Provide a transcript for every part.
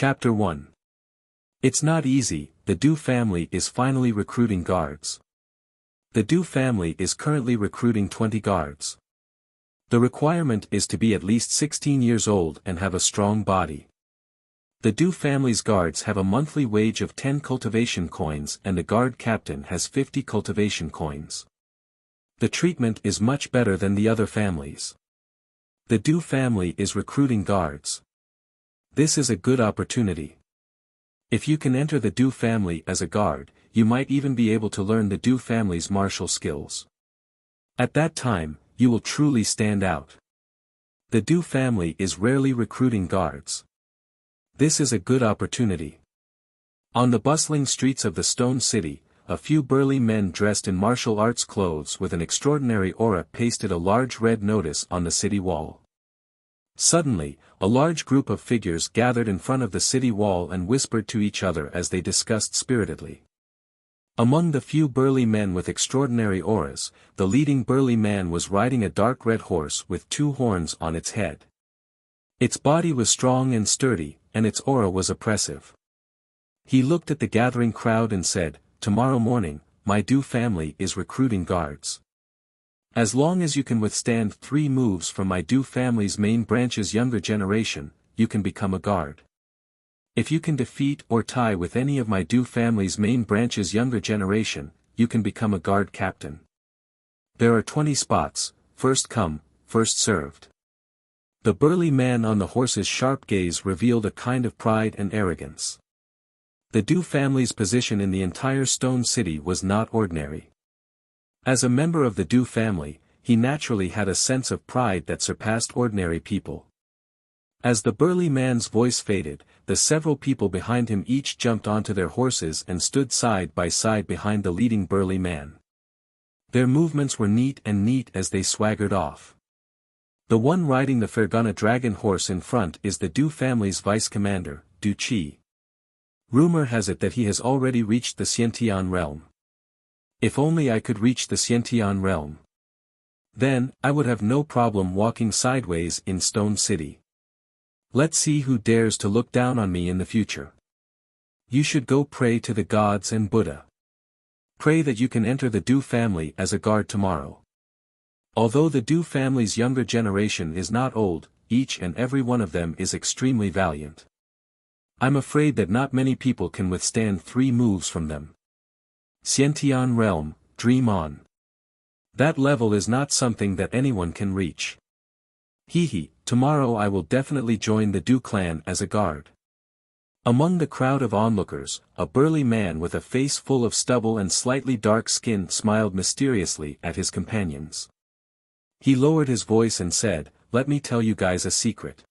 Chapter 1. It's not easy. The Du family is finally recruiting guards. The Du family is currently recruiting 20 guards. The requirement is to be at least 16 years old and have a strong body. The Du family's guards have a monthly wage of 10 cultivation coins and the guard captain has 50 cultivation coins. The treatment is much better than the other families. The Du family is recruiting guards. This is a good opportunity. If you can enter the Du family as a guard, you might even be able to learn the Du family's martial skills. At that time, you will truly stand out. The Du family is rarely recruiting guards. This is a good opportunity. On the bustling streets of the Stone City, a few burly men dressed in martial arts clothes with an extraordinary aura pasted a large red notice on the city wall. Suddenly, a large group of figures gathered in front of the city wall and whispered to each other as they discussed spiritedly. Among the few burly men with extraordinary auras, the leading burly man was riding a dark red horse with 2 horns on its head. Its body was strong and sturdy, and its aura was oppressive. He looked at the gathering crowd and said, "Tomorrow morning, my Du family is recruiting guards. As long as you can withstand 3 moves from my Du family's main branch's younger generation, you can become a guard. If you can defeat or tie with any of my Du family's main branch's younger generation, you can become a guard captain. There are 20 spots, first come, first served." The burly man on the horse's sharp gaze revealed a kind of pride and arrogance. The Du family's position in the entire Stone City was not ordinary. As a member of the Du family, he naturally had a sense of pride that surpassed ordinary people. As the burly man's voice faded, the several people behind him each jumped onto their horses and stood side by side behind the leading burly man. Their movements were neat as they swaggered off. The one riding the Fergana dragon horse in front is the Du family's vice commander, Du Qi. Rumor has it that he has already reached the Xiantian realm. If only I could reach the Xiantian realm. Then, I would have no problem walking sideways in Stone City. Let's see who dares to look down on me in the future. You should go pray to the gods and Buddha. Pray that you can enter the Du family as a guard tomorrow. Although the Du family's younger generation is not old, each and every one of them is extremely valiant. I'm afraid that not many people can withstand 3 moves from them. Xiantian realm, dream on. That level is not something that anyone can reach. Tomorrow I will definitely join the Du clan as a guard. Among the crowd of onlookers, a burly man with a face full of stubble and slightly dark skin smiled mysteriously at his companions. He lowered his voice and said, "Let me tell you guys a secret.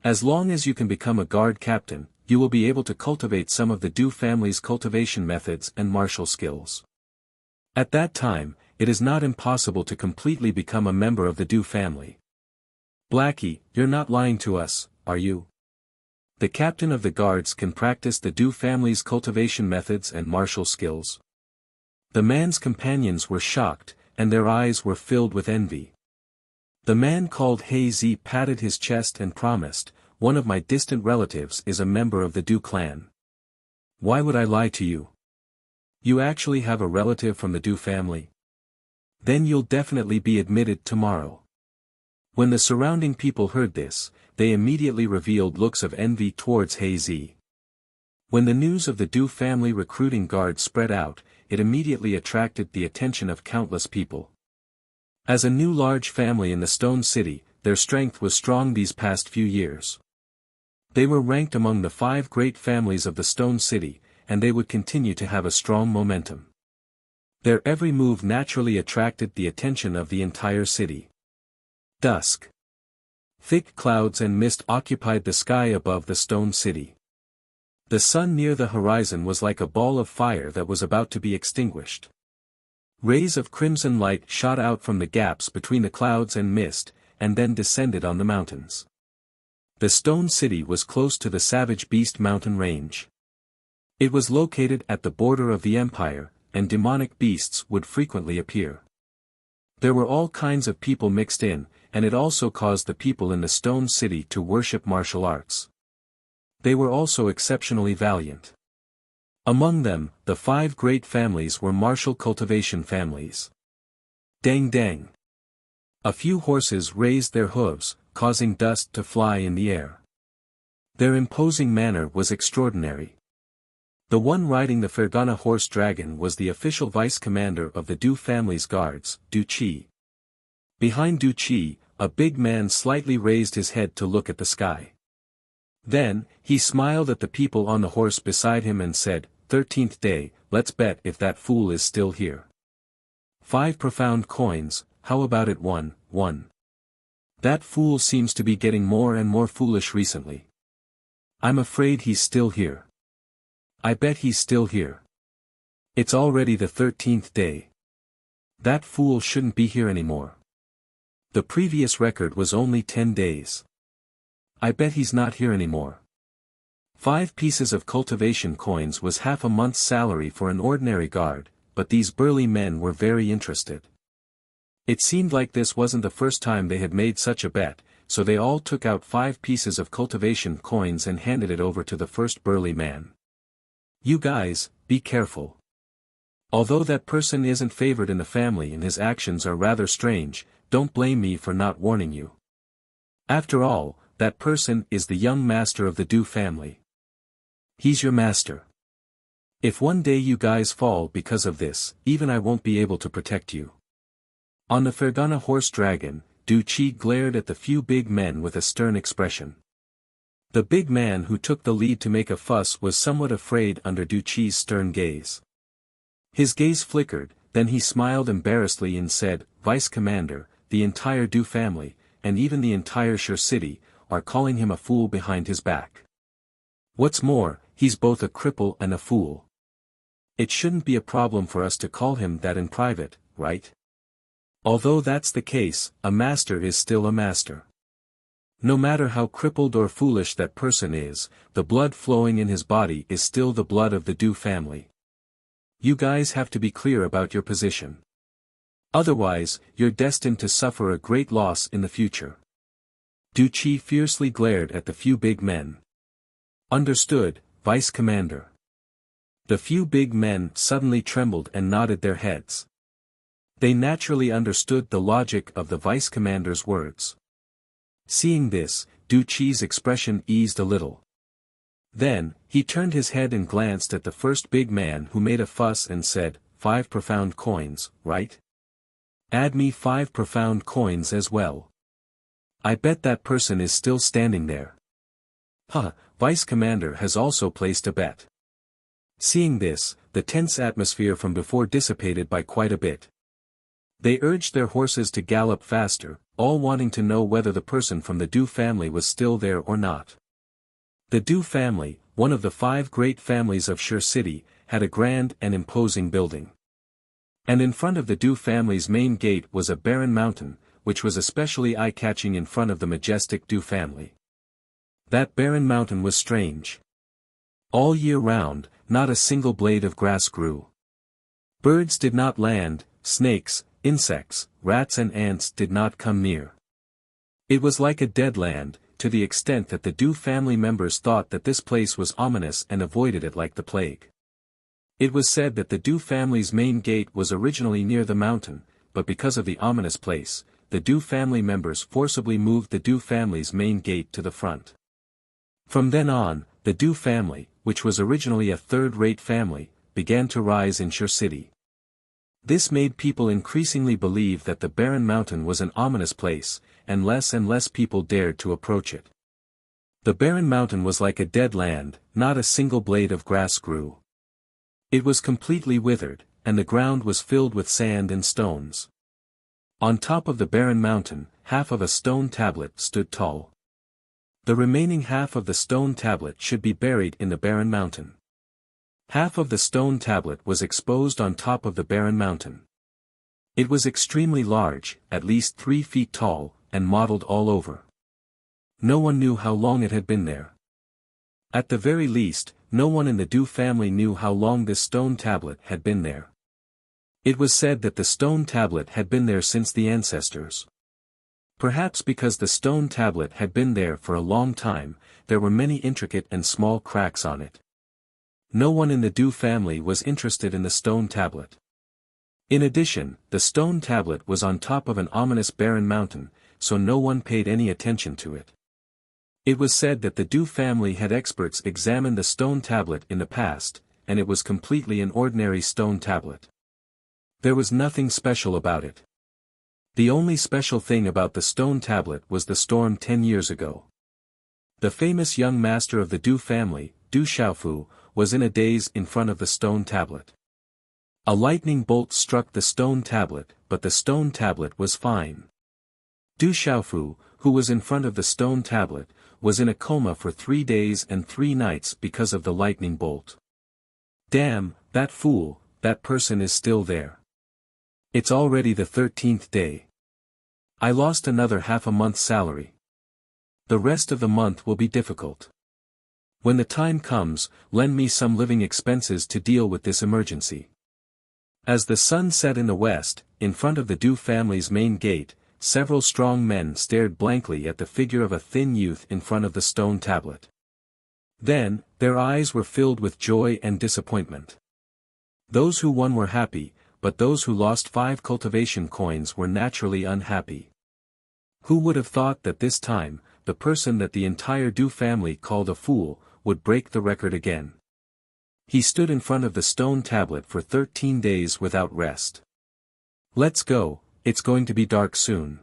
As long as you can become a guard captain, you will be able to cultivate some of the Du family's cultivation methods and martial skills. At that time, it is not impossible to completely become a member of the Du family." "Blackie, you're not lying to us, are you? The captain of the guards can practice the Du family's cultivation methods and martial skills?" The man's companions were shocked, and their eyes were filled with envy. The man called He patted his chest and promised, "One of my distant relatives is a member of the Du clan." "Why would I lie to you? You actually have a relative from the Du family? Then you'll definitely be admitted tomorrow." When the surrounding people heard this, they immediately revealed looks of envy towards He. When the news of the Du family recruiting guards spread out, it immediately attracted the attention of countless people. As a new large family in the Stone City, their strength was strong these past few years. They were ranked among the 5 great families of the Stone City, and they would continue to have a strong momentum. Their every move naturally attracted the attention of the entire city. Dusk. Thick clouds and mist occupied the sky above the Stone City. The sun near the horizon was like a ball of fire that was about to be extinguished. Rays of crimson light shot out from the gaps between the clouds and mist, and then descended on the mountains. The Stone City was close to the Savage Beast mountain range. It was located at the border of the empire, and demonic beasts would frequently appear. There were all kinds of people mixed in, and it also caused the people in the Stone City to worship martial arts. They were also exceptionally valiant. Among them, the 5 great families were martial cultivation families. Dang dang. A few horses raised their hooves, causing dust to fly in the air. Their imposing manner was extraordinary. The one riding the Fergana horse dragon was the official vice-commander of the Du family's guards, Du Qi. Behind Du Qi, a big man slightly raised his head to look at the sky. Then, he smiled at the people on the horse beside him and said, 13th day, let's bet if that fool is still here. 5 profound coins, how about it 1. That fool seems to be getting more and more foolish recently. I'm afraid he's still here. I bet he's still here. It's already the 13th day. That fool shouldn't be here anymore. The previous record was only 10 days. I bet he's not here anymore. 5 pieces of cultivation coins was half a month's salary for an ordinary guard, but these burly men were very interested. It seemed like this wasn't the first time they had made such a bet, so they all took out 5 pieces of cultivation coins and handed it over to the first burly man. You guys, be careful. Although that person isn't favored in the family and his actions are rather strange, don't blame me for not warning you. After all, that person is the young master of the Du family. He's your master. If one day you guys fall because of this, even I won't be able to protect you. On the Fergana horse dragon, Du Qi glared at the few big men with a stern expression. The big man who took the lead to make a fuss was somewhat afraid under Du Qi's stern gaze. His gaze flickered, then he smiled embarrassedly and said, Vice Commander, the entire Du family, and even the entire Shur city, are calling him a fool behind his back. What's more, he's both a cripple and a fool. It shouldn't be a problem for us to call him that in private, right? Although that's the case, a master is still a master. No matter how crippled or foolish that person is, the blood flowing in his body is still the blood of the Du family. You guys have to be clear about your position. Otherwise, you're destined to suffer a great loss in the future. Du Qi fiercely glared at the few big men. Understood, Vice Commander. The few big men suddenly trembled and nodded their heads. They naturally understood the logic of the Vice Commander's words. Seeing this, Du Qi's expression eased a little. Then, he turned his head and glanced at the first big man who made a fuss and said, 5 profound coins, right? Add me 5 profound coins as well. I bet that person is still standing there. Vice Commander has also placed a bet. Seeing this, the tense atmosphere from before dissipated by quite a bit. They urged their horses to gallop faster, all wanting to know whether the person from the Du family was still there or not. The Du family, one of the 5 great families of Shur city, had a grand and imposing building. And in front of the Du family's main gate was a barren mountain, which was especially eye-catching in front of the majestic Du family. That barren mountain was strange. All year round, not a single blade of grass grew. Birds did not land, snakes, insects, rats and ants did not come near. It was like a dead land, to the extent that the Du family members thought that this place was ominous and avoided it like the plague. It was said that the Du family's main gate was originally near the mountain, but because of the ominous place, the Du family members forcibly moved the Du family's main gate to the front. From then on, the Du family, which was originally a third-rate family, began to rise in Shur city. This made people increasingly believe that the barren mountain was an ominous place, and less people dared to approach it. The barren mountain was like a dead land, not a single blade of grass grew. It was completely withered, and the ground was filled with sand and stones. On top of the barren mountain, half of a stone tablet stood tall. The remaining half of the stone tablet should be buried in the barren mountain. Half of the stone tablet was exposed on top of the barren mountain. It was extremely large, at least 3 feet tall, and mottled all over. No one knew how long it had been there. At the very least, no one in the Du family knew how long this stone tablet had been there. It was said that the stone tablet had been there since the ancestors. Perhaps because the stone tablet had been there for a long time, there were many intricate and small cracks on it. No one in the Du family was interested in the stone tablet. In addition, the stone tablet was on top of an ominous barren mountain, so no one paid any attention to it. It was said that the Du family had experts examine the stone tablet in the past, and it was completely an ordinary stone tablet. There was nothing special about it. The only special thing about the stone tablet was the storm 10 years ago. The famous young master of the Du family, Du Xiaofu, was in a daze in front of the stone tablet. A lightning bolt struck the stone tablet, but the stone tablet was fine. Du Xiaofu, who was in front of the stone tablet, was in a coma for 3 days and 3 nights because of the lightning bolt. Damn, that fool, that person is still there. It's already the 13th day. I lost another half a month's salary. The rest of the month will be difficult. When the time comes, lend me some living expenses to deal with this emergency. As the sun set in the west, in front of the Du family's main gate, several strong men stared blankly at the figure of a thin youth in front of the stone tablet. Then, their eyes were filled with joy and disappointment. Those who won were happy, but those who lost 5 cultivation coins were naturally unhappy. Who would have thought that this time, the person that the entire Du family called a fool, would break the record again? He stood in front of the stone tablet for 13 days without rest. Let's go, it's going to be dark soon.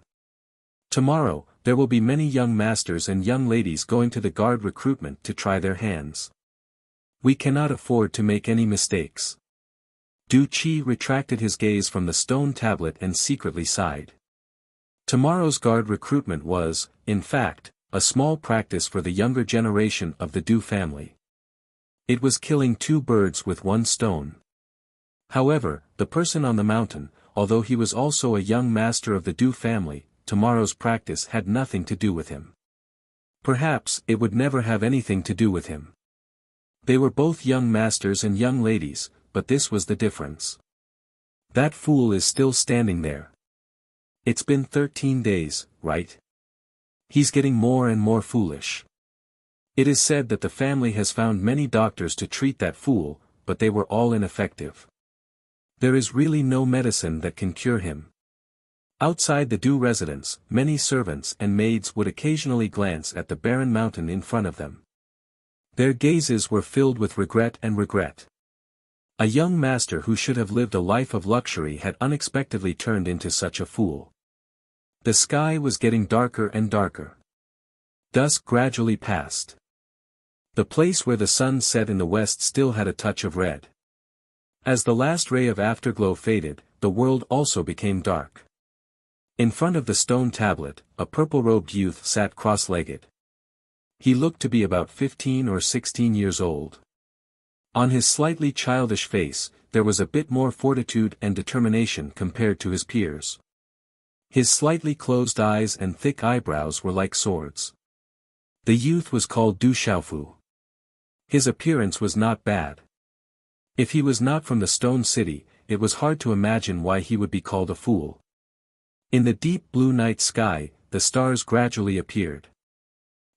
Tomorrow, there will be many young masters and young ladies going to the guard recruitment to try their hands. We cannot afford to make any mistakes. Du Qi retracted his gaze from the stone tablet and secretly sighed. Tomorrow's guard recruitment was, in fact, a small practice for the younger generation of the Du family. It was killing 2 birds with 1 stone. However, the person on the mountain, although he was also a young master of the Du family, tomorrow's practice had nothing to do with him. Perhaps it would never have anything to do with him. They were both young masters and young ladies, but this was the difference. That fool is still standing there. It's been 13 days, right? He's getting more and more foolish. It is said that the family has found many doctors to treat that fool, but they were all ineffective. There is really no medicine that can cure him. Outside the Du residence, many servants and maids would occasionally glance at the barren mountain in front of them. Their gazes were filled with regret and regret. A young master who should have lived a life of luxury had unexpectedly turned into such a fool. The sky was getting darker and darker. Dusk gradually passed. The place where the sun set in the west still had a touch of red. As the last ray of afterglow faded, the world also became dark. In front of the stone tablet, a purple-robed youth sat cross-legged. He looked to be about 15 or 16 years old. On his slightly childish face, there was a bit more fortitude and determination compared to his peers. His slightly closed eyes and thick eyebrows were like swords. The youth was called Du Xiaofu. His appearance was not bad. If he was not from the stone city, it was hard to imagine why he would be called a fool. In the deep blue night sky, the stars gradually appeared.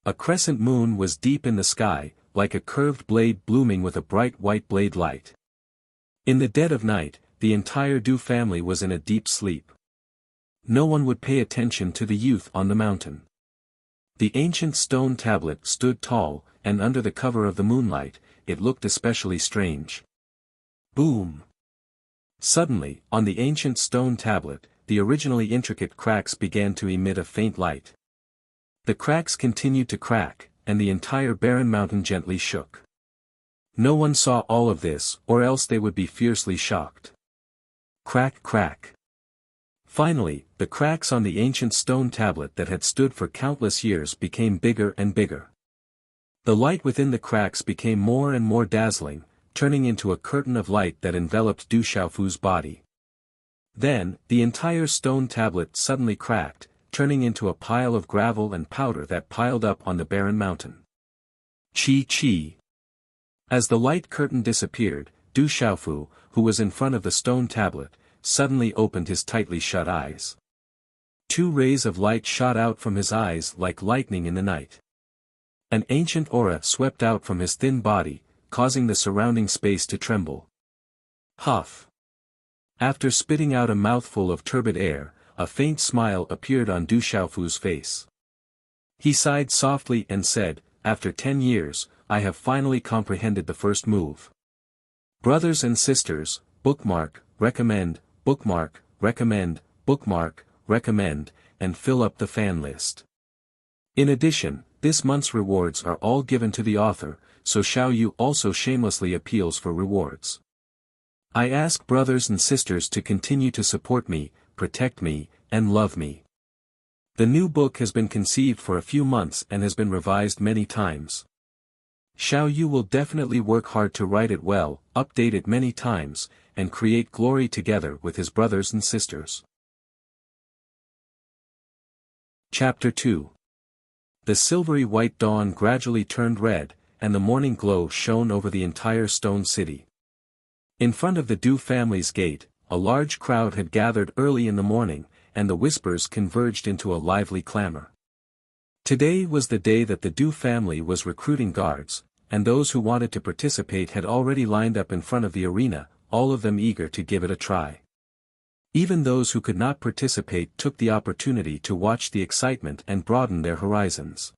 A crescent moon was deep in the sky, like a curved blade blooming with a bright white blade light. In the dead of night, the entire Du family was in a deep sleep. No one would pay attention to the youth on the mountain. The ancient stone tablet stood tall, and under the cover of the moonlight, it looked especially strange. Boom! Suddenly, on the ancient stone tablet, the originally intricate cracks began to emit a faint light. The cracks continued to crack, and the entire barren mountain gently shook. No one saw all of this, or else they would be fiercely shocked. Crack, crack. Finally, the cracks on the ancient stone tablet that had stood for countless years became bigger and bigger. The light within the cracks became more and more dazzling, turning into a curtain of light that enveloped Du Xiaofu's body. Then, the entire stone tablet suddenly cracked, turning into a pile of gravel and powder that piled up on the barren mountain. Chi. As the light curtain disappeared, Du Xiaofu, who was in front of the stone tablet, suddenly opened his tightly shut eyes. Two rays of light shot out from his eyes like lightning in the night. An ancient aura swept out from his thin body, causing the surrounding space to tremble. Huff! After spitting out a mouthful of turbid air, a faint smile appeared on Du Xiaofu's face. He sighed softly and said, "After 10 years, I have finally comprehended the first move. Brothers and sisters, bookmark, recommend, bookmark, recommend, and fill up the fan list." In addition, this month's rewards are all given to the author, so Xiao Yu also shamelessly appeals for rewards. I ask brothers and sisters to continue to support me, protect me, and love me. The new book has been conceived for a few months and has been revised many times. Xiao Yu will definitely work hard to write it well, update it many times, and create glory together with his brothers and sisters. Chapter 2. The silvery white dawn gradually turned red, and the morning glow shone over the entire stone city. In front of the Du family's gate, a large crowd had gathered early in the morning, and the whispers converged into a lively clamor. Today was the day that the Du family was recruiting guards, and those who wanted to participate had already lined up in front of the arena, all of them eager to give it a try. Even those who could not participate took the opportunity to watch the excitement and broaden their horizons.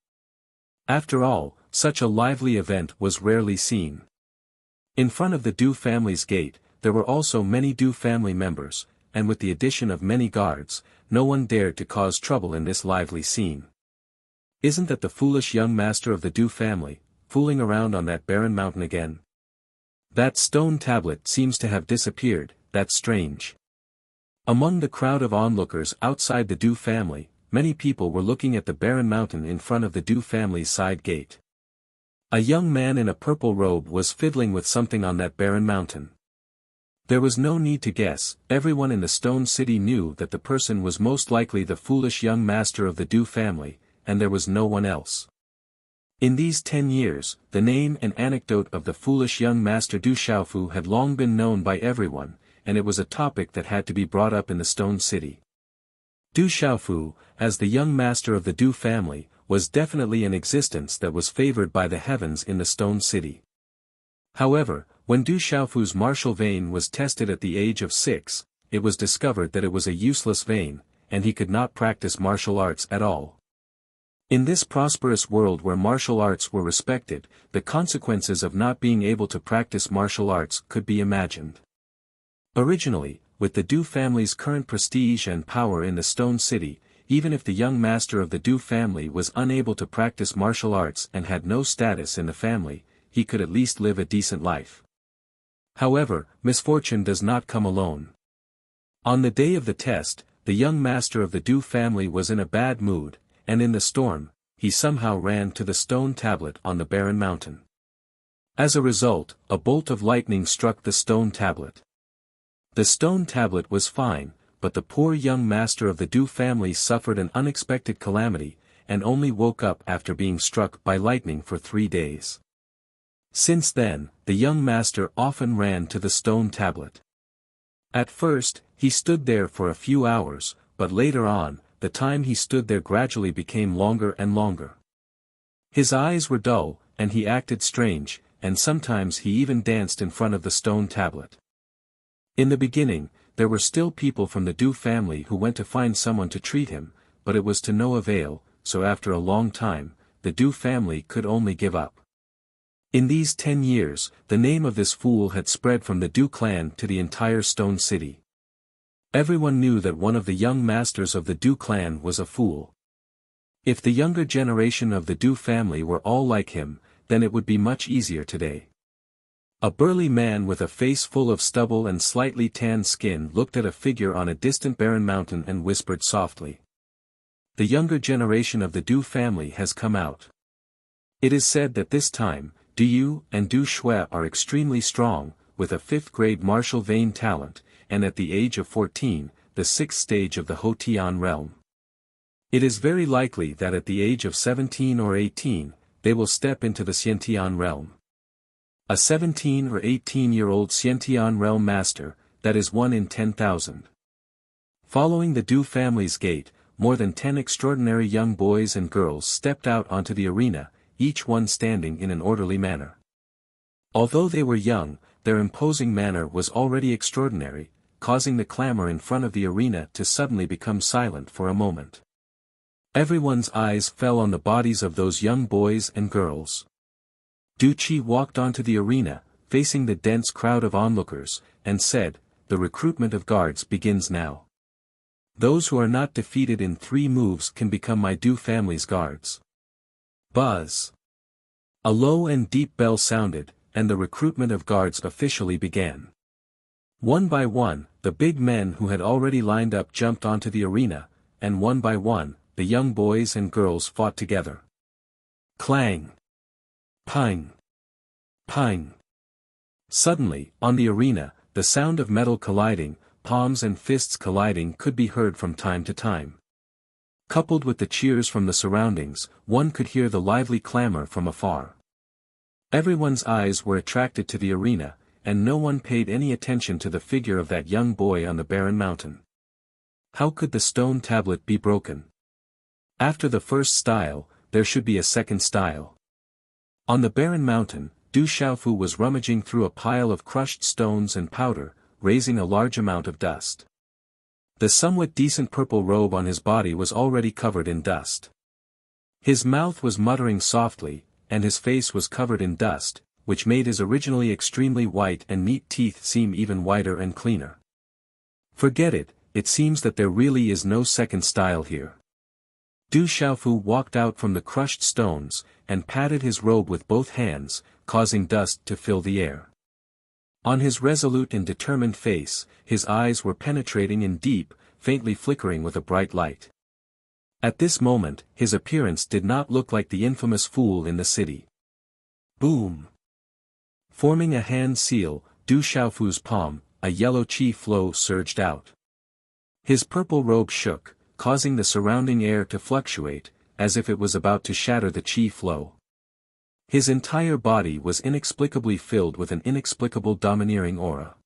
After all, such a lively event was rarely seen. In front of the Du family's gate, there were also many Du family members, and with the addition of many guards, no one dared to cause trouble in this lively scene. Isn't that the foolish young master of the Du family, fooling around on that barren mountain again? That stone tablet seems to have disappeared, that's strange. Among the crowd of onlookers outside the Du family, many people were looking at the barren mountain in front of the Du family's side gate. A young man in a purple robe was fiddling with something on that barren mountain. There was no need to guess, everyone in the stone city knew that the person was most likely the foolish young master of the Du family, and there was no one else. In these 10 years, the name and anecdote of the foolish young master Du Xiaofu had long been known by everyone, and it was a topic that had to be brought up in the stone city. Du Xiaofu, as the young master of the Du family, was definitely an existence that was favored by the heavens in the stone city. However, when Du Xiaofu's martial vein was tested at the age of 6, it was discovered that it was a useless vein, and he could not practice martial arts at all. In this prosperous world where martial arts were respected, the consequences of not being able to practice martial arts could be imagined. Originally, with the Du family's current prestige and power in the stone city, even if the young master of the Du family was unable to practice martial arts and had no status in the family, he could at least live a decent life. However, misfortune does not come alone. On the day of the test, the young master of the Du family was in a bad mood, and in the storm, he somehow ran to the stone tablet on the barren mountain. As a result, a bolt of lightning struck the stone tablet. The stone tablet was fine, but the poor young master of the Du family suffered an unexpected calamity, and only woke up after being struck by lightning for 3 days. Since then, the young master often ran to the stone tablet. At first, he stood there for a few hours, but later on, the time he stood there gradually became longer and longer. His eyes were dull, and he acted strange, and sometimes he even danced in front of the stone tablet. In the beginning, there were still people from the Du family who went to find someone to treat him, but it was to no avail, so after a long time, the Du family could only give up. In these 10 years, the name of this fool had spread from the Du clan to the entire stone city. Everyone knew that one of the young masters of the Du clan was a fool. If the younger generation of the Du family were all like him, then it would be much easier today. A burly man with a face full of stubble and slightly tanned skin looked at a figure on a distant barren mountain and whispered softly. The younger generation of the Du family has come out. It is said that this time, Du Yu and Du Shui are extremely strong, with a 5th-grade martial vein talent, and at the age of 14, the 6th stage of the Hotian realm. It is very likely that at the age of 17 or 18, they will step into the Xiantian realm. A 17 or 18-year-old Xiantian realm master, that is 1 in 10,000. Following the Du family's gate, more than 10 extraordinary young boys and girls stepped out onto the arena, each one standing in an orderly manner. Although they were young, their imposing manner was already extraordinary, causing the clamor in front of the arena to suddenly become silent for a moment. Everyone's eyes fell on the bodies of those young boys and girls. Du Qi walked onto the arena, facing the dense crowd of onlookers, and said, "The recruitment of guards begins now. Those who are not defeated in 3 moves can become my Du family's guards." Buzz! A low and deep bell sounded, and the recruitment of guards officially began. One by one, the big men who had already lined up jumped onto the arena, and one by one, the young boys and girls fought together. Clang! Ping! Ping! Suddenly, on the arena, the sound of metal colliding, palms and fists colliding could be heard from time to time. Coupled with the cheers from the surroundings, one could hear the lively clamor from afar. Everyone's eyes were attracted to the arena, and no one paid any attention to the figure of that young boy on the barren mountain. How could the stone tablet be broken? After the first style, there should be a second style. On the barren mountain, Du Xiaofu was rummaging through a pile of crushed stones and powder, raising a large amount of dust. The somewhat decent purple robe on his body was already covered in dust. His mouth was muttering softly, and his face was covered in dust, which made his originally extremely white and neat teeth seem even whiter and cleaner. Forget it, it seems that there really is no second style here. Du Xiaofu walked out from the crushed stones, and patted his robe with both hands, causing dust to fill the air. On his resolute and determined face, his eyes were penetrating and deep, faintly flickering with a bright light. At this moment, his appearance did not look like the infamous fool in the city. Boom! Forming a hand seal, Du Xiaofu's palm, a yellow qi flow surged out. His purple robe shook, causing the surrounding air to fluctuate, as if it was about to shatter the qi flow. His entire body was inexplicably filled with an inexplicable domineering aura.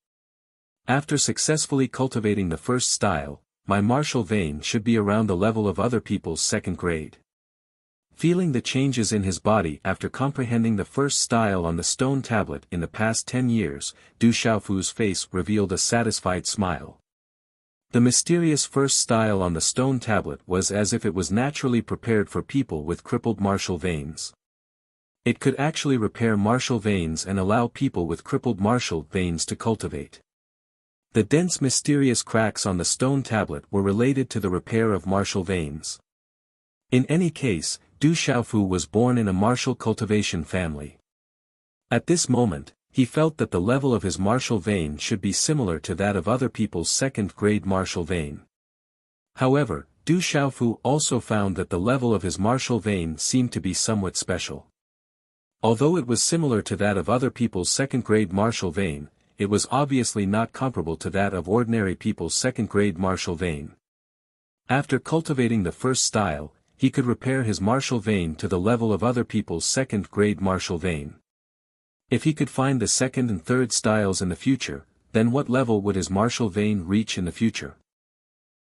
After successfully cultivating the first style, my martial vein should be around the level of other people's second grade. Feeling the changes in his body after comprehending the first style on the stone tablet in the past 10 years, Du Xiaofu's face revealed a satisfied smile. The mysterious first style on the stone tablet was as if it was naturally prepared for people with crippled martial veins. It could actually repair martial veins and allow people with crippled martial veins to cultivate. The dense mysterious cracks on the stone tablet were related to the repair of martial veins. In any case, Du Xiaofu was born in a martial cultivation family. At this moment, he felt that the level of his martial vein should be similar to that of other people's second-grade martial vein. However, Du Xiaofu also found that the level of his martial vein seemed to be somewhat special. Although it was similar to that of other people's second-grade martial vein, it was obviously not comparable to that of ordinary people's second-grade martial vein. After cultivating the first style, he could repair his martial vein to the level of other people's second-grade martial vein. If he could find the second and third styles in the future, then what level would his martial vein reach in the future?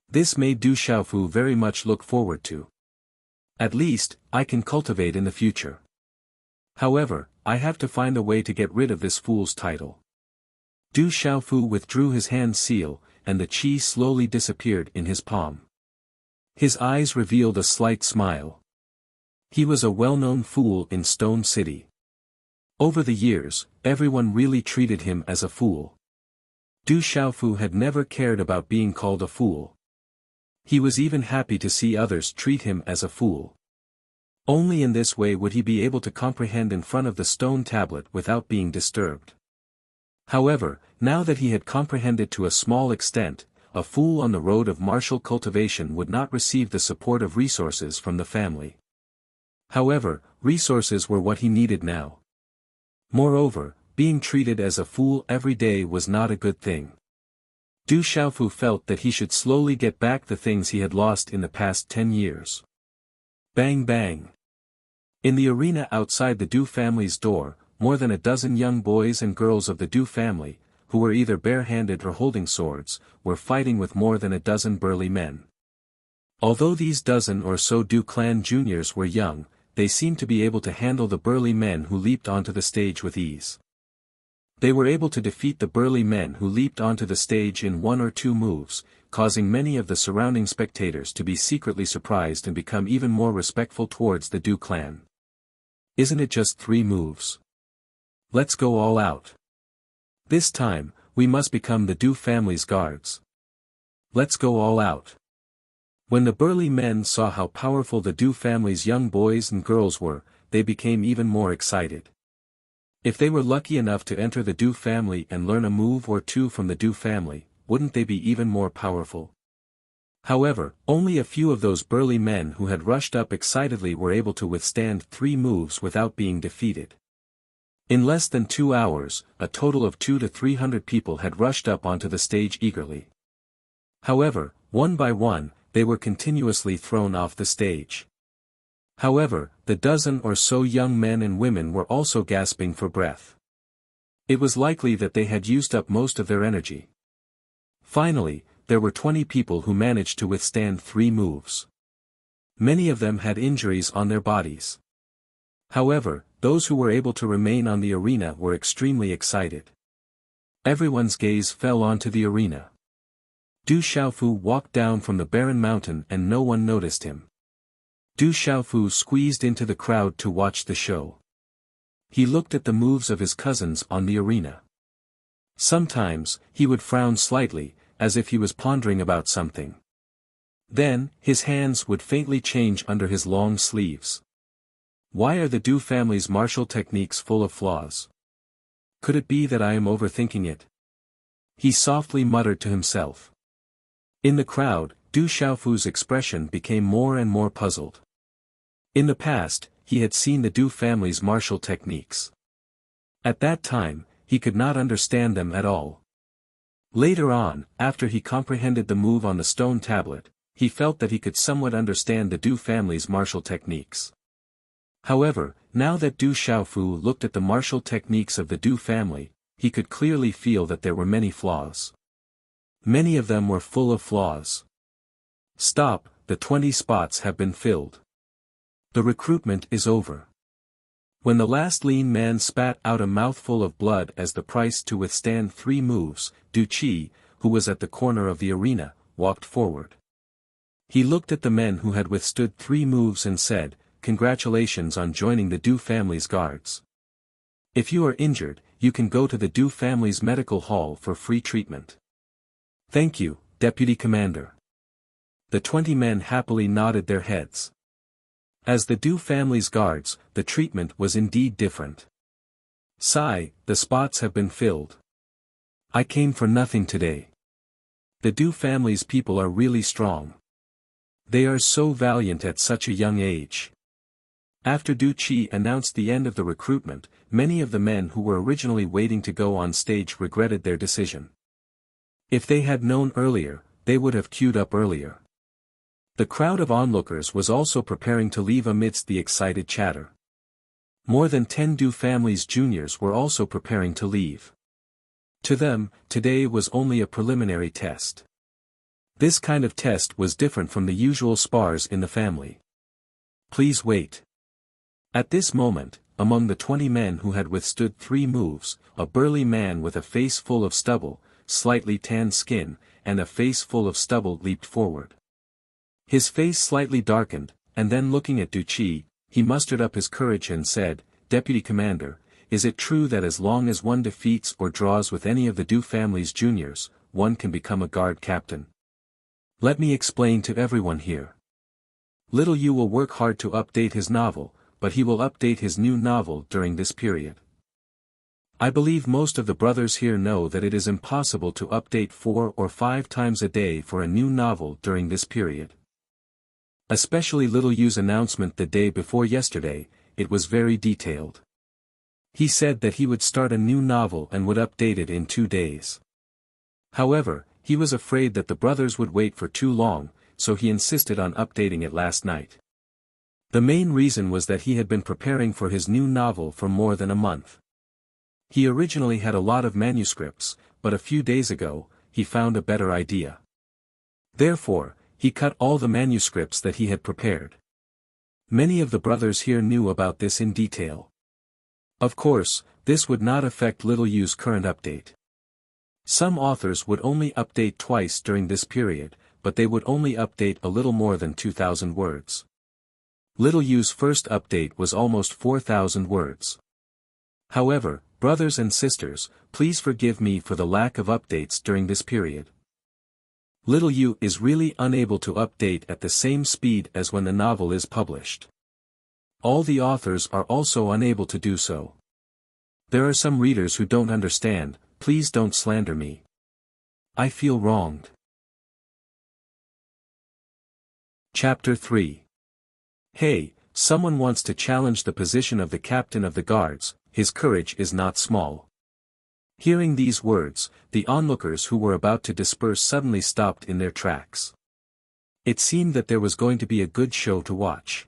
This made Du Xiaofu very much look forward to. At least, I can cultivate in the future. However, I have to find a way to get rid of this fool's title. Du Xiaofu withdrew his hand seal, and the qi slowly disappeared in his palm. His eyes revealed a slight smile. He was a well-known fool in Stone City. Over the years, everyone really treated him as a fool. Du Xiaofu had never cared about being called a fool. He was even happy to see others treat him as a fool. Only in this way would he be able to comprehend in front of the stone tablet without being disturbed. However, now that he had comprehended to a small extent, a fool on the road of martial cultivation would not receive the support of resources from the family. However, resources were what he needed now. Moreover, being treated as a fool every day was not a good thing. Du Xiaofu felt that he should slowly get back the things he had lost in the past 10 years. Bang bang. In the arena outside the Du family's door, more than a dozen young boys and girls of the Du family, who were either barehanded or holding swords, were fighting with more than a dozen burly men. Although these dozen or so Du clan juniors were young, they seemed to be able to handle the burly men who leaped onto the stage with ease. They were able to defeat the burly men who leaped onto the stage in 1 or 2 moves, causing many of the surrounding spectators to be secretly surprised and become even more respectful towards the Du clan. Isn't it just 3 moves? Let's go all out. This time, we must become the Du family's guards. Let's go all out. When the burly men saw how powerful the Du family's young boys and girls were, they became even more excited. If they were lucky enough to enter the Du family and learn a move or 2 from the Du family, wouldn't they be even more powerful? However, only a few of those burly men who had rushed up excitedly were able to withstand 3 moves without being defeated. In less than 2 hours, a total of 200 to 300 people had rushed up onto the stage eagerly. However, one by one, they were continuously thrown off the stage. However, the dozen or so young men and women were also gasping for breath. It was likely that they had used up most of their energy. Finally, there were 20 people who managed to withstand 3 moves. Many of them had injuries on their bodies. However, those who were able to remain on the arena were extremely excited. Everyone's gaze fell onto the arena. Du Xiaofu walked down from the barren mountain and no one noticed him. Du Xiaofu squeezed into the crowd to watch the show. He looked at the moves of his cousins on the arena. Sometimes, he would frown slightly, as if he was pondering about something. Then, his hands would faintly change under his long sleeves. Why are the Du family's martial techniques full of flaws? Could it be that I am overthinking it? He softly muttered to himself. In the crowd, Du Xiaofu's expression became more and more puzzled. In the past, he had seen the Du family's martial techniques. At that time, he could not understand them at all. Later on, after he comprehended the move on the stone tablet, he felt that he could somewhat understand the Du family's martial techniques. However, now that Du Xiaofu looked at the martial techniques of the Du family, he could clearly feel that there were many flaws. Many of them were full of flaws. Stop, the 20 spots have been filled. The recruitment is over. When the last lean man spat out a mouthful of blood as the price to withstand 3 moves, Du Qi, who was at the corner of the arena, walked forward. He looked at the men who had withstood 3 moves and said, "Congratulations on joining the Du family's guards. If you are injured, you can go to the Du family's medical hall for free treatment." "Thank you, Deputy Commander." The 20 men happily nodded their heads. As the Du family's guards, the treatment was indeed different. "Sigh, the spots have been filled. I came for nothing today. The Du family's people are really strong. They are so valiant at such a young age." After Du Qi announced the end of the recruitment, many of the men who were originally waiting to go on stage regretted their decision. If they had known earlier, they would have queued up earlier. The crowd of onlookers was also preparing to leave amidst the excited chatter. More than 10 Du family's juniors were also preparing to leave. To them, today was only a preliminary test. This kind of test was different from the usual spars in the family. "Please wait." At this moment, among the 20 men who had withstood 3 moves, a burly man with a face full of stubble, slightly tanned skin, and a face full of stubble leaped forward. His face slightly darkened, and then looking at Du Qi, he mustered up his courage and said, "Deputy Commander, is it true that as long as one defeats or draws with any of the Du family's juniors, one can become a guard captain? Let me explain to everyone here. Little Yu will work hard to update his novel, but he will update his new novel during this period. I believe most of the brothers here know that it is impossible to update 4 or 5 times a day for a new novel during this period. Especially Little Yu's announcement the day before yesterday, it was very detailed. He said that he would start a new novel and would update it in 2 days. However, he was afraid that the brothers would wait for too long, so he insisted on updating it last night. The main reason was that he had been preparing for his new novel for more than a month. He originally had a lot of manuscripts, but a few days ago, he found a better idea. Therefore, he cut all the manuscripts that he had prepared. Many of the brothers here knew about this in detail. Of course, this would not affect Little Yu's current update. Some authors would only update twice during this period, but they would only update a little more than 2,000 words. Little Yu's first update was almost 4,000 words. However, brothers and sisters, please forgive me for the lack of updates during this period. Little Yu is really unable to update at the same speed as when the novel is published. All the authors are also unable to do so. There are some readers who don't understand, please don't slander me. I feel wronged. Chapter 3. Hey, someone wants to challenge the position of the captain of the guards, his courage is not small. Hearing these words, the onlookers who were about to disperse suddenly stopped in their tracks. It seemed that there was going to be a good show to watch.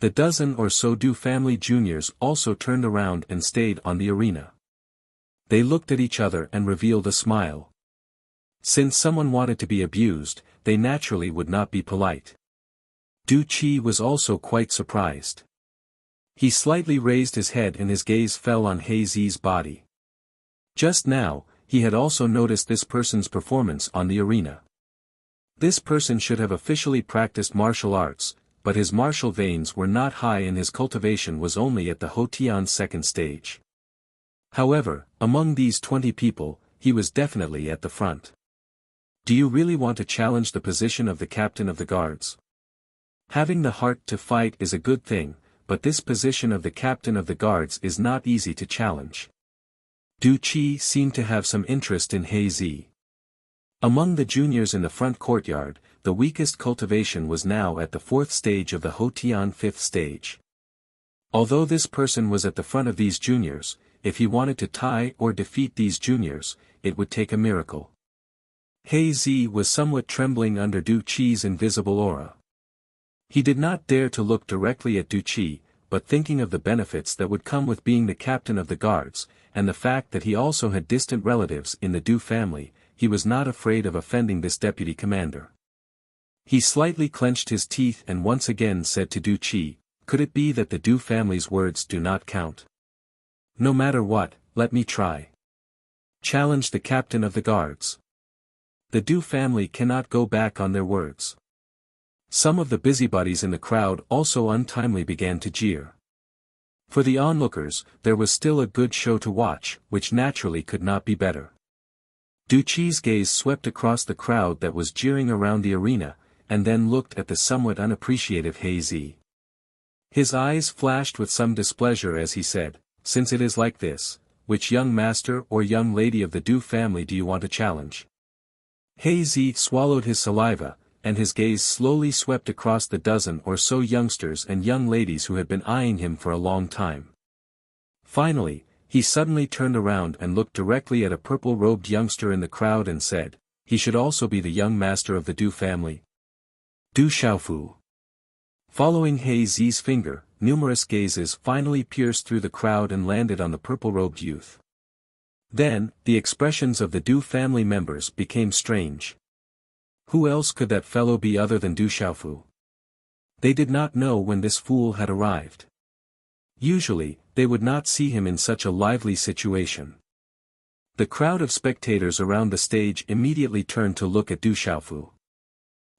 The dozen or so Du family juniors also turned around and stayed on the arena. They looked at each other and revealed a smile. Since someone wanted to be abused, they naturally would not be polite. Du Qi was also quite surprised. He slightly raised his head and his gaze fell on He Zi's body. Just now, he had also noticed this person's performance on the arena. This person should have officially practiced martial arts, but his martial veins were not high and his cultivation was only at the Hotian's second stage. However, among these 20 people, he was definitely at the front. Do you really want to challenge the position of the captain of the guards? Having the heart to fight is a good thing, but this position of the captain of the guards is not easy to challenge. Du Qi seemed to have some interest in He Zi. Among the juniors in the front courtyard, the weakest cultivation was now at the 4th stage of the Hotian 5th stage. Although this person was at the front of these juniors, if he wanted to tie or defeat these juniors, it would take a miracle. He Zi was somewhat trembling under Du Qi's invisible aura. He did not dare to look directly at Du Qi, but thinking of the benefits that would come with being the captain of the guards, and the fact that he also had distant relatives in the Du family, he was not afraid of offending this deputy commander. He slightly clenched his teeth and once again said to Du Qi, could it be that the Du family's words do not count? No matter what, let me try. Challenge the captain of the guards. The Du family cannot go back on their words. Some of the busybodies in the crowd also untimely began to jeer. For the onlookers, there was still a good show to watch, which naturally could not be better. Du Qi's gaze swept across the crowd that was jeering around the arena, and then looked at the somewhat unappreciative He Zi. His eyes flashed with some displeasure as he said, since it is like this, which young master or young lady of the Du family do you want to challenge? He Zi swallowed his saliva, and his gaze slowly swept across the dozen or so youngsters and young ladies who had been eyeing him for a long time. Finally, he suddenly turned around and looked directly at a purple-robed youngster in the crowd and said, he should also be the young master of the Du family. Du Xiaofu. Following He Zi's finger, numerous gazes finally pierced through the crowd and landed on the purple-robed youth. Then, the expressions of the Du family members became strange. Who else could that fellow be other than Du Xiaofu? They did not know when this fool had arrived. Usually, they would not see him in such a lively situation. The crowd of spectators around the stage immediately turned to look at Du Xiaofu.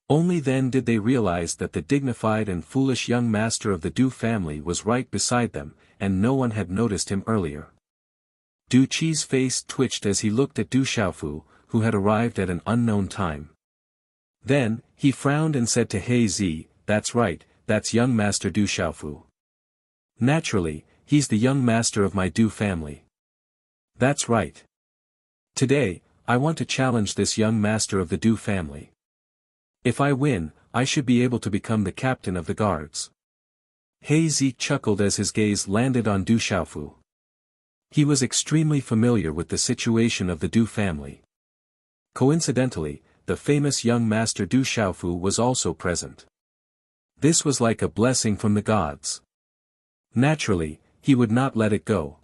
Only then did they realize that the dignified and foolish young master of the Du family was right beside them, and no one had noticed him earlier. Du Qi's face twitched as he looked at Du Xiaofu, who had arrived at an unknown time. Then, he frowned and said to He Zi, that's right, that's young master Du Xiaofu. Naturally, he's the young master of my Du family. That's right. Today, I want to challenge this young master of the Du family. If I win, I should be able to become the captain of the guards. He Zi chuckled as his gaze landed on Du Xiaofu. He was extremely familiar with the situation of the Du family. Coincidentally, the famous young master Du Xiaofu was also present. This was like a blessing from the gods. Naturally, he would not let it go.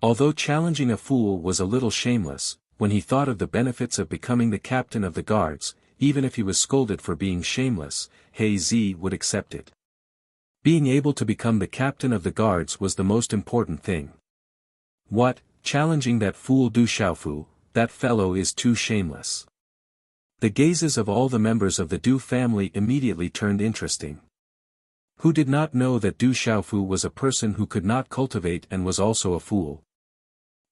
Although challenging a fool was a little shameless, when he thought of the benefits of becoming the captain of the guards, even if he was scolded for being shameless, He Zi would accept it. Being able to become the captain of the guards was the most important thing. What, challenging that fool Du Xiaofu, that fellow is too shameless. The gazes of all the members of the Du family immediately turned interesting. Who did not know that Du Xiaofu was a person who could not cultivate and was also a fool?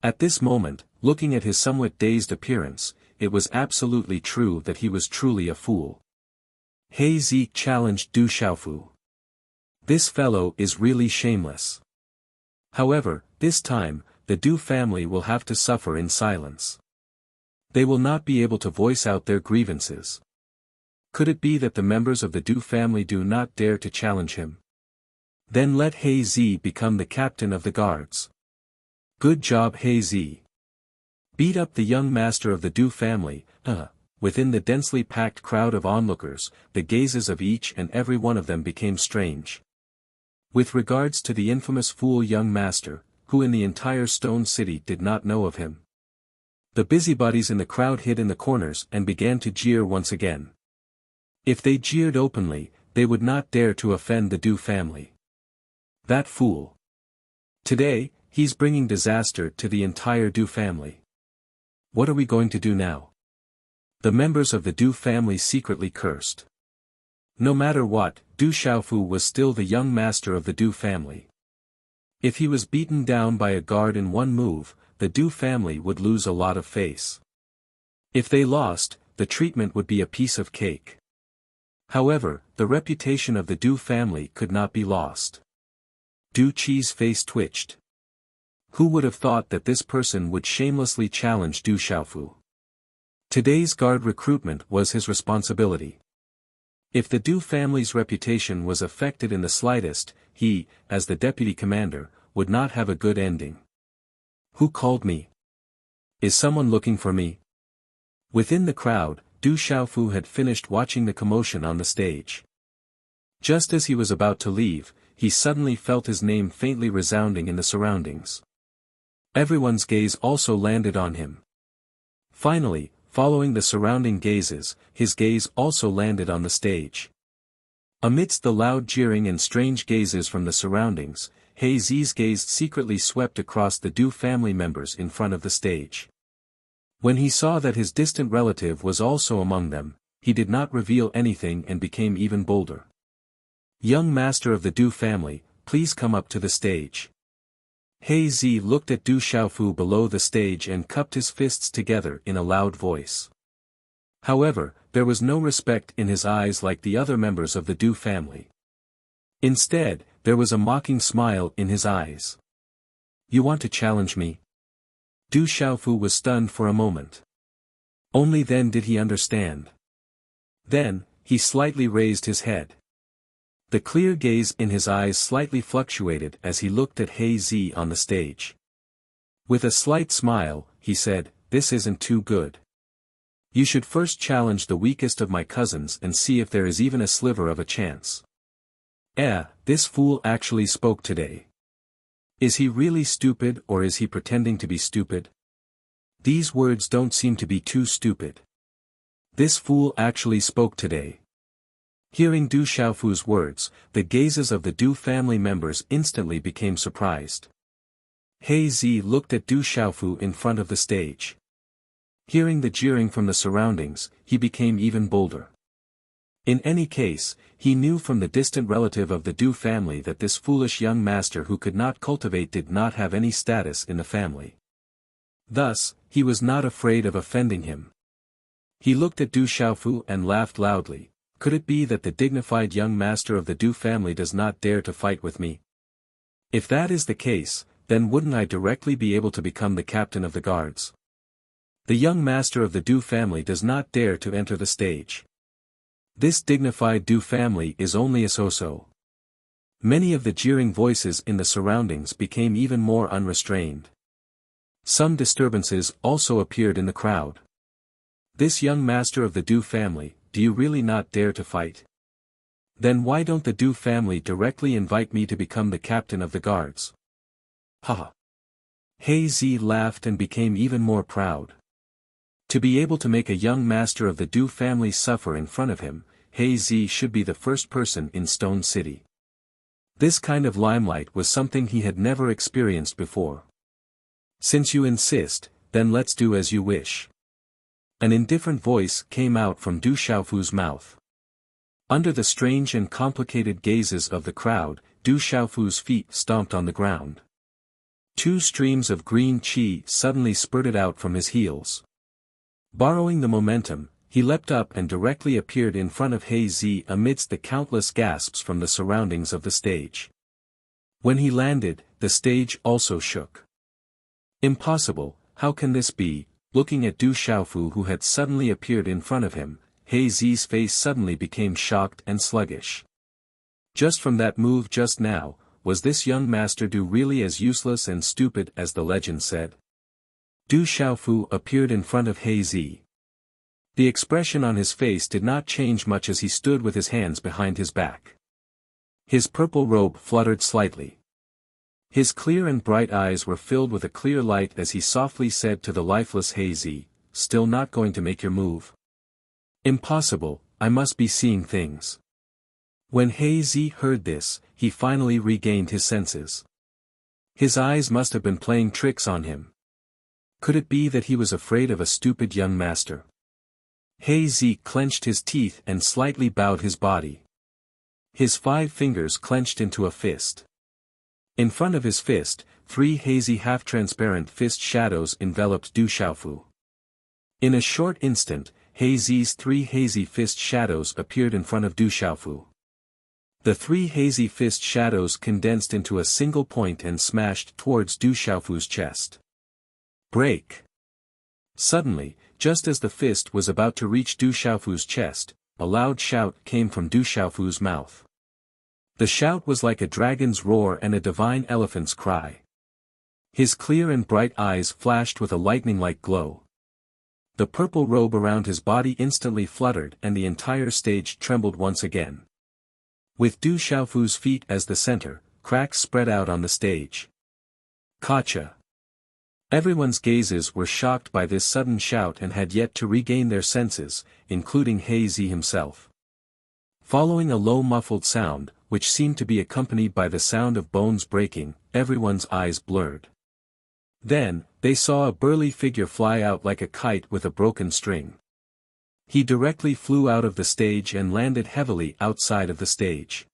At this moment, looking at his somewhat dazed appearance, it was absolutely true that he was truly a fool. He Zi challenged Du Xiaofu. This fellow is really shameless. However, this time, the Du family will have to suffer in silence. They will not be able to voice out their grievances. Could it be that the members of the Du family do not dare to challenge him? Then let He Zi become the captain of the guards. Good job He Zi. Beat up the young master of the Du family. Within the densely packed crowd of onlookers, the gazes of each and every one of them became strange. With regards to the infamous fool young master, who in the entire stone city did not know of him. The busybodies in the crowd hid in the corners and began to jeer once again. If they jeered openly, they would not dare to offend the Du family. That fool. Today, he's bringing disaster to the entire Du family. What are we going to do now? The members of the Du family secretly cursed. No matter what, Du Xiaofu was still the young master of the Du family. If he was beaten down by a guard in one move, the Du family would lose a lot of face. If they lost, the treatment would be a piece of cake. However, the reputation of the Du family could not be lost. Du Qi's face twitched. Who would have thought that this person would shamelessly challenge Du Xiaofu? Today's guard recruitment was his responsibility. If the Du family's reputation was affected in the slightest, he, as the deputy commander, would not have a good ending. Who called me? Is someone looking for me? Within the crowd, Du Xiaofu had finished watching the commotion on the stage. Just as he was about to leave, he suddenly felt his name faintly resounding in the surroundings. Everyone's gaze also landed on him. Finally, following the surrounding gazes, his gaze also landed on the stage. Amidst the loud jeering and strange gazes from the surroundings, He Zi's gaze secretly swept across the Du family members in front of the stage. When he saw that his distant relative was also among them, he did not reveal anything and became even bolder. Young master of the Du family, please come up to the stage. He Zi looked at Du Xiaofu below the stage and cupped his fists together in a loud voice. However, there was no respect in his eyes like the other members of the Du family. Instead, there was a mocking smile in his eyes. You want to challenge me? Du Xiaofu was stunned for a moment. Only then did he understand. Then, he slightly raised his head. The clear gaze in his eyes slightly fluctuated as he looked at He Zi on the stage. With a slight smile, he said, "This isn't too good. You should first challenge the weakest of my cousins and see if there is even a sliver of a chance." This fool actually spoke today. Is he really stupid or is he pretending to be stupid? These words don't seem to be too stupid. This fool actually spoke today. Hearing Du Xiaofu's words, the gazes of the Du family members instantly became surprised. He Zi looked at Du Xiaofu in front of the stage. Hearing the jeering from the surroundings, he became even bolder. In any case, he knew from the distant relative of the Du family that this foolish young master who could not cultivate did not have any status in the family. Thus, he was not afraid of offending him. He looked at Du Xiaofu and laughed loudly. Could it be that the dignified young master of the Du family does not dare to fight with me? If that is the case, then wouldn't I directly be able to become the captain of the guards? The young master of the Du family does not dare to enter the stage. This dignified Du family is only a so-so. Many of the jeering voices in the surroundings became even more unrestrained. Some disturbances also appeared in the crowd. This young master of the Du family, do you really not dare to fight? Then why don't the Du family directly invite me to become the captain of the guards? Haha. He Zi laughed and became even more proud. To be able to make a young master of the Du family suffer in front of him, He Zi should be the first person in Stone City. This kind of limelight was something he had never experienced before. Since you insist, then let's do as you wish. An indifferent voice came out from Du Xiaofu's mouth. Under the strange and complicated gazes of the crowd, Du Xiaofu's feet stomped on the ground. 2 streams of green qi suddenly spurted out from his heels. Borrowing the momentum, he leapt up and directly appeared in front of He Zi amidst the countless gasps from the surroundings of the stage. When he landed, the stage also shook. Impossible, how can this be? Looking at Du Xiaofu who had suddenly appeared in front of him, He Zi's face suddenly became shocked and sluggish. Just from that move just now, was this young master Du really as useless and stupid as the legend said? Du Xiaofu appeared in front of He Zi. The expression on his face did not change much as he stood with his hands behind his back. His purple robe fluttered slightly. His clear and bright eyes were filled with a clear light as he softly said to the lifeless He Zi, "Still not going to make your move? Impossible, I must be seeing things." When He Zi heard this, he finally regained his senses. His eyes must have been playing tricks on him. Could it be that he was afraid of a stupid young master? He Zi clenched his teeth and slightly bowed his body. His 5 fingers clenched into a fist. In front of his fist, 3 hazy half-transparent fist shadows enveloped Du Xiaofu. In a short instant, He Zi's 3 hazy fist shadows appeared in front of Du Xiaofu. The 3 hazy fist shadows condensed into a single point and smashed towards Du Xiaofu's chest. Break! Suddenly, just as the fist was about to reach Du Xiaofu's chest, a loud shout came from Du Xiaofu's mouth. The shout was like a dragon's roar and a divine elephant's cry. His clear and bright eyes flashed with a lightning-like glow. The purple robe around his body instantly fluttered and the entire stage trembled once again. With Du Xiaofu's feet as the center, cracks spread out on the stage. Gotcha! Everyone's gazes were shocked by this sudden shout and had yet to regain their senses, including He Zi himself. Following a low muffled sound, which seemed to be accompanied by the sound of bones breaking, everyone's eyes blurred. Then, they saw a burly figure fly out like a kite with a broken string. He directly flew out of the stage and landed heavily outside of the stage.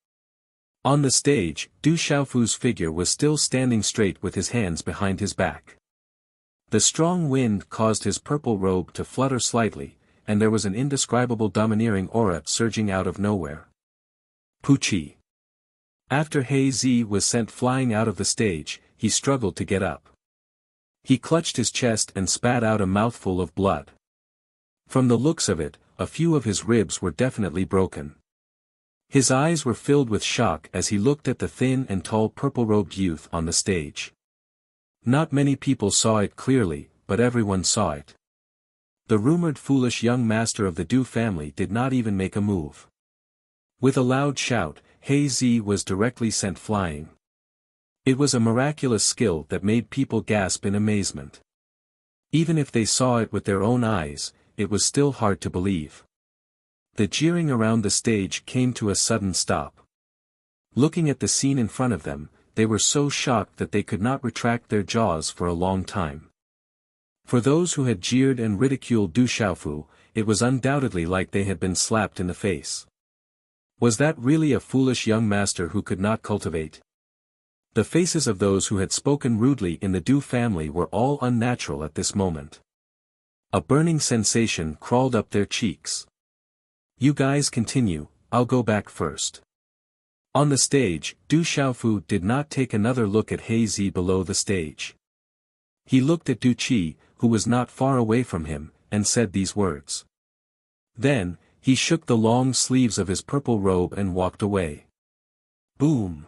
On the stage, Du Xiaofu's figure was still standing straight with his hands behind his back. The strong wind caused his purple robe to flutter slightly, and there was an indescribable domineering aura surging out of nowhere. Puchi. After He Zi was sent flying out of the stage, he struggled to get up. He clutched his chest and spat out a mouthful of blood. From the looks of it, a few of his ribs were definitely broken. His eyes were filled with shock as he looked at the thin and tall purple-robed youth on the stage. Not many people saw it clearly, but everyone saw it. The rumored foolish young master of the Du family did not even make a move. With a loud shout, He Zi was directly sent flying. It was a miraculous skill that made people gasp in amazement. Even if they saw it with their own eyes, it was still hard to believe. The jeering around the stage came to a sudden stop. Looking at the scene in front of them, they were so shocked that they could not retract their jaws for a long time. For those who had jeered and ridiculed Du Xiaofu, it was undoubtedly like they had been slapped in the face. Was that really a foolish young master who could not cultivate? The faces of those who had spoken rudely in the Du family were all unnatural at this moment. A burning sensation crawled up their cheeks. You guys continue, I'll go back first. On the stage, Du Xiaofu did not take another look at He Zi below the stage. He looked at Du Qi, who was not far away from him, and said these words. Then, he shook the long sleeves of his purple robe and walked away. Boom!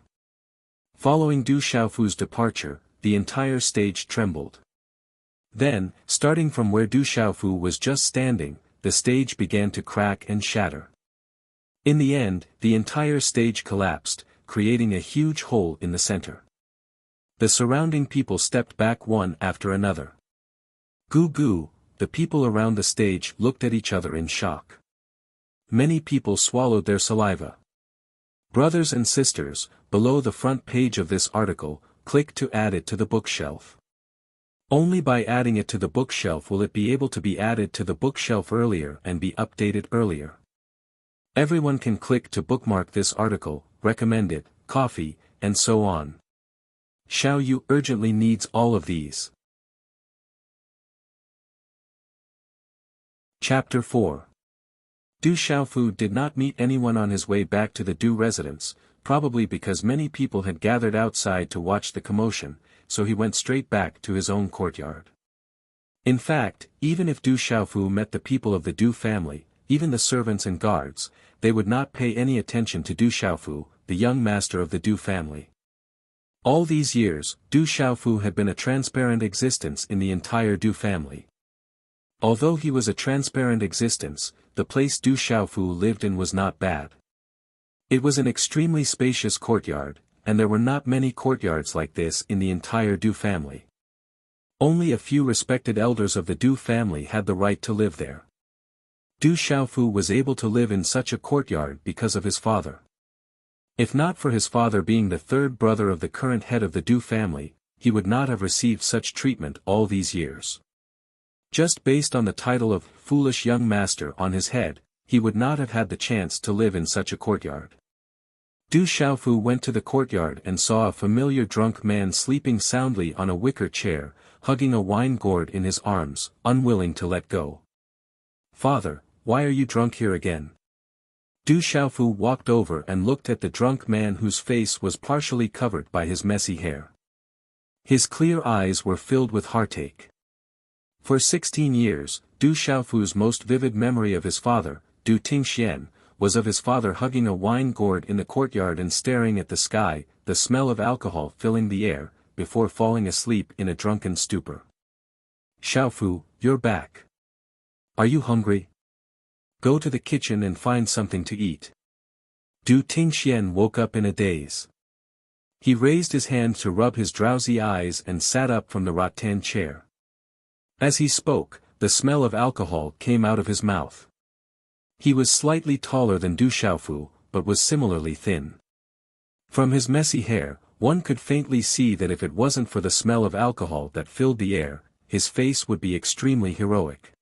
Following Du Xiaofu's departure, the entire stage trembled. Then, starting from where Du Xiaofu was just standing, the stage began to crack and shatter. In the end, the entire stage collapsed, creating a huge hole in the center. The surrounding people stepped back one after another. Goo goo, the people around the stage looked at each other in shock. Many people swallowed their saliva. Brothers and sisters, below the front page of this article, click to add it to the bookshelf. Only by adding it to the bookshelf will it be able to be added to the bookshelf earlier and be updated earlier. Everyone can click to bookmark this article, recommend it, coffee, and so on. Xiao Yu urgently needs all of these. Chapter 4. Du Xiaofu did not meet anyone on his way back to the Du residence, probably because many people had gathered outside to watch the commotion, so he went straight back to his own courtyard. In fact, even if Du Xiaofu met the people of the Du family, even the servants and guards, they would not pay any attention to Du Xiaofu, the young master of the Du family. All these years, Du Xiaofu had been a transparent existence in the entire Du family. Although he was a transparent existence, the place Du Xiaofu lived in was not bad. It was an extremely spacious courtyard, and there were not many courtyards like this in the entire Du family. Only a few respected elders of the Du family had the right to live there. Du Xiaofu was able to live in such a courtyard because of his father. If not for his father being the third brother of the current head of the Du family, he would not have received such treatment all these years. Just based on the title of foolish young master on his head, he would not have had the chance to live in such a courtyard. Du Xiaofu went to the courtyard and saw a familiar drunk man sleeping soundly on a wicker chair, hugging a wine gourd in his arms, unwilling to let go. "Father, why are you drunk here again?" Du Xiaofu walked over and looked at the drunk man whose face was partially covered by his messy hair. His clear eyes were filled with heartache. For 16 years, Du Xiaofu's most vivid memory of his father, Du Tingxian, was of his father hugging a wine gourd in the courtyard and staring at the sky, the smell of alcohol filling the air, before falling asleep in a drunken stupor. "Xiaofu, you're back. Are you hungry? Go to the kitchen and find something to eat." Du Tingxian woke up in a daze. He raised his hand to rub his drowsy eyes and sat up from the rattan chair. As he spoke, the smell of alcohol came out of his mouth. He was slightly taller than Du Xiaofu, but was similarly thin. From his messy hair, one could faintly see that if it wasn't for the smell of alcohol that filled the air, his face would be extremely heroic.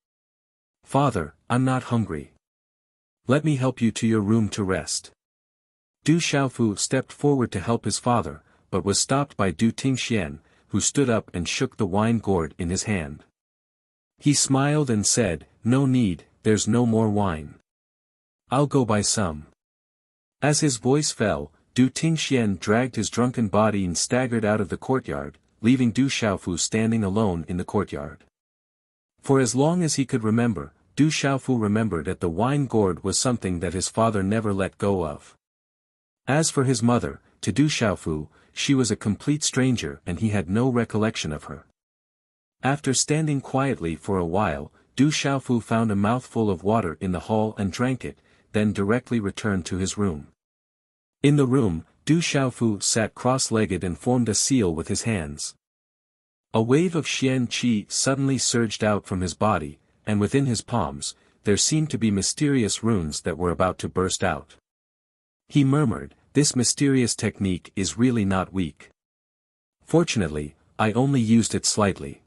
"Father, I'm not hungry. Let me help you to your room to rest." Du Xiaofu stepped forward to help his father, but was stopped by Du Tingxian, who stood up and shook the wine gourd in his hand. He smiled and said, "No need, there's no more wine. I'll go buy some." As his voice fell, Du Tingxian dragged his drunken body and staggered out of the courtyard, leaving Du Xiaofu standing alone in the courtyard. For as long as he could remember, Du Xiaofu remembered that the wine gourd was something that his father never let go of. As for his mother, to Du Xiaofu, she was a complete stranger and he had no recollection of her. After standing quietly for a while, Du Xiaofu found a mouthful of water in the hall and drank it, then directly returned to his room. In the room, Du Xiaofu sat cross-legged and formed a seal with his hands. A wave of Xian qi suddenly surged out from his body, and within his palms, there seemed to be mysterious runes that were about to burst out. He murmured, "This mysterious technique is really not weak. Fortunately, I only used it slightly."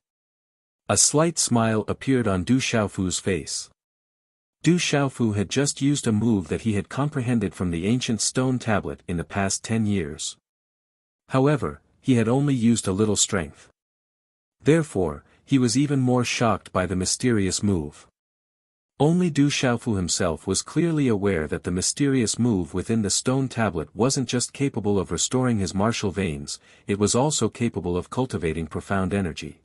A slight smile appeared on Du Xiaofu's face. Du Xiaofu had just used a move that he had comprehended from the ancient stone tablet in the past 10 years. However, he had only used a little strength. Therefore, he was even more shocked by the mysterious move. Only Du Xiaofu himself was clearly aware that the mysterious move within the stone tablet wasn't just capable of restoring his martial veins, it was also capable of cultivating profound energy.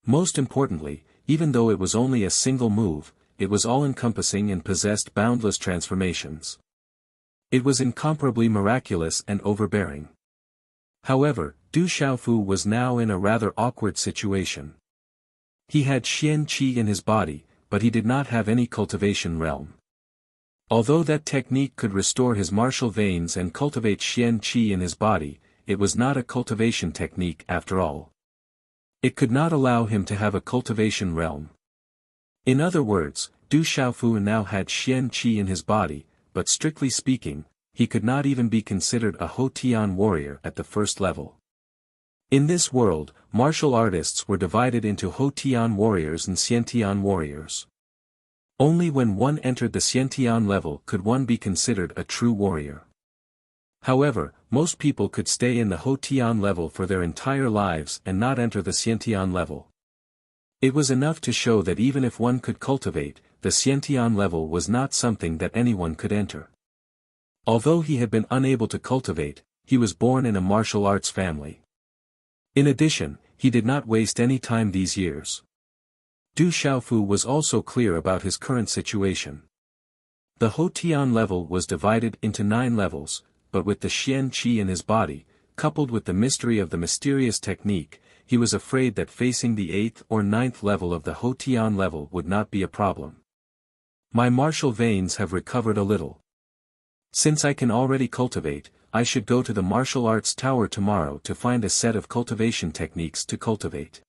Most importantly, even though it was only a single move, it was all-encompassing and possessed boundless transformations. It was incomparably miraculous and overbearing. However, Du Xiaofu was now in a rather awkward situation. He had Xian Qi in his body, but he did not have any cultivation realm. Although that technique could restore his martial veins and cultivate Xian Qi in his body, it was not a cultivation technique after all. It could not allow him to have a cultivation realm. In other words, Du Xiaofu now had Xian Qi in his body, but strictly speaking, he could not even be considered a Houtian warrior at the first level. In this world, martial artists were divided into Houtian warriors and Xiantian warriors. Only when one entered the Xiantian level could one be considered a true warrior. However, most people could stay in the Houtian level for their entire lives and not enter the Xiantian level. It was enough to show that even if one could cultivate, the Xiantian level was not something that anyone could enter. Although he had been unable to cultivate, he was born in a martial arts family. In addition, he did not waste any time these years. Du Xiaofu was also clear about his current situation. The Houtian level was divided into 9 levels, but with the Xian Qi in his body, coupled with the mystery of the mysterious technique, he was afraid that facing the 8th or 9th level of the Houtian level would not be a problem. My martial veins have recovered a little. Since I can already cultivate, I should go to the martial arts tower tomorrow to find a set of cultivation techniques to cultivate.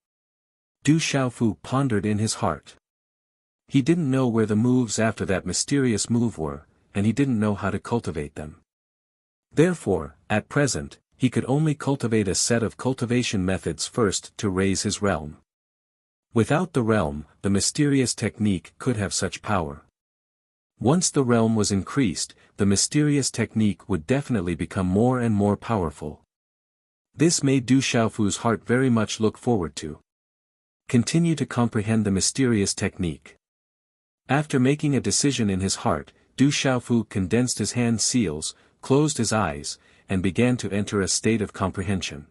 Du Xiaofu pondered in his heart. He didn't know where the moves after that mysterious move were, and he didn't know how to cultivate them. Therefore, at present, he could only cultivate a set of cultivation methods first to raise his realm. Without the realm, the mysterious technique could have such power. Once the realm was increased, the mysterious technique would definitely become more and more powerful. This made Du Xiaofu's heart very much look forward to. Continue to comprehend the mysterious technique. After making a decision in his heart, Du Xiaofu condensed his hand seals, closed his eyes, and began to enter a state of comprehension.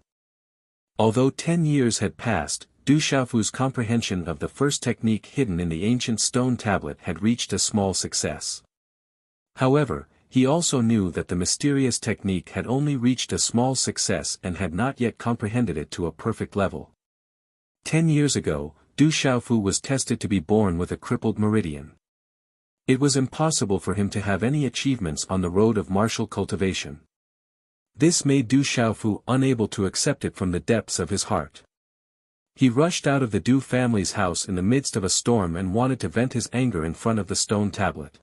Although 10 years had passed, Du Xiaofu's comprehension of the first technique hidden in the ancient stone tablet had reached a small success. However, he also knew that the mysterious technique had only reached a small success and had not yet comprehended it to a perfect level. 10 years ago, Du Xiaofu was tested to be born with a crippled meridian. It was impossible for him to have any achievements on the road of martial cultivation. This made Du Xiaofu unable to accept it from the depths of his heart. He rushed out of the Du family's house in the midst of a storm and wanted to vent his anger in front of the stone tablet.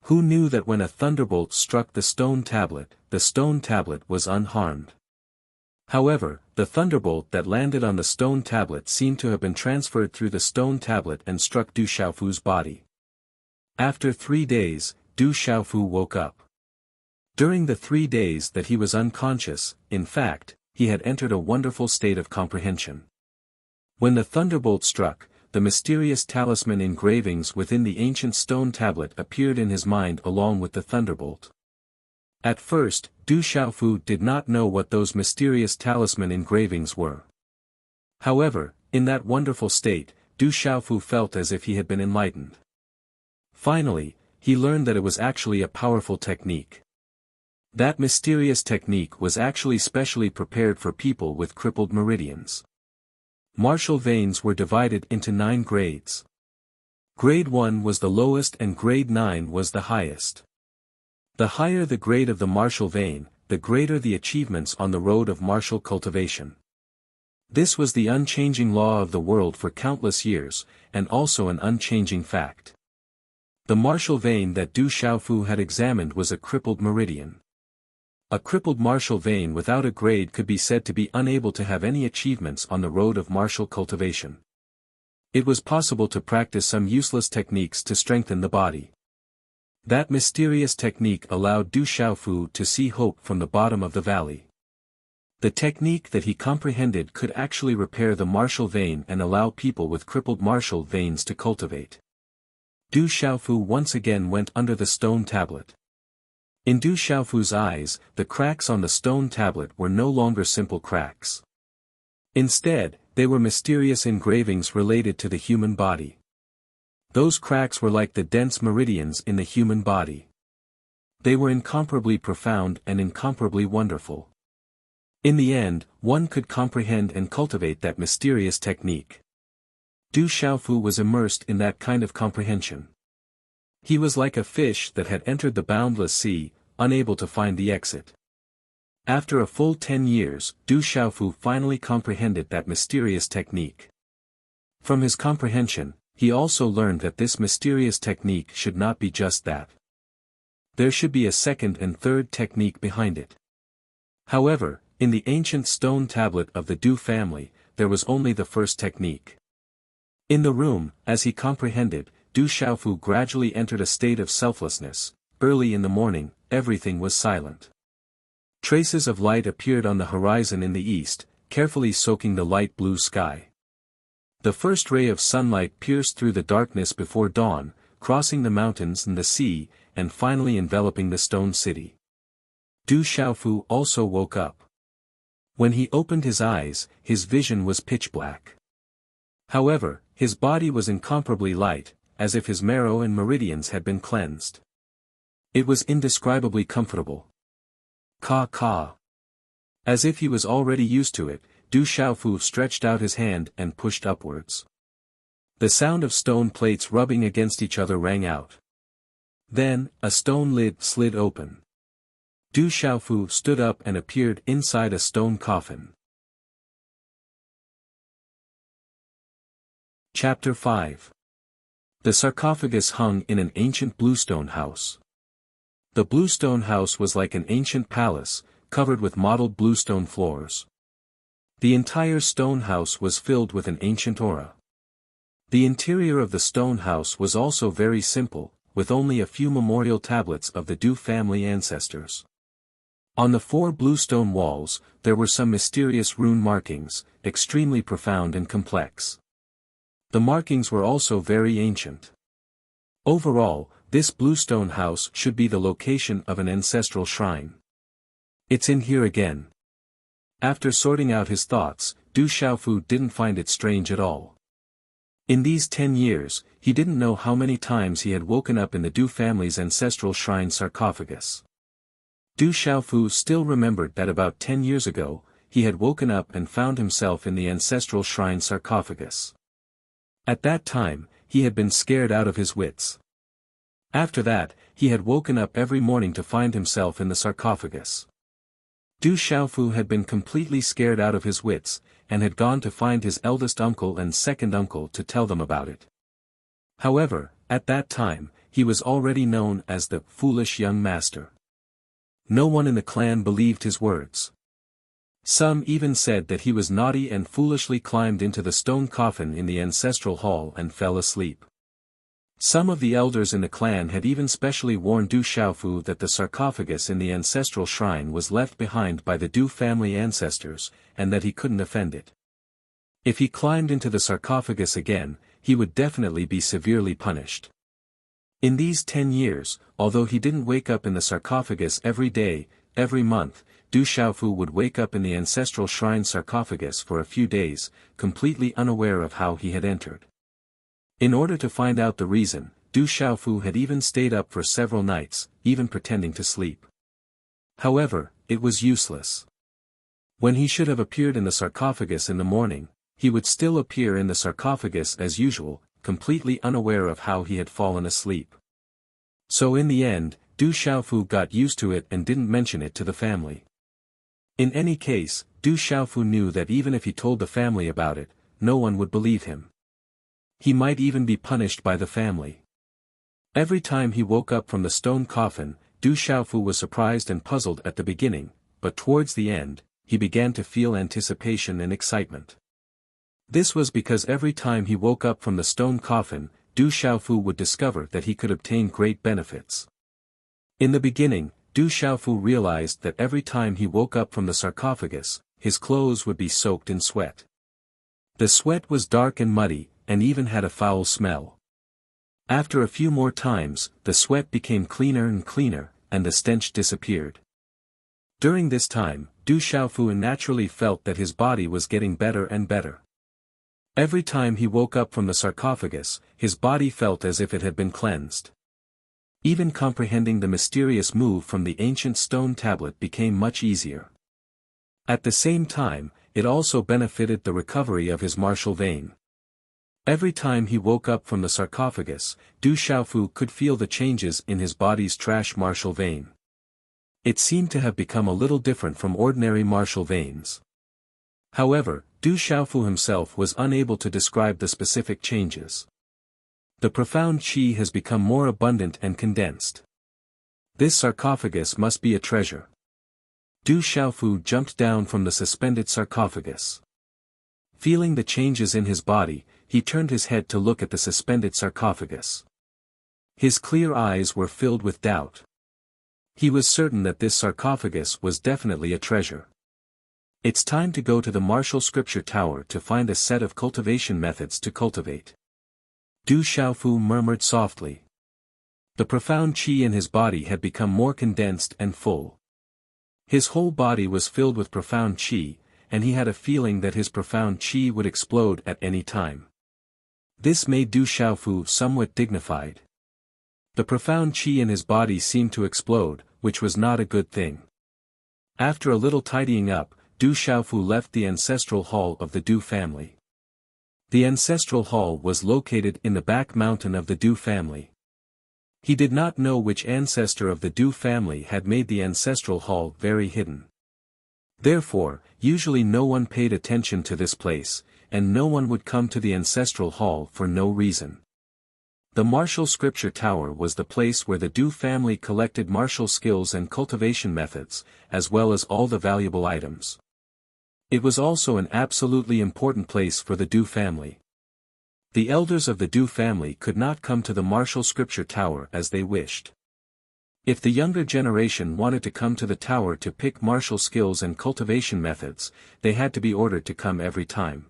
Who knew that when a thunderbolt struck the stone tablet was unharmed? However, the thunderbolt that landed on the stone tablet seemed to have been transferred through the stone tablet and struck Du Xiaofu's body. After 3 days, Du Xiaofu woke up. During the 3 days that he was unconscious, in fact, he had entered a wonderful state of comprehension. When the thunderbolt struck, the mysterious talisman engravings within the ancient stone tablet appeared in his mind along with the thunderbolt. At first, Du Xiaofu did not know what those mysterious talisman engravings were. However, in that wonderful state, Du Xiaofu felt as if he had been enlightened. Finally, he learned that it was actually a powerful technique. That mysterious technique was actually specially prepared for people with crippled meridians. Martial veins were divided into 9 grades. Grade 1 was the lowest and grade 9 was the highest. The higher the grade of the martial vein, the greater the achievements on the road of martial cultivation. This was the unchanging law of the world for countless years, and also an unchanging fact. The martial vein that Du Xiaofu had examined was a crippled meridian. A crippled martial vein without a grade could be said to be unable to have any achievements on the road of martial cultivation. It was possible to practice some useless techniques to strengthen the body. That mysterious technique allowed Du Xiaofu to see hope from the bottom of the valley. The technique that he comprehended could actually repair the martial vein and allow people with crippled martial veins to cultivate. Du Xiaofu once again went under the stone tablet. In Du Xiaofu's eyes, the cracks on the stone tablet were no longer simple cracks. Instead, they were mysterious engravings related to the human body. Those cracks were like the dense meridians in the human body. They were incomparably profound and incomparably wonderful. In the end, one could comprehend and cultivate that mysterious technique. Du Xiaofu was immersed in that kind of comprehension. He was like a fish that had entered the boundless sea, unable to find the exit. After a full 10 years, Du Xiaofu finally comprehended that mysterious technique. From his comprehension, he also learned that this mysterious technique should not be just that. There should be a second and third technique behind it. However, in the ancient stone tablet of the Du family, there was only the first technique. In the room, as he comprehended, Du Xiaofu gradually entered a state of selflessness. Early in the morning, everything was silent. Traces of light appeared on the horizon in the east, carefully soaking the light blue sky. The first ray of sunlight pierced through the darkness before dawn, crossing the mountains and the sea, and finally enveloping the stone city. Du Xiaofu also woke up. When he opened his eyes, his vision was pitch black. However, his body was incomparably light, as if his marrow and meridians had been cleansed. It was indescribably comfortable. Ka. As if he was already used to it, Du Xiaofu stretched out his hand and pushed upwards. The sound of stone plates rubbing against each other rang out. Then, a stone lid slid open. Du Xiaofu stood up and appeared inside a stone coffin. Chapter 5. The sarcophagus hung in an ancient bluestone house. The bluestone house was like an ancient palace, covered with mottled bluestone floors. The entire stone house was filled with an ancient aura. The interior of the stone house was also very simple, with only a few memorial tablets of the Du family ancestors. On the 4 bluestone walls, there were some mysterious rune markings, extremely profound and complex. The markings were also very ancient. Overall, this bluestone house should be the location of an ancestral shrine. It's in here again. After sorting out his thoughts, Du Xiaofu didn't find it strange at all. In these 10 years, he didn't know how many times he had woken up in the Du family's ancestral shrine sarcophagus. Du Xiaofu still remembered that about 10 years ago, he had woken up and found himself in the ancestral shrine sarcophagus. At that time, he had been scared out of his wits. After that, he had woken up every morning to find himself in the sarcophagus. Du Xiaofu had been completely scared out of his wits, and had gone to find his eldest uncle and second uncle to tell them about it. However, at that time, he was already known as the foolish young master. No one in the clan believed his words. Some even said that he was naughty and foolishly climbed into the stone coffin in the ancestral hall and fell asleep. Some of the elders in the clan had even specially warned Du Xiaofu that the sarcophagus in the ancestral shrine was left behind by the Du family ancestors, and that he couldn't offend it. If he climbed into the sarcophagus again, he would definitely be severely punished. In these 10 years, although he didn't wake up in the sarcophagus every day, every month, Du Xiaofu would wake up in the ancestral shrine sarcophagus for a few days, completely unaware of how he had entered. In order to find out the reason, Du Xiaofu had even stayed up for several nights, even pretending to sleep. However, it was useless. When he should have appeared in the sarcophagus in the morning, he would still appear in the sarcophagus as usual, completely unaware of how he had fallen asleep. So in the end, Du Xiaofu got used to it and didn't mention it to the family. In any case, Du Xiaofu knew that even if he told the family about it, no one would believe him. He might even be punished by the family. Every time he woke up from the stone coffin, Du Xiaofu was surprised and puzzled at the beginning, but towards the end, he began to feel anticipation and excitement. This was because every time he woke up from the stone coffin, Du Xiaofu would discover that he could obtain great benefits. In the beginning, Du Xiaofu realized that every time he woke up from the sarcophagus, his clothes would be soaked in sweat. The sweat was dark and muddy, and even had a foul smell. After a few more times, the sweat became cleaner and cleaner, and the stench disappeared. During this time, Du Xiaofu naturally felt that his body was getting better and better. Every time he woke up from the sarcophagus, his body felt as if it had been cleansed. Even comprehending the mysterious move from the ancient stone tablet became much easier. At the same time, it also benefited the recovery of his martial vein. Every time he woke up from the sarcophagus, Du Xiaofu could feel the changes in his body's trash martial vein. It seemed to have become a little different from ordinary martial veins. However, Du Xiaofu himself was unable to describe the specific changes. The profound qi has become more abundant and condensed. This sarcophagus must be a treasure. Du Xiaofu jumped down from the suspended sarcophagus. Feeling the changes in his body, he turned his head to look at the suspended sarcophagus. His clear eyes were filled with doubt. He was certain that this sarcophagus was definitely a treasure. It's time to go to the martial scripture tower to find a set of cultivation methods to cultivate. Du Xiaofu murmured softly. The profound qi in his body had become more condensed and full. His whole body was filled with profound qi, and he had a feeling that his profound qi would explode at any time. This made Du Xiaofu somewhat dignified. The profound qi in his body seemed to explode, which was not a good thing. After a little tidying up, Du Xiaofu left the ancestral hall of the Du family. The ancestral hall was located in the back mountain of the Du family. He did not know which ancestor of the Du family had made the ancestral hall very hidden. Therefore, usually no one paid attention to this place, and no one would come to the ancestral hall for no reason. The martial scripture tower was the place where the Du family collected martial skills and cultivation methods, as well as all the valuable items. It was also an absolutely important place for the Du family. The elders of the Du family could not come to the martial scripture tower as they wished. If the younger generation wanted to come to the tower to pick martial skills and cultivation methods, they had to be ordered to come every time.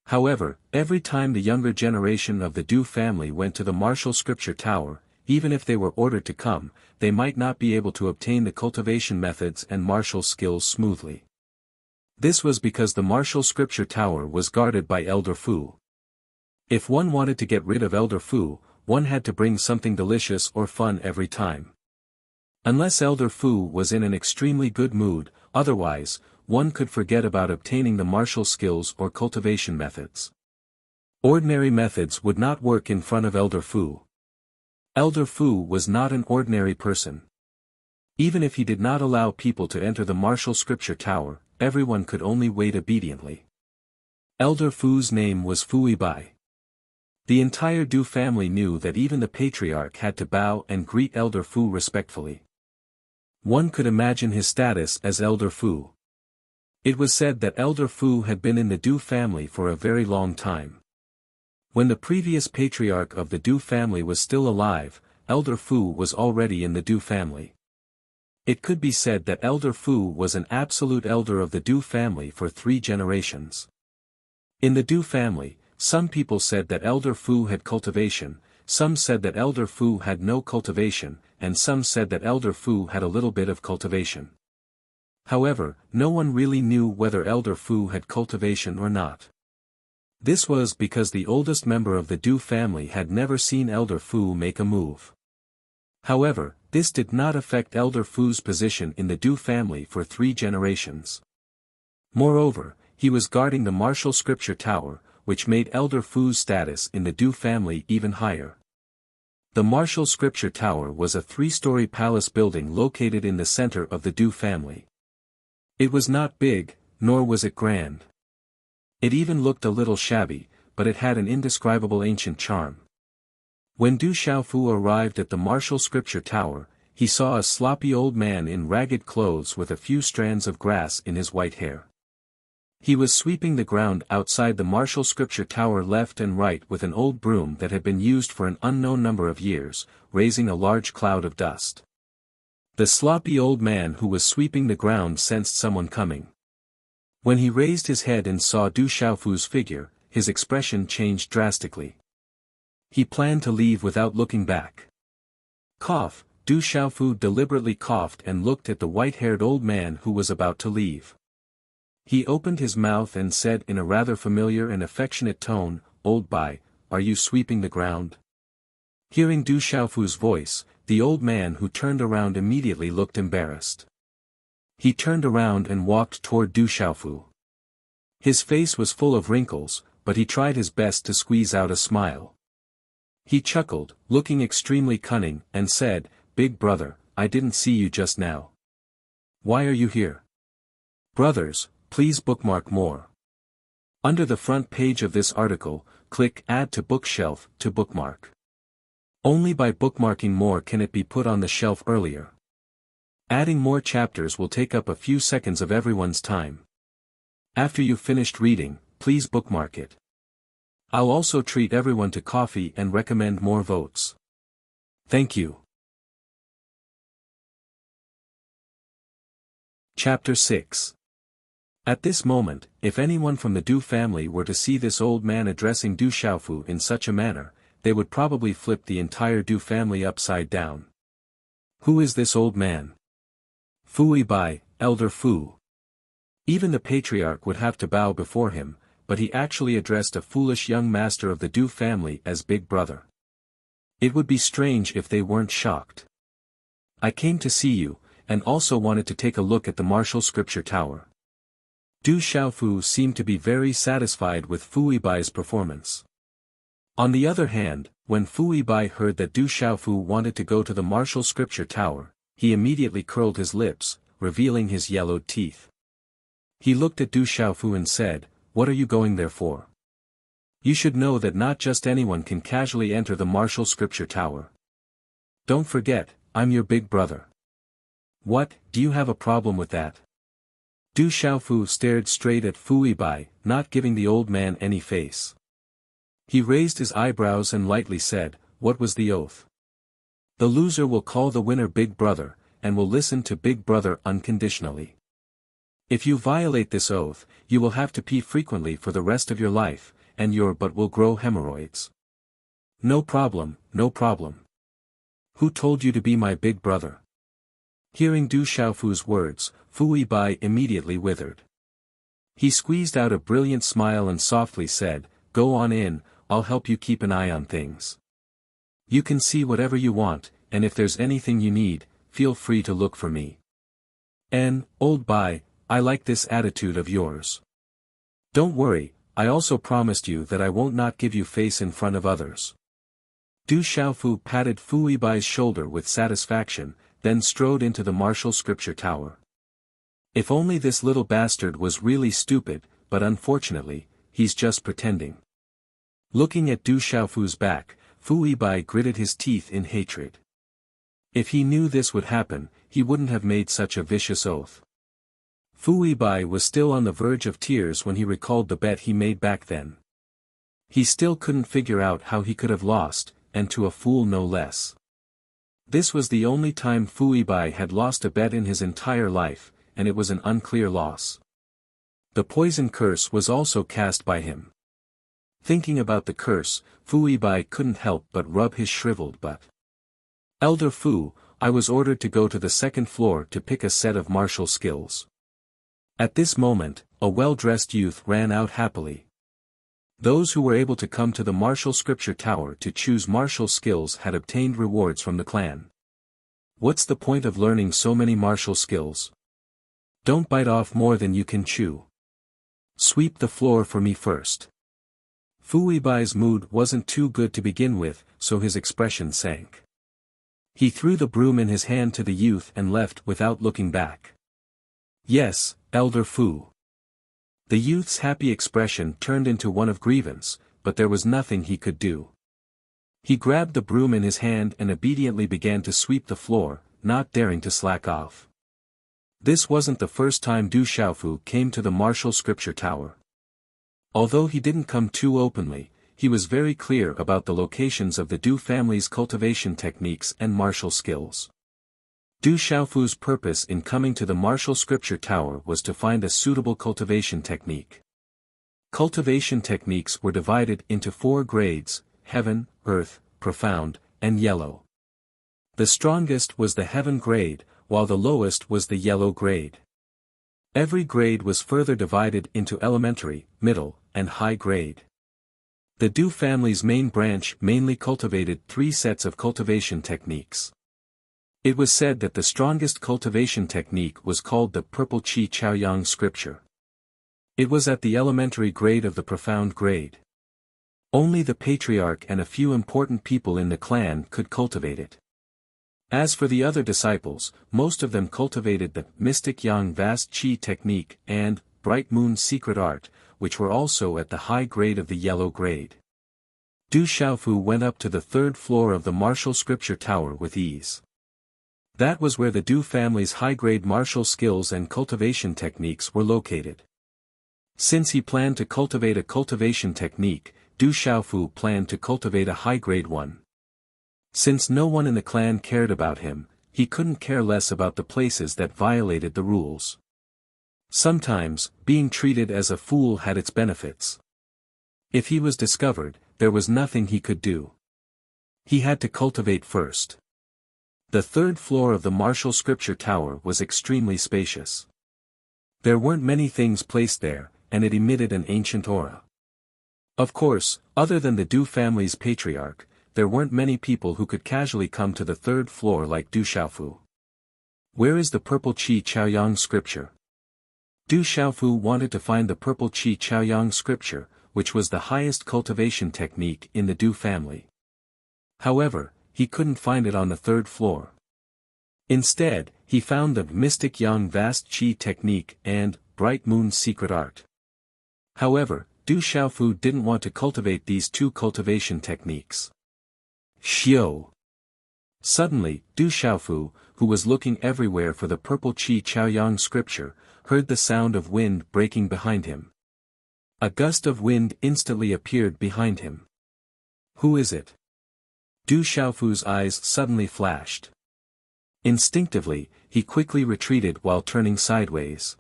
However, every time the younger generation of the Du family went to the martial scripture tower, even if they were ordered to come, they might not be able to obtain the cultivation methods and martial skills smoothly. This was because the martial scripture tower was guarded by Elder Fu. If one wanted to get rid of Elder Fu, one had to bring something delicious or fun every time. Unless Elder Fu was in an extremely good mood, otherwise, one could forget about obtaining the martial skills or cultivation methods. Ordinary methods would not work in front of Elder Fu. Elder Fu was not an ordinary person. Even if he did not allow people to enter the martial scripture tower, everyone could only wait obediently. Elder Fu's name was Fuibai. The entire Du family knew that even the patriarch had to bow and greet Elder Fu respectfully. One could imagine his status as Elder Fu. It was said that Elder Fu had been in the Du family for a very long time. When the previous patriarch of the Du family was still alive, Elder Fu was already in the Du family. It could be said that Elder Fu was an absolute elder of the Du family for 3 generations. In the Du family, some people said that Elder Fu had cultivation, some said that Elder Fu had no cultivation, and some said that Elder Fu had a little bit of cultivation. However, no one really knew whether Elder Fu had cultivation or not. This was because the oldest member of the Du family had never seen Elder Fu make a move. However, this did not affect Elder Fu's position in the Du family for 3 generations. Moreover, he was guarding the martial scripture tower, which made Elder Fu's status in the Du family even higher. The martial scripture tower was a 3-story palace building located in the center of the Du family. It was not big, nor was it grand. It even looked a little shabby, but it had an indescribable ancient charm. When Du Xiaofu arrived at the martial scripture tower, he saw a sloppy old man in ragged clothes with a few strands of grass in his white hair. He was sweeping the ground outside the martial scripture tower left and right with an old broom that had been used for an unknown number of years, raising a large cloud of dust. The sloppy old man who was sweeping the ground sensed someone coming. When he raised his head and saw Du Xiaofu's figure, his expression changed drastically. He planned to leave without looking back. Cough, Du Xiaofu deliberately coughed and looked at the white-haired old man who was about to leave. He opened his mouth and said in a rather familiar and affectionate tone, "Old Bai, are you sweeping the ground?" Hearing Du Xiaofu's voice, the old man who turned around immediately looked embarrassed. He turned around and walked toward Du Xiaofu. His face was full of wrinkles, but he tried his best to squeeze out a smile. He chuckled, looking extremely cunning, and said, "Big brother, I didn't see you just now. Why are you here?" Brothers, please bookmark more. Under the front page of this article, click Add to Bookshelf to bookmark. Only by bookmarking more can it be put on the shelf earlier. Adding more chapters will take up a few seconds of everyone's time. After you've finished reading, please bookmark it. I'll also treat everyone to coffee and recommend more votes. Thank you. Chapter 6. At this moment, if anyone from the Du family were to see this old man addressing Du Xiaofu in such a manner, they would probably flip the entire Du family upside down. Who is this old man? Fu Bai, Elder Fu. Even the patriarch would have to bow before him, but he actually addressed a foolish young master of the Du family as Big Brother. It would be strange if they weren't shocked. I came to see you, and also wanted to take a look at the martial scripture tower. Du Xiaofu seemed to be very satisfied with Fu Bai's performance. On the other hand, when Fu Bai heard that Du Xiaofu wanted to go to the martial scripture tower, he immediately curled his lips, revealing his yellowed teeth. He looked at Du Xiaofu and said, "What are you going there for? You should know that not just anyone can casually enter the martial scripture tower. Don't forget, I'm your big brother." "What, do you have a problem with that?" Du Xiaofu stared straight at Fu Bai, not giving the old man any face. He raised his eyebrows and lightly said, "What was the oath?" "The loser will call the winner Big Brother, and will listen to Big Brother unconditionally. If you violate this oath, you will have to pee frequently for the rest of your life, and your butt will grow hemorrhoids." "No problem, no problem. Who told you to be my big brother?" Hearing Du Xiaofu's words, Fu Bai immediately withered. He squeezed out a brilliant smile and softly said, "Go on in, I'll help you keep an eye on things. You can see whatever you want, and if there's anything you need, feel free to look for me." Old Bai, I like this attitude of yours. Don't worry, I also promised you that I won't not give you face in front of others. Du Xiaofu patted Fu Bai's shoulder with satisfaction, then strode into the martial scripture tower. If only this little bastard was really stupid, but unfortunately, he's just pretending. Looking at Du Xiaofu's back, Fu Bai gritted his teeth in hatred. If he knew this would happen, he wouldn't have made such a vicious oath. Fu Bai was still on the verge of tears when he recalled the bet he made back then. He still couldn't figure out how he could have lost, and to a fool no less. This was the only time Fu Bai had lost a bet in his entire life, and it was an unclear loss. The poison curse was also cast by him. Thinking about the curse, Fu Bai couldn't help but rub his shriveled butt. "Elder Fu, I was ordered to go to the second floor to pick a set of martial skills." At this moment, a well-dressed youth ran out happily. Those who were able to come to the martial scripture tower to choose martial skills had obtained rewards from the clan. What's the point of learning so many martial skills? Don't bite off more than you can chew. Sweep the floor for me first. Fu Bai's mood wasn't too good to begin with, so his expression sank. He threw the broom in his hand to the youth and left without looking back. "Yes, Elder Fu." The youth's happy expression turned into one of grievance, but there was nothing he could do. He grabbed the broom in his hand and obediently began to sweep the floor, not daring to slack off. This wasn't the first time Du Xiaofu came to the martial scripture tower. Although he didn't come too openly, he was very clear about the locations of the Du family's cultivation techniques and martial skills. Du Xiaofu's purpose in coming to the martial scripture tower was to find a suitable cultivation technique. Cultivation techniques were divided into 4 grades: heaven, earth, profound, and yellow. The strongest was the heaven grade, while the lowest was the yellow grade. Every grade was further divided into elementary, middle, and high grade. The Du family's main branch mainly cultivated 3 sets of cultivation techniques. It was said that the strongest cultivation technique was called the Purple Qi Chaoyang scripture. It was at the elementary grade of the profound grade. Only the patriarch and a few important people in the clan could cultivate it. As for the other disciples, most of them cultivated the Mystic Yang Vast Qi technique and Bright Moon Secret Art, which were also at the high grade of the yellow grade. Du Xiaofu went up to the third floor of the martial scripture tower with ease. That was where the Du family's high-grade martial skills and cultivation techniques were located. Since he planned to cultivate a cultivation technique, Du Xiaofu planned to cultivate a high-grade one. Since no one in the clan cared about him, he couldn't care less about the places that violated the rules. Sometimes, being treated as a fool had its benefits. If he was discovered, there was nothing he could do. He had to cultivate first. The third floor of the martial scripture tower was extremely spacious. There weren't many things placed there, and it emitted an ancient aura. Of course, other than the Du family's patriarch, there weren't many people who could casually come to the third floor like Du Xiaofu. Where is the purple Qi Chaoyang scripture? Du Xiaofu wanted to find the purple Qi Chaoyang scripture, which was the highest cultivation technique in the Du family. However, he couldn't find it on the third floor. Instead, he found the Mystic Yang Vast Qi technique and Bright Moon's secret art. However, Du Xiaofu didn't want to cultivate these two cultivation techniques. Xiao. Suddenly, Du Xiaofu, who was looking everywhere for the purple Qi Chaoyang scripture, heard the sound of wind breaking behind him. A gust of wind instantly appeared behind him. Who is it? Du Xiaofu's eyes suddenly flashed. Instinctively, he quickly retreated while turning sideways.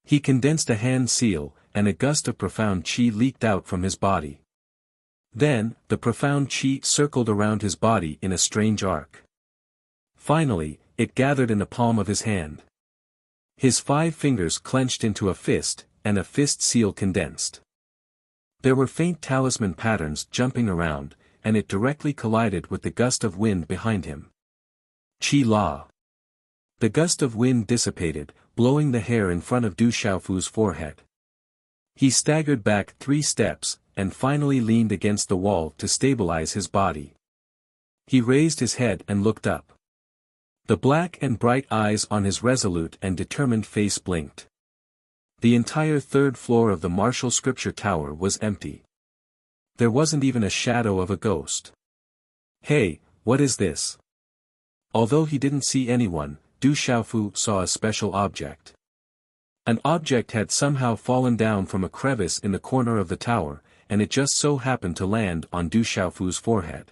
He condensed a hand seal, and a gust of profound qi leaked out from his body. Then, the profound qi circled around his body in a strange arc. Finally, it gathered in the palm of his hand. His 5 fingers clenched into a fist, and a fist seal condensed. There were faint talisman patterns jumping around, and it directly collided with the gust of wind behind him. Qi La. The gust of wind dissipated, blowing the hair in front of Du Xiaofu's forehead. He staggered back 3 steps, and finally leaned against the wall to stabilize his body. He raised his head and looked up. The black and bright eyes on his resolute and determined face blinked. The entire third floor of the martial scripture tower was empty. There wasn't even a shadow of a ghost. Hey, what is this? Although he didn't see anyone, Du Xiaofu saw a special object. An object had somehow fallen down from a crevice in the corner of the tower, and it just so happened to land on Du Xiaofu's forehead.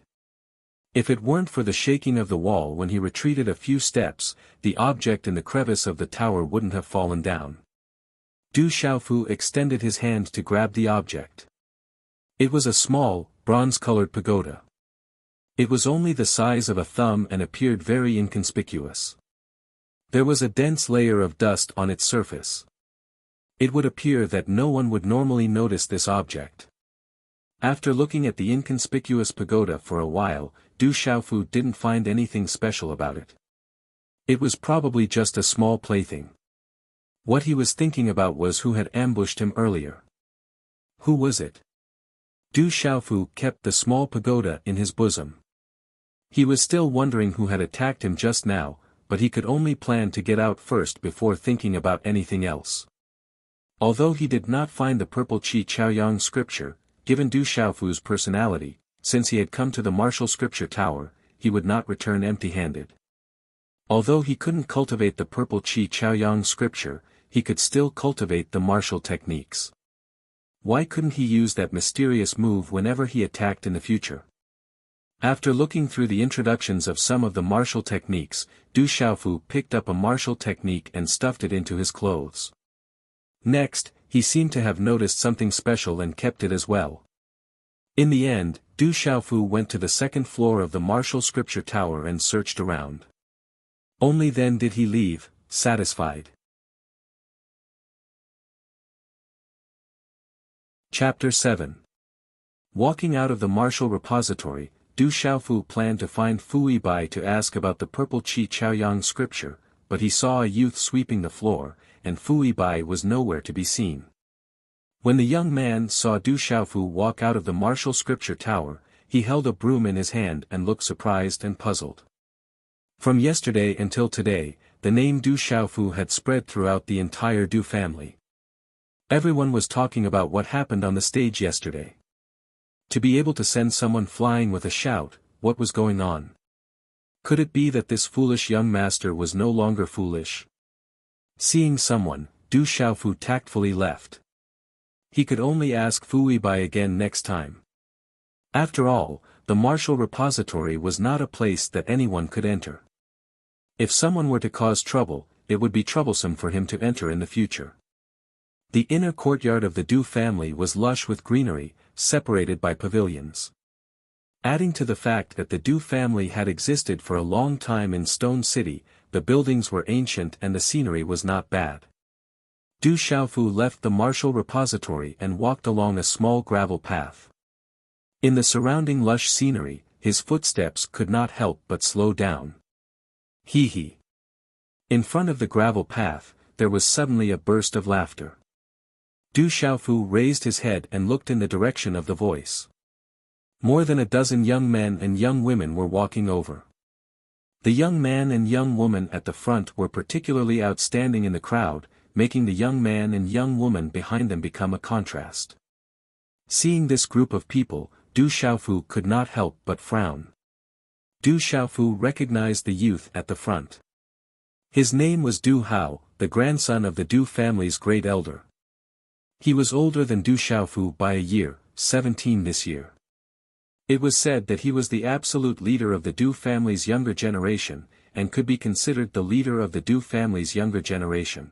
If it weren't for the shaking of the wall when he retreated a few steps, the object in the crevice of the tower wouldn't have fallen down. Du Xiaofu extended his hand to grab the object. It was a small, bronze-colored pagoda. It was only the size of a thumb and appeared very inconspicuous. There was a dense layer of dust on its surface. It would appear that no one would normally notice this object. After looking at the inconspicuous pagoda for a while, Du Xiaofu didn't find anything special about it. It was probably just a small plaything. What he was thinking about was who had ambushed him earlier. Who was it? Du Xiaofu kept the small pagoda in his bosom. He was still wondering who had attacked him just now, but he could only plan to get out first before thinking about anything else. Although he did not find the purple Qi Chaoyang scripture, given Du Xiaofu's personality, since he had come to the martial scripture tower, he would not return empty-handed. Although he couldn't cultivate the purple Qi Chaoyang scripture, he could still cultivate the martial techniques. Why couldn't he use that mysterious move whenever he attacked in the future? After looking through the introductions of some of the martial techniques, Du Xiaofu picked up a martial technique and stuffed it into his clothes. Next, he seemed to have noticed something special and kept it as well. In the end, Du Xiaofu went to the second floor of the martial scripture tower and searched around. Only then did he leave, satisfied. Chapter 7. Walking out of the martial repository, Du Xiaofu planned to find Fu Bai to ask about the purple Qi Chaoyang scripture, but he saw a youth sweeping the floor, and Fu Bai was nowhere to be seen. When the young man saw Du Xiaofu walk out of the martial scripture tower, he held a broom in his hand and looked surprised and puzzled. From yesterday until today, the name Du Xiaofu had spread throughout the entire Du family. Everyone was talking about what happened on the stage yesterday. To be able to send someone flying with a shout, what was going on? Could it be that this foolish young master was no longer foolish? Seeing someone, Du Xiaofu tactfully left. He could only ask Fu Weibai again next time. After all, the martial repository was not a place that anyone could enter. If someone were to cause trouble, it would be troublesome for him to enter in the future. The inner courtyard of the Du family was lush with greenery, separated by pavilions. Adding to the fact that the Du family had existed for a long time in Stone City, the buildings were ancient and the scenery was not bad. Du Xiaofu left the martial repository and walked along a small gravel path. In the surrounding lush scenery, his footsteps could not help but slow down. Hee. In front of the gravel path, there was suddenly a burst of laughter. Du Xiaofu raised his head and looked in the direction of the voice. More than a dozen young men and young women were walking over. The young man and young woman at the front were particularly outstanding in the crowd, making the young man and young woman behind them become a contrast. Seeing this group of people, Du Xiaofu could not help but frown. Du Xiaofu recognized the youth at the front. His name was Du Hao, the grandson of the Du family's great elder. He was older than Du Xiaofu by a year, 17 this year. It was said that he was the absolute leader of the Du family's younger generation, and could be considered the leader of the Du family's younger generation.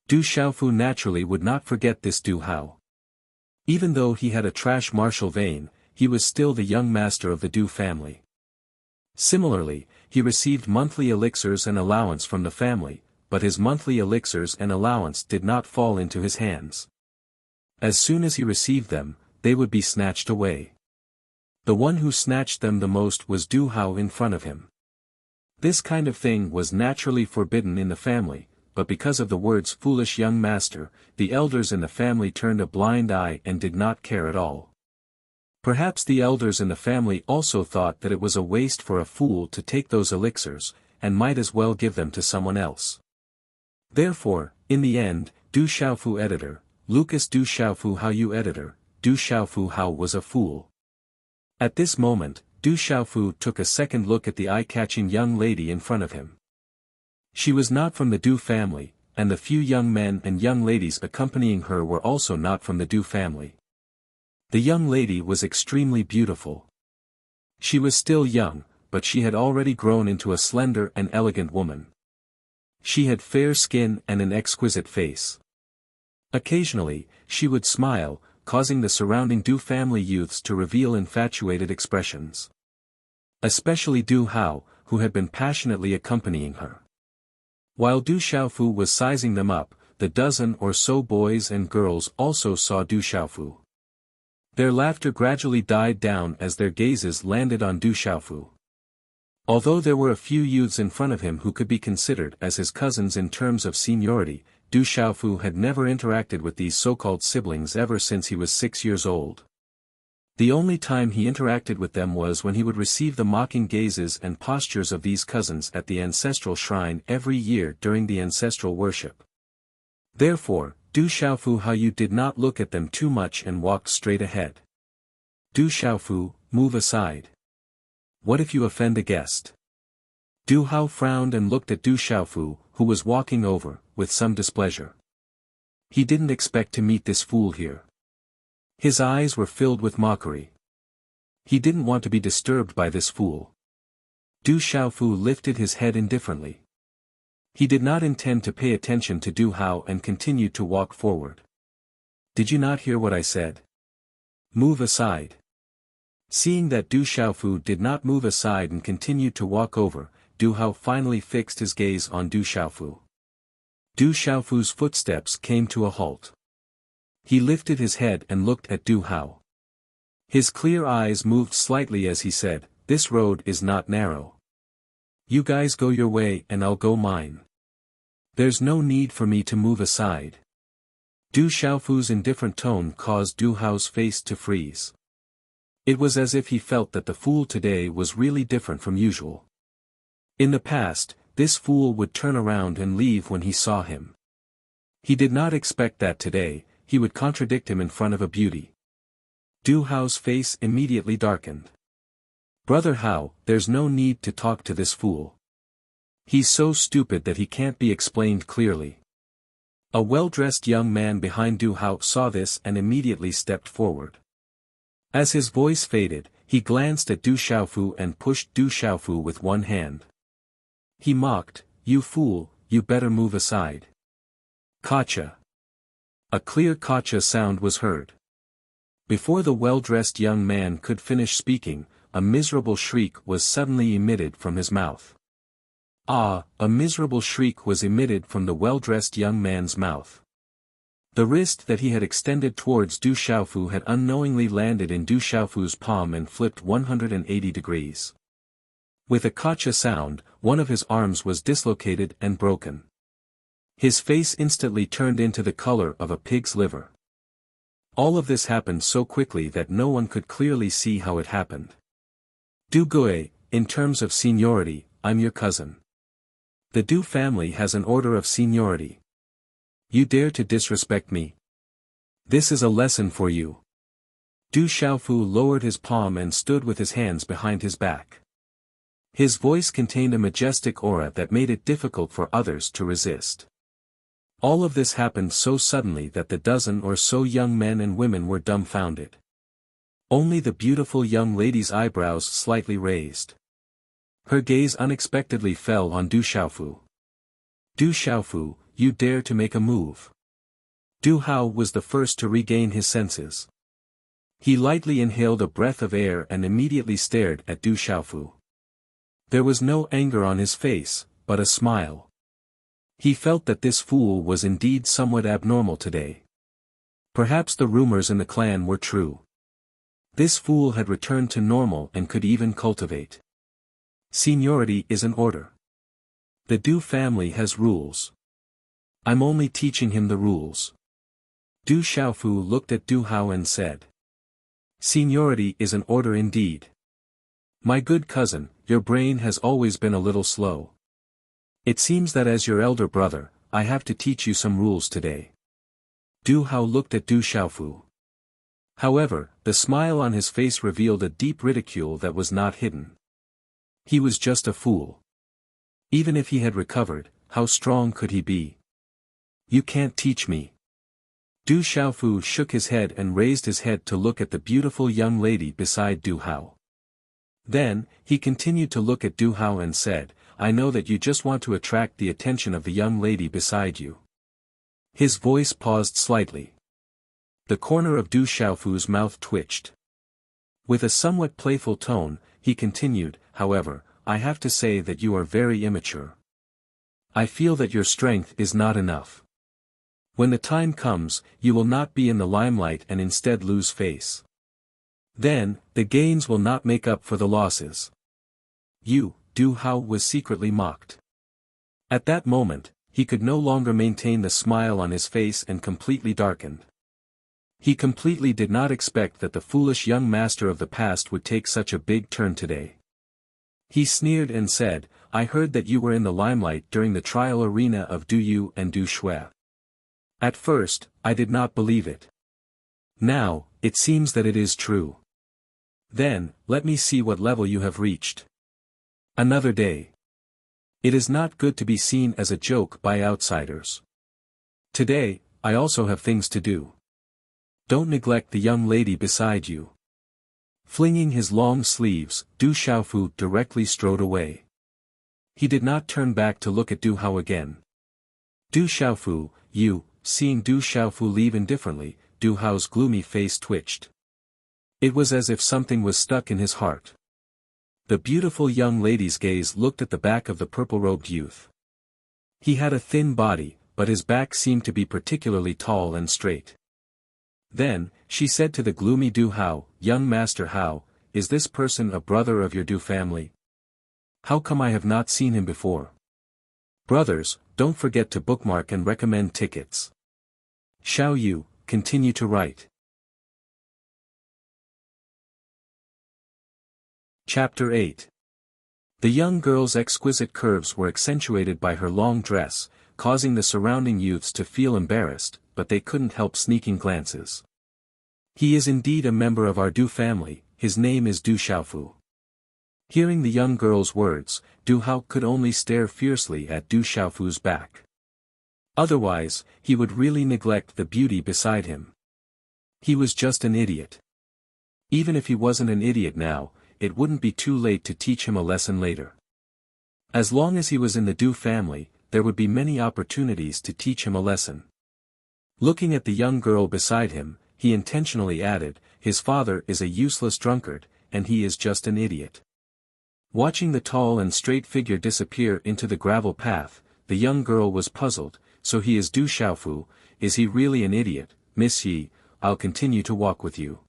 Du Xiaofu naturally would not forget this Du Hao. Even though he had a trash martial vein, he was still the young master of the Du family. Similarly, he received monthly elixirs and allowance from the family, but his monthly elixirs and allowance did not fall into his hands. As soon as he received them, they would be snatched away. The one who snatched them the most was Du Hao in front of him. This kind of thing was naturally forbidden in the family, but because of the words "foolish young master," the elders in the family turned a blind eye and did not care at all. Perhaps the elders in the family also thought that it was a waste for a fool to take those elixirs, and might as well give them to someone else. Therefore, in the end, Du Xiaofu editor, Lucas Du Xiaofu Hao Yu editor, Du Xiaofu Hao was a fool. At this moment, Du Xiaofu took a second look at the eye-catching young lady in front of him. She was not from the Du family, and the few young men and young ladies accompanying her were also not from the Du family. The young lady was extremely beautiful. She was still young, but she had already grown into a slender and elegant woman. She had fair skin and an exquisite face. Occasionally, she would smile, causing the surrounding Du family youths to reveal infatuated expressions. Especially Du Hao, who had been passionately accompanying her. While Du Xiaofu was sizing them up, the dozen or so boys and girls also saw Du Xiaofu. Their laughter gradually died down as their gazes landed on Du Xiaofu. Although there were a few youths in front of him who could be considered as his cousins in terms of seniority, Du Xiaofu had never interacted with these so-called siblings ever since he was 6 years old. The only time he interacted with them was when he would receive the mocking gazes and postures of these cousins at the ancestral shrine every year during the ancestral worship. Therefore, Du Xiaofu Hao Yu did not look at them too much and walked straight ahead. Du Xiaofu, move aside. What if you offend a guest? Du Hao frowned and looked at Du Xiaofu, who was walking over, with some displeasure. He didn't expect to meet this fool here. His eyes were filled with mockery. He didn't want to be disturbed by this fool. Du Xiaofu lifted his head indifferently. He did not intend to pay attention to Du Hao and continued to walk forward. Did you not hear what I said? Move aside. Seeing that Du Xiaofu did not move aside and continued to walk over, Du Hao finally fixed his gaze on Du Xiaofu. Du Xiaofu's footsteps came to a halt. He lifted his head and looked at Du Hao. His clear eyes moved slightly as he said, "This road is not narrow. You guys go your way and I'll go mine. There's no need for me to move aside." Du Xiaofu's indifferent tone caused Du Hao's face to freeze. It was as if he felt that the fool today was really different from usual. In the past, this fool would turn around and leave when he saw him. He did not expect that today, he would contradict him in front of a beauty. Du Hao's face immediately darkened. Brother Hao, there's no need to talk to this fool. He's so stupid that he can't be explained clearly. A well-dressed young man behind Du Hao saw this and immediately stepped forward. As his voice faded, he glanced at Du Xiaofu and pushed Du Xiaofu with one hand. He mocked, "You fool, you better move aside." Gotcha. A clear gotcha sound was heard. Before the well-dressed young man could finish speaking, a miserable shriek was suddenly emitted from his mouth. Ah! A miserable shriek was emitted from the well-dressed young man's mouth. The wrist that he had extended towards Du Xiaofu had unknowingly landed in Du Xiaofu's palm and flipped 180 degrees. With a gotcha sound, one of his arms was dislocated and broken. His face instantly turned into the color of a pig's liver. All of this happened so quickly that no one could clearly see how it happened. Du Gui, in terms of seniority, I'm your cousin. The Du family has an order of seniority. You dare to disrespect me? This is a lesson for you. Du Xiaofu lowered his palm and stood with his hands behind his back. His voice contained a majestic aura that made it difficult for others to resist. All of this happened so suddenly that the dozen or so young men and women were dumbfounded. Only the beautiful young lady's eyebrows slightly raised. Her gaze unexpectedly fell on Du Xiaofu. Du Xiaofu, you dare to make a move. Du Hao was the first to regain his senses. He lightly inhaled a breath of air and immediately stared at Du Xiaofu. There was no anger on his face, but a smile. He felt that this fool was indeed somewhat abnormal today. Perhaps the rumors in the clan were true. This fool had returned to normal and could even cultivate. Seniority is an order. The Du family has rules. I'm only teaching him the rules. Du Xiaofu looked at Du Hao and said. Seniority is an order indeed. My good cousin, your brain has always been a little slow. It seems that as your elder brother, I have to teach you some rules today. Du Hao looked at Du Xiaofu. However, the smile on his face revealed a deep ridicule that was not hidden. He was just a fool. Even if he had recovered, how strong could he be? You can't teach me. Du Xiaofu shook his head and raised his head to look at the beautiful young lady beside Du Hao. Then, he continued to look at Du Hao and said, I know that you just want to attract the attention of the young lady beside you. His voice paused slightly. The corner of Du Xiaofu's mouth twitched. With a somewhat playful tone, he continued, however, I have to say that you are very immature. I feel that your strength is not enough. When the time comes, you will not be in the limelight and instead lose face. Then, the gains will not make up for the losses. You, Du Hao was secretly mocked. At that moment, he could no longer maintain the smile on his face and completely darkened. He completely did not expect that the foolish young master of the past would take such a big turn today. He sneered and said, I heard that you were in the limelight during the trial arena of Du Yu and Du Shui. At first, I did not believe it. Now, it seems that it is true. Then, let me see what level you have reached. Another day. It is not good to be seen as a joke by outsiders. Today, I also have things to do. Don't neglect the young lady beside you. Flinging his long sleeves, Du Xiaofu directly strode away. He did not turn back to look at Du Hao again. Du Xiaofu, you, seeing Du Xiaofu leave indifferently, Du Hao's gloomy face twitched. It was as if something was stuck in his heart. The beautiful young lady's gaze looked at the back of the purple-robed youth. He had a thin body, but his back seemed to be particularly tall and straight. Then, she said to the gloomy Du Hao, Young Master Hao, is this person a brother of your Du family? How come I have not seen him before? Brothers, don't forget to bookmark and recommend tickets. Xiao Yu, continue to write. Chapter 8. The young girl's exquisite curves were accentuated by her long dress, causing the surrounding youths to feel embarrassed, but they couldn't help sneaking glances. He is indeed a member of our Du family, his name is Du Xiaofu. Hearing the young girl's words, Du Hao could only stare fiercely at Du Xiaofu's back. Otherwise, he would really neglect the beauty beside him. He was just an idiot. Even if he wasn't an idiot now, it wouldn't be too late to teach him a lesson later. As long as he was in the Du family, there would be many opportunities to teach him a lesson. Looking at the young girl beside him, he intentionally added, his father is a useless drunkard, and he is just an idiot. Watching the tall and straight figure disappear into the gravel path, the young girl was puzzled. So he is Du Xiaofu, is he really an idiot? Miss Yi, I'll continue to walk with you.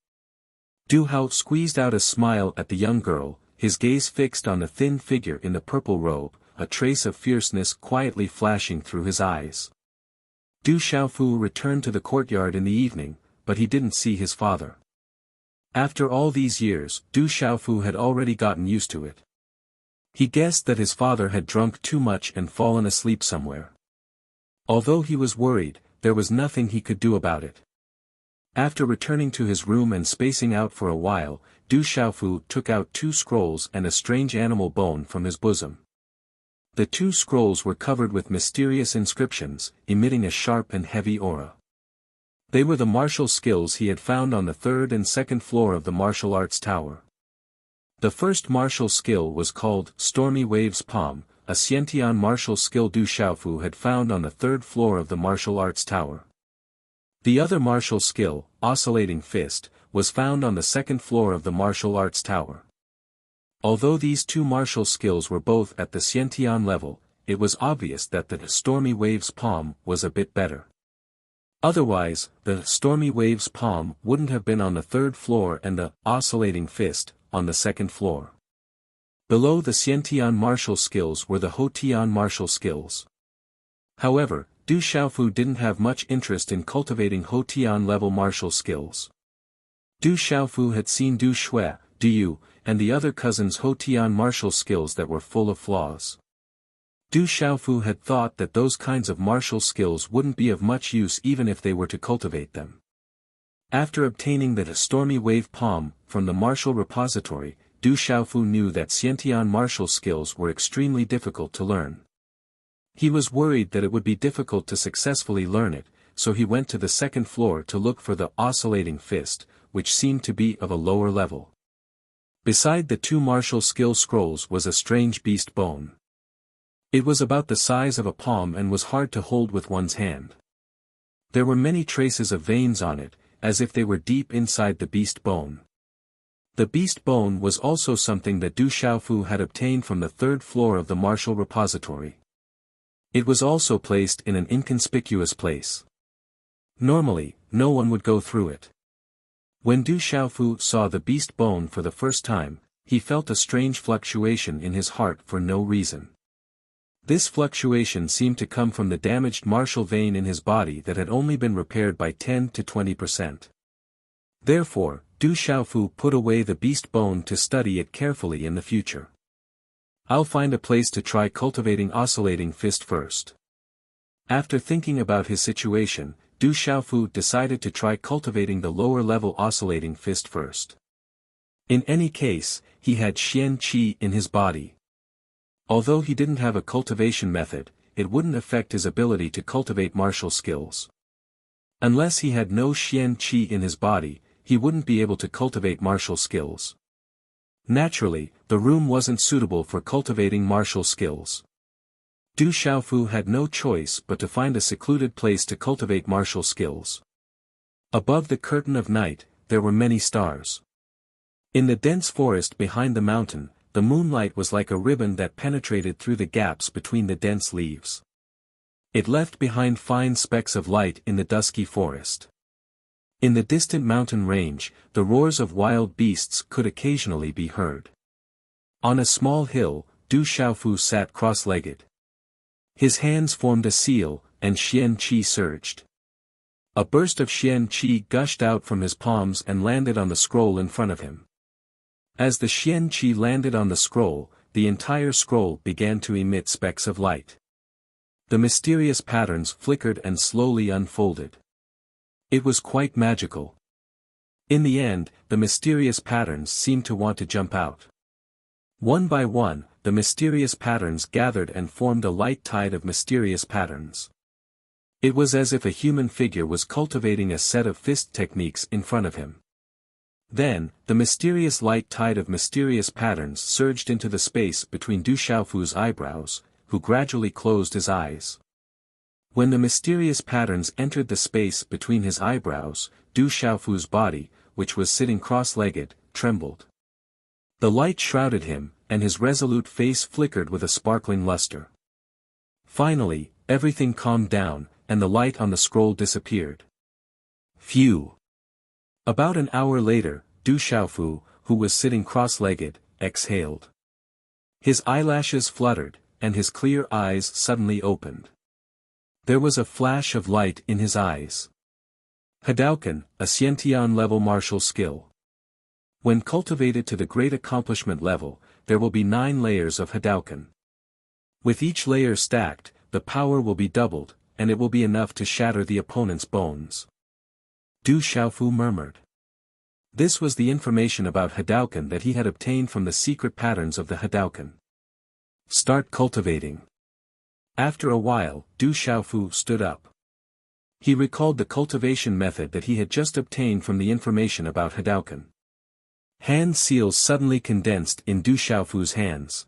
Du Hao squeezed out a smile at the young girl, his gaze fixed on the thin figure in the purple robe, a trace of fierceness quietly flashing through his eyes. Du Xiaofu returned to the courtyard in the evening, but he didn't see his father. After all these years, Du Xiaofu had already gotten used to it. He guessed that his father had drunk too much and fallen asleep somewhere. Although he was worried, there was nothing he could do about it. After returning to his room and spacing out for a while, Du Xiaofu took out 2 scrolls and a strange animal bone from his bosom. The 2 scrolls were covered with mysterious inscriptions, emitting a sharp and heavy aura. They were the martial skills he had found on the 3rd and 2nd floor of the martial arts tower. The first martial skill was called Stormy Waves Palm, a Xiantian martial skill Du Xiaofu had found on the 3rd floor of the martial arts tower. The other martial skill, Oscillating Fist, was found on the 2nd floor of the martial arts tower. Although these 2 martial skills were both at the Xiantian level, it was obvious that the Stormy Waves Palm was a bit better. Otherwise, the Stormy Waves Palm wouldn't have been on the 3rd floor and the Oscillating Fist on the 2nd floor. Below the Xiantian martial skills were the Houtian martial skills. However, Du Xiaofu didn't have much interest in cultivating Houtian level martial skills. Du Xiaofu had seen Du Shui, Du Yu, and the other cousins' Houtian martial skills that were full of flaws. Du Xiaofu had thought that those kinds of martial skills wouldn't be of much use even if they were to cultivate them. After obtaining the Stormy Wave Palm from the martial repository, Du Xiaofu knew that Xiantian martial skills were extremely difficult to learn. He was worried that it would be difficult to successfully learn it, so he went to the 2nd floor to look for the Oscillating Fist, which seemed to be of a lower level. Beside the 2 martial skill scrolls was a strange beast bone. It was about the size of a palm and was hard to hold with one's hand. There were many traces of veins on it, as if they were deep inside the beast bone. The beast bone was also something that Du Xiaofu had obtained from the 3rd floor of the martial repository. It was also placed in an inconspicuous place. Normally, no one would go through it. When Du Xiaofu saw the beast bone for the first time, he felt a strange fluctuation in his heart for no reason. This fluctuation seemed to come from the damaged martial vein in his body that had only been repaired by 10 to 20%. Therefore, Du Xiaofu put away the beast bone to study it carefully in the future. I'll find a place to try cultivating Oscillating Fist first. After thinking about his situation, Du Xiaofu decided to try cultivating the lower-level Oscillating Fist first. In any case, he had Xian Qi in his body. Although he didn't have a cultivation method, it wouldn't affect his ability to cultivate martial skills. Unless he had no Xian Qi in his body, he wouldn't be able to cultivate martial skills. Naturally, the room wasn't suitable for cultivating martial skills. Du Xiaofu had no choice but to find a secluded place to cultivate martial skills. Above the curtain of night, there were many stars. In the dense forest behind the mountain, the moonlight was like a ribbon that penetrated through the gaps between the dense leaves. It left behind fine specks of light in the dusky forest. In the distant mountain range, the roars of wild beasts could occasionally be heard. On a small hill, Du Xiaofu sat cross-legged. His hands formed a seal, and Xian Qi surged. A burst of Xian Qi gushed out from his palms and landed on the scroll in front of him. As the Xian Qi landed on the scroll, the entire scroll began to emit specks of light. The mysterious patterns flickered and slowly unfolded. It was quite magical. In the end, the mysterious patterns seemed to want to jump out. One by one, the mysterious patterns gathered and formed a light tide of mysterious patterns. It was as if a human figure was cultivating a set of fist techniques in front of him. Then, the mysterious light tide of mysterious patterns surged into the space between Du Xiaofu's eyebrows, who gradually closed his eyes. When the mysterious patterns entered the space between his eyebrows, Du Xiaofu's body, which was sitting cross-legged, trembled. The light shrouded him, and his resolute face flickered with a sparkling luster. Finally, everything calmed down, and the light on the scroll disappeared. Phew! About an hour later, Du Xiaofu, who was sitting cross-legged, exhaled. His eyelashes fluttered, and his clear eyes suddenly opened. There was a flash of light in his eyes. Hadouken, a Xiantian-level martial skill. When cultivated to the great accomplishment level, there will be 9 layers of Hadouken. With each layer stacked, the power will be doubled, and it will be enough to shatter the opponent's bones. Du Xiaofu murmured. This was the information about Hadouken that he had obtained from the secret patterns of the Hadouken. Start cultivating. After a while, Du Xiaofu stood up. He recalled the cultivation method that he had just obtained from the information about Hadouken. Hand seals suddenly condensed in Du Xiaofu's hands.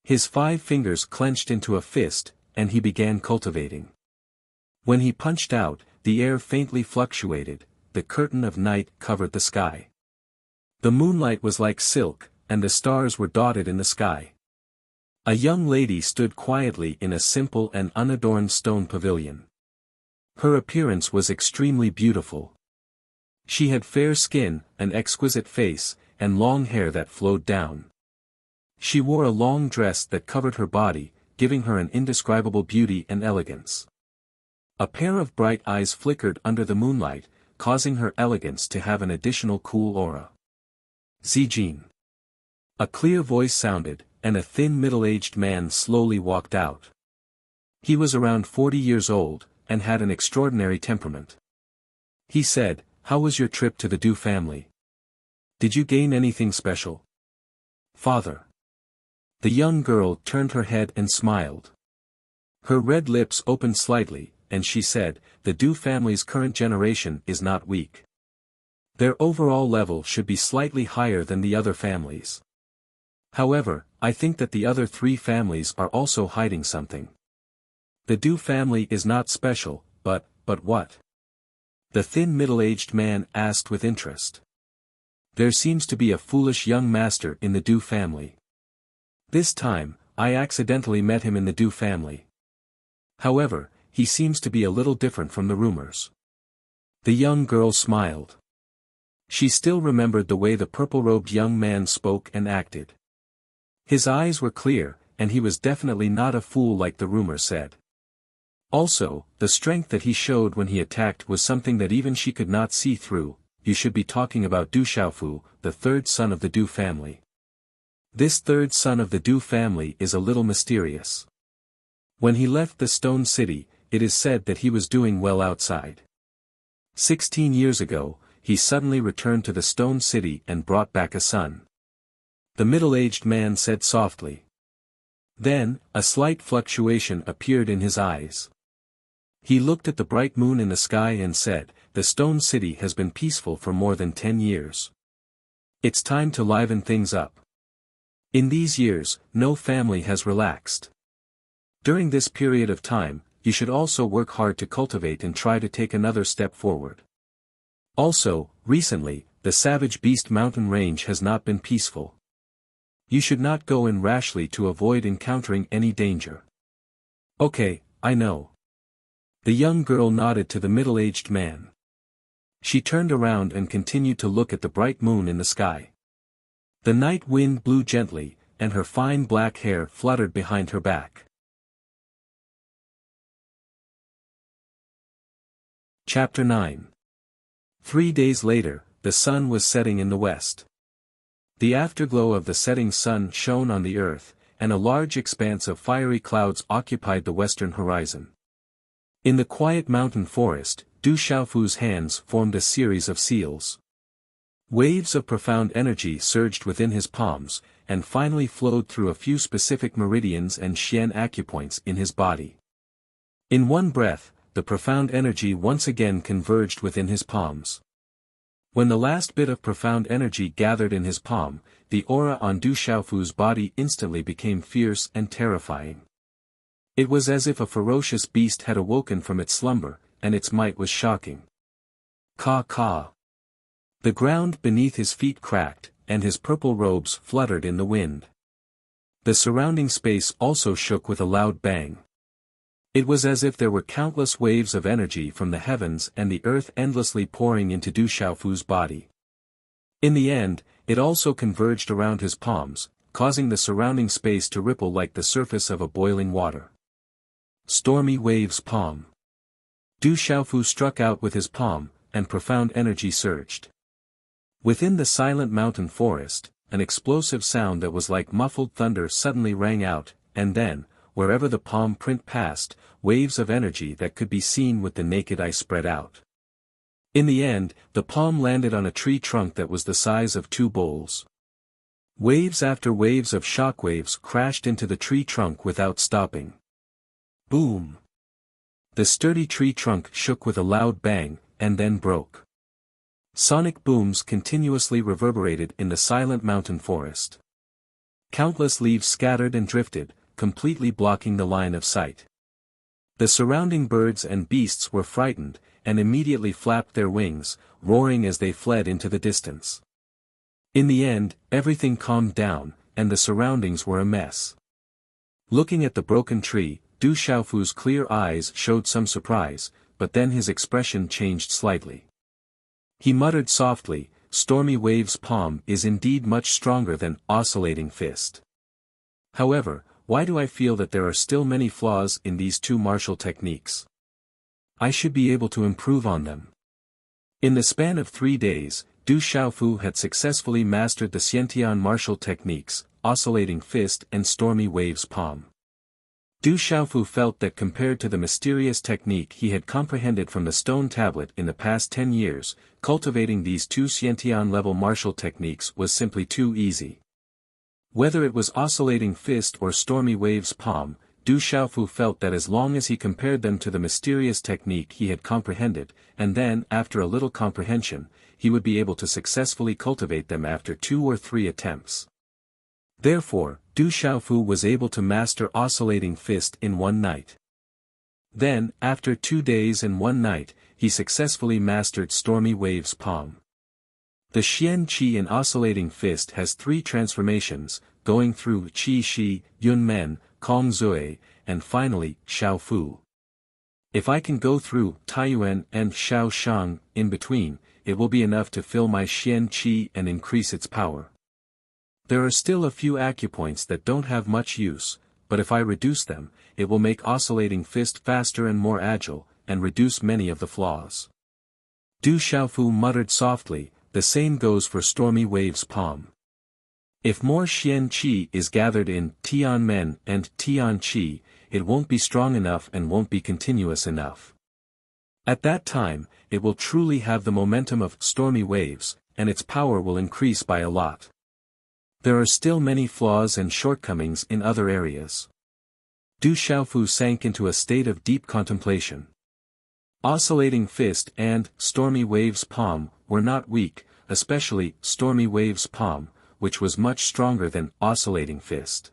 His 5 fingers clenched into a fist, and he began cultivating. When he punched out, the air faintly fluctuated, the curtain of night covered the sky. The moonlight was like silk, and the stars were dotted in the sky. A young lady stood quietly in a simple and unadorned stone pavilion. Her appearance was extremely beautiful. She had fair skin, an exquisite face, and long hair that flowed down. She wore a long dress that covered her body, giving her an indescribable beauty and elegance. A pair of bright eyes flickered under the moonlight, causing her elegance to have an additional cool aura. Zijin. A clear voice sounded, and a thin middle-aged man slowly walked out. He was around 40 years old, and had an extraordinary temperament. He said, "How was your trip to the Du family? Did you gain anything special?" "Father." The young girl turned her head and smiled. Her red lips opened slightly, and she said, "The Du family's current generation is not weak. Their overall level should be slightly higher than the other families. However, I think that the other 3 families are also hiding something. The Du family is not special, but what?" The thin middle-aged man asked with interest. "There seems to be a foolish young master in the Du family. This time, I accidentally met him in the Du family. However, he seems to be a little different from the rumors." The young girl smiled. She still remembered the way the purple-robed young man spoke and acted. His eyes were clear, and he was definitely not a fool like the rumor said. Also, the strength that he showed when he attacked was something that even she could not see through. You should be talking about Du Xiaofu, the 3rd son of the Du family. This 3rd son of the Du family is a little mysterious. When he left the Stone City, it is said that he was doing well outside. 16 years ago, he suddenly returned to the Stone City and brought back a son. The middle-aged man said softly. Then, a slight fluctuation appeared in his eyes. He looked at the bright moon in the sky and said, "The Stone City has been peaceful for more than 10 years. It's time to liven things up. In these years, no family has relaxed. During this period of time, you should also work hard to cultivate and try to take another step forward. Also, recently, the Savage Beast mountain range has not been peaceful. You should not go in rashly to avoid encountering any danger." "Okay, I know." The young girl nodded to the middle-aged man. She turned around and continued to look at the bright moon in the sky. The night wind blew gently, and her fine black hair fluttered behind her back. Chapter 9. 3 days later, the sun was setting in the west. The afterglow of the setting sun shone on the earth, and a large expanse of fiery clouds occupied the western horizon. In the quiet mountain forest, Du Xiaofu's hands formed a series of seals. Waves of profound energy surged within his palms, and finally flowed through a few specific meridians and Xian acupoints in his body. In one breath, the profound energy once again converged within his palms. When the last bit of profound energy gathered in his palm, the aura on Du Xiaofu's body instantly became fierce and terrifying. It was as if a ferocious beast had awoken from its slumber, and its might was shocking. Ka. The ground beneath his feet cracked, and his purple robes fluttered in the wind. The surrounding space also shook with a loud bang. It was as if there were countless waves of energy from the heavens and the earth endlessly pouring into Du Xiaofu's body. In the end, it also converged around his palms, causing the surrounding space to ripple like the surface of a boiling water. Stormy Waves Palm. Du Xiaofu struck out with his palm, and profound energy surged. Within the silent mountain forest, an explosive sound that was like muffled thunder suddenly rang out, and then, wherever the palm print passed, waves of energy that could be seen with the naked eye spread out. In the end, the palm landed on a tree trunk that was the size of 2 bowls. Waves after waves of shockwaves crashed into the tree trunk without stopping. Boom! The sturdy tree trunk shook with a loud bang, and then broke. Sonic booms continuously reverberated in the silent mountain forest. Countless leaves scattered and drifted, completely blocking the line of sight. The surrounding birds and beasts were frightened, and immediately flapped their wings, roaring as they fled into the distance. In the end, everything calmed down, and the surroundings were a mess. Looking at the broken tree, Du Xiaofu's clear eyes showed some surprise, but then his expression changed slightly. He muttered softly, "Stormy Wave's palm is indeed much stronger than Oscillating Fist. However, why do I feel that there are still many flaws in these 2 martial techniques? I should be able to improve on them." In the span of 3 days, Du Xiaofu had successfully mastered the Xiantian martial techniques, Oscillating Fist and Stormy Wave's Palm. Du Xiaofu felt that compared to the mysterious technique he had comprehended from the stone tablet in the past 10 years, cultivating these 2 Xiantian-level martial techniques was simply too easy. Whether it was Oscillating Fist or Stormy Wave's Palm, Du Xiaofu felt that as long as he compared them to the mysterious technique he had comprehended, and then, after a little comprehension, he would be able to successfully cultivate them after 2 or 3 attempts. Therefore, Du Xiaofu was able to master Oscillating Fist in 1 night. Then, after 2 days and 1 night, he successfully mastered Stormy Wave's Palm. The Xian Qi in Oscillating Fist has 3 transformations, going through Qi Shi, Yun Men, Kong Zui, and finally, Xiao Fu. If I can go through Taiyuan and Xiao Shang in between, it will be enough to fill my Xian Qi and increase its power. There are still a few acupoints that don't have much use, but if I reduce them, it will make Oscillating Fist faster and more agile, and reduce many of the flaws. Du Xiaofu muttered softly, "The same goes for Stormy Wave's Palm. If more Xian Qi is gathered in Tian Men and Tian Qi, it won't be strong enough and won't be continuous enough. At that time, it will truly have the momentum of Stormy Waves, and its power will increase by a lot. There are still many flaws and shortcomings in other areas." Du Xiaofu sank into a state of deep contemplation. Oscillating Fist and Stormy Wave's Palm were not weak, especially Stormy Wave's Palm, which was much stronger than Oscillating Fist.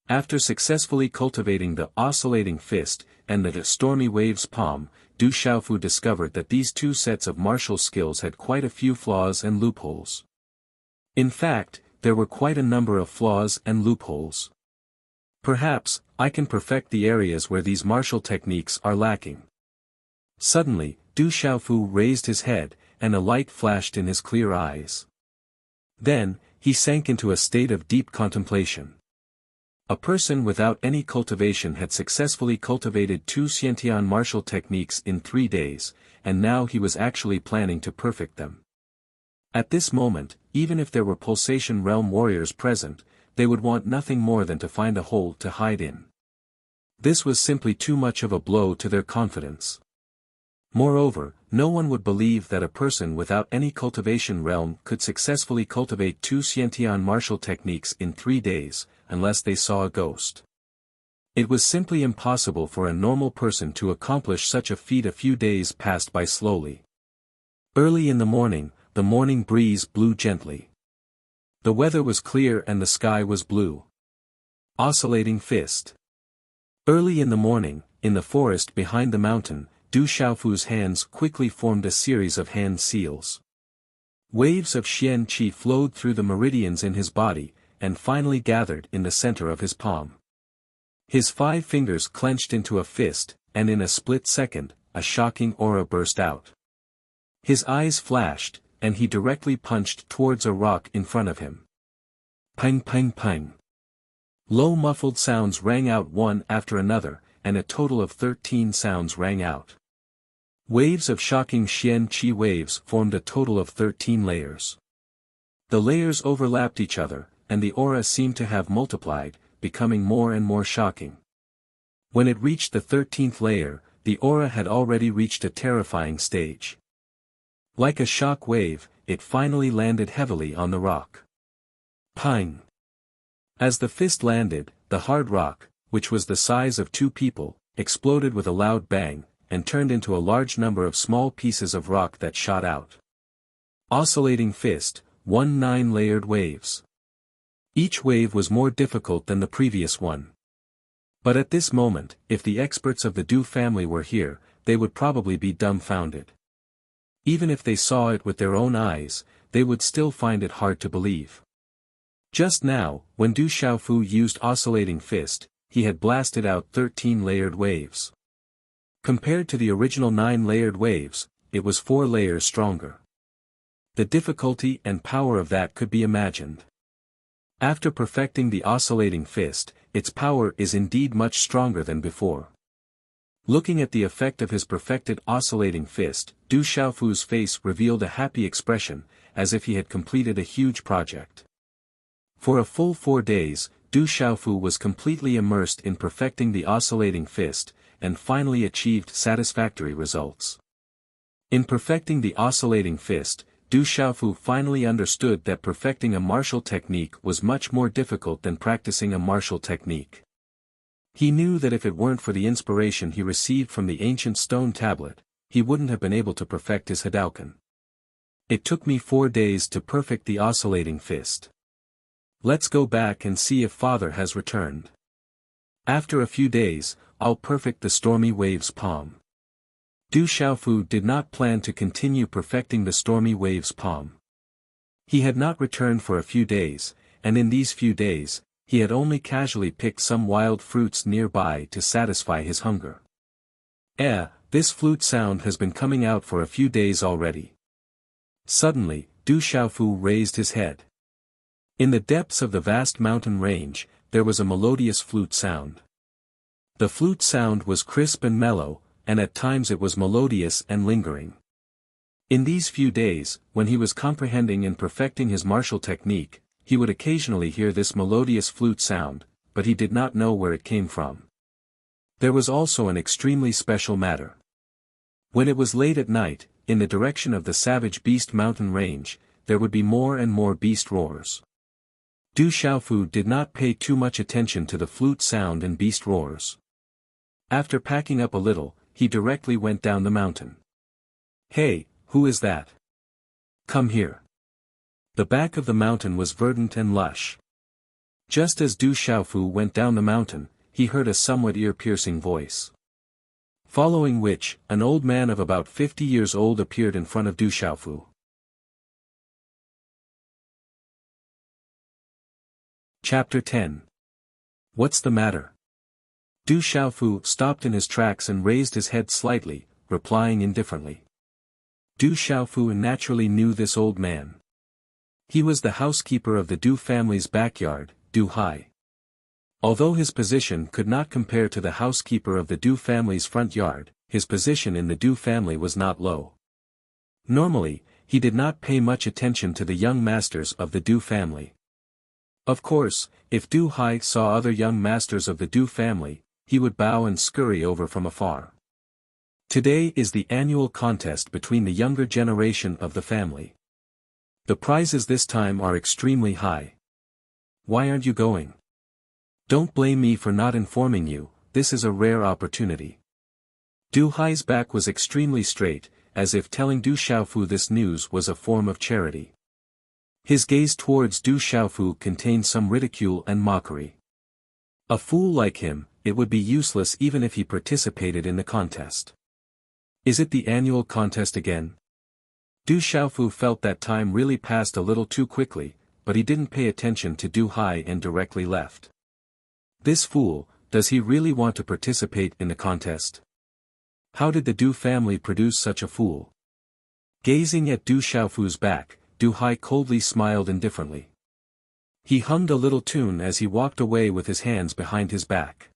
After successfully cultivating the Oscillating Fist and the Stormy Wave's Palm, Du Xiaofu discovered that these 2 sets of martial skills had quite a few flaws and loopholes. In fact, there were quite a number of flaws and loopholes. Perhaps, I can perfect the areas where these martial techniques are lacking. Suddenly, Du Xiaofu raised his head, and a light flashed in his clear eyes. Then, he sank into a state of deep contemplation. A person without any cultivation had successfully cultivated 2 Xiantian martial techniques in 3 days, and now he was actually planning to perfect them. At this moment, even if there were Pulsation Realm warriors present, they would want nothing more than to find a hole to hide in. This was simply too much of a blow to their confidence. Moreover, no one would believe that a person without any cultivation realm could successfully cultivate 2 Xiantian martial techniques in 3 days, unless they saw a ghost. It was simply impossible for a normal person to accomplish such a feat. A few days passed by slowly. Early in the morning breeze blew gently. The weather was clear and the sky was blue. Oscillating fist. Early in the morning, in the forest behind the mountain, Du Xiaofu's hands quickly formed a series of hand seals. Waves of Xian Qi flowed through the meridians in his body, and finally gathered in the center of his palm. His 5 fingers clenched into a fist, and in a split second, a shocking aura burst out. His eyes flashed, and he directly punched towards a rock in front of him. Pang pang pang. Low muffled sounds rang out one after another, and a total of 13 sounds rang out. Waves of shocking Xian Qi waves formed a total of 13 layers. The layers overlapped each other, and the aura seemed to have multiplied, becoming more and more shocking. When it reached the 13th layer, the aura had already reached a terrifying stage. Like a shock wave, it finally landed heavily on the rock. Pang! As the fist landed, the hard rock, which was the size of 2 people, exploded with a loud bang, and turned into a large number of small pieces of rock that shot out. Oscillating fist, 9 layered waves. Each wave was more difficult than the previous one. But at this moment, if the experts of the Du family were here, they would probably be dumbfounded. Even if they saw it with their own eyes, they would still find it hard to believe. Just now, when Du Xiaofu used oscillating fist, he had blasted out 13 layered waves. Compared to the original 9 layered waves, it was 4 layers stronger. The difficulty and power of that could be imagined. After perfecting the oscillating fist, its power is indeed much stronger than before. Looking at the effect of his perfected oscillating fist, Du Xiaofu's face revealed a happy expression, as if he had completed a huge project. For a full 4 days, Du Xiaofu was completely immersed in perfecting the oscillating fist, and finally achieved satisfactory results. In perfecting the oscillating fist, Du Xiaofu finally understood that perfecting a martial technique was much more difficult than practicing a martial technique. He knew that if it weren't for the inspiration he received from the ancient stone tablet, he wouldn't have been able to perfect his Hadouken. It took me 4 days to perfect the oscillating fist. Let's go back and see if father has returned. After a few days, I'll perfect the stormy waves palm. Du Xiaofu did not plan to continue perfecting the stormy waves palm. He had not returned for a few days, and in these few days, he had only casually picked some wild fruits nearby to satisfy his hunger. This flute sound has been coming out for a few days already. Suddenly, Du Xiaofu raised his head. In the depths of the vast mountain range, there was a melodious flute sound. The flute sound was crisp and mellow, and at times it was melodious and lingering. In these few days, when he was comprehending and perfecting his martial technique, he would occasionally hear this melodious flute sound, but he did not know where it came from. There was also an extremely special matter. When it was late at night, in the direction of the savage beast mountain range, there would be more and more beast roars. Du Xiaofu did not pay too much attention to the flute sound and beast roars. After packing up a little, he directly went down the mountain. Hey, who is that? Come here. The back of the mountain was verdant and lush. Just as Du Xiaofu went down the mountain, he heard a somewhat ear-piercing voice. Following which, an old man of about 50 years old appeared in front of Du Xiaofu. Chapter 10. What's the matter? Du Xiaofu stopped in his tracks and raised his head slightly, replying indifferently. Du Xiaofu naturally knew this old man. He was the housekeeper of the Du family's backyard, Du Hai. Although his position could not compare to the housekeeper of the Du family's front yard, his position in the Du family was not low. Normally, he did not pay much attention to the young masters of the Du family. Of course, if Du Hai saw other young masters of the Du family, he would bow and scurry over from afar. Today is the annual contest between the younger generation of the family. The prizes this time are extremely high. Why aren't you going? Don't blame me for not informing you, this is a rare opportunity. Du Hai's back was extremely straight, as if telling Du Xiaofu this news was a form of charity. His gaze towards Du Xiaofu contained some ridicule and mockery. A fool like him, it would be useless even if he participated in the contest. Is it the annual contest again? Du Xiaofu felt that time really passed a little too quickly, but he didn't pay attention to Du Hai and directly left. This fool, does he really want to participate in the contest? How did the Du family produce such a fool? Gazing at Du Xiaofu's back, Du Hai coldly smiled indifferently. He hummed a little tune as he walked away with his hands behind his back.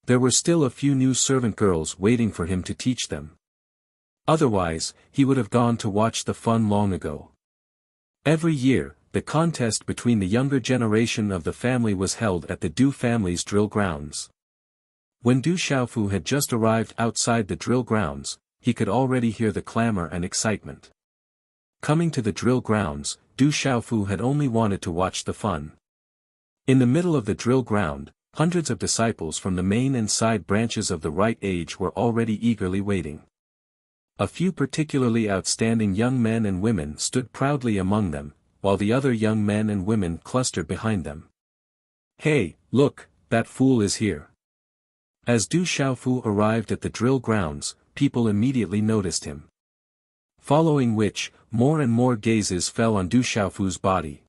There were still a few new servant girls waiting for him to teach them. Otherwise, he would have gone to watch the fun long ago. Every year, the contest between the younger generation of the family was held at the Du family's drill grounds. When Du Xiaofu had just arrived outside the drill grounds, he could already hear the clamor and excitement. Coming to the drill grounds, Du Xiaofu had only wanted to watch the fun. In the middle of the drill ground, hundreds of disciples from the main and side branches of the right age were already eagerly waiting. A few particularly outstanding young men and women stood proudly among them, while the other young men and women clustered behind them. Hey, look, that fool is here. As Du Xiaofu arrived at the drill grounds, people immediately noticed him. Following which, more and more gazes fell on Du Xiaofu's body.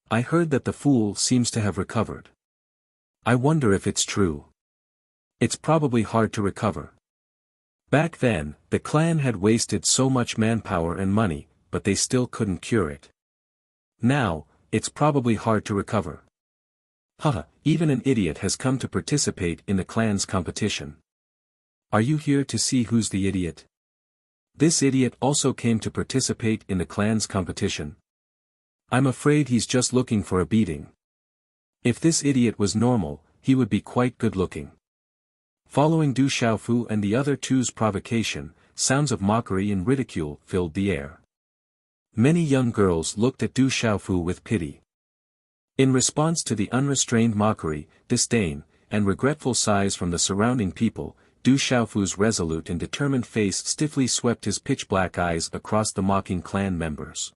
I heard that the fool seems to have recovered. I wonder if it's true. It's probably hard to recover. Back then, the clan had wasted so much manpower and money, but they still couldn't cure it. Now, it's probably hard to recover. Haha, even an idiot has come to participate in the clan's competition. Are you here to see who's the idiot? This idiot also came to participate in the clan's competition. I'm afraid he's just looking for a beating. If this idiot was normal, he would be quite good-looking. Following Du Xiaofu and the other two's provocation, sounds of mockery and ridicule filled the air. Many young girls looked at Du Xiaofu with pity. In response to the unrestrained mockery, disdain, and regretful sighs from the surrounding people, Du Xiaofu's resolute and determined face stiffly swept his pitch-black eyes across the mocking clan members.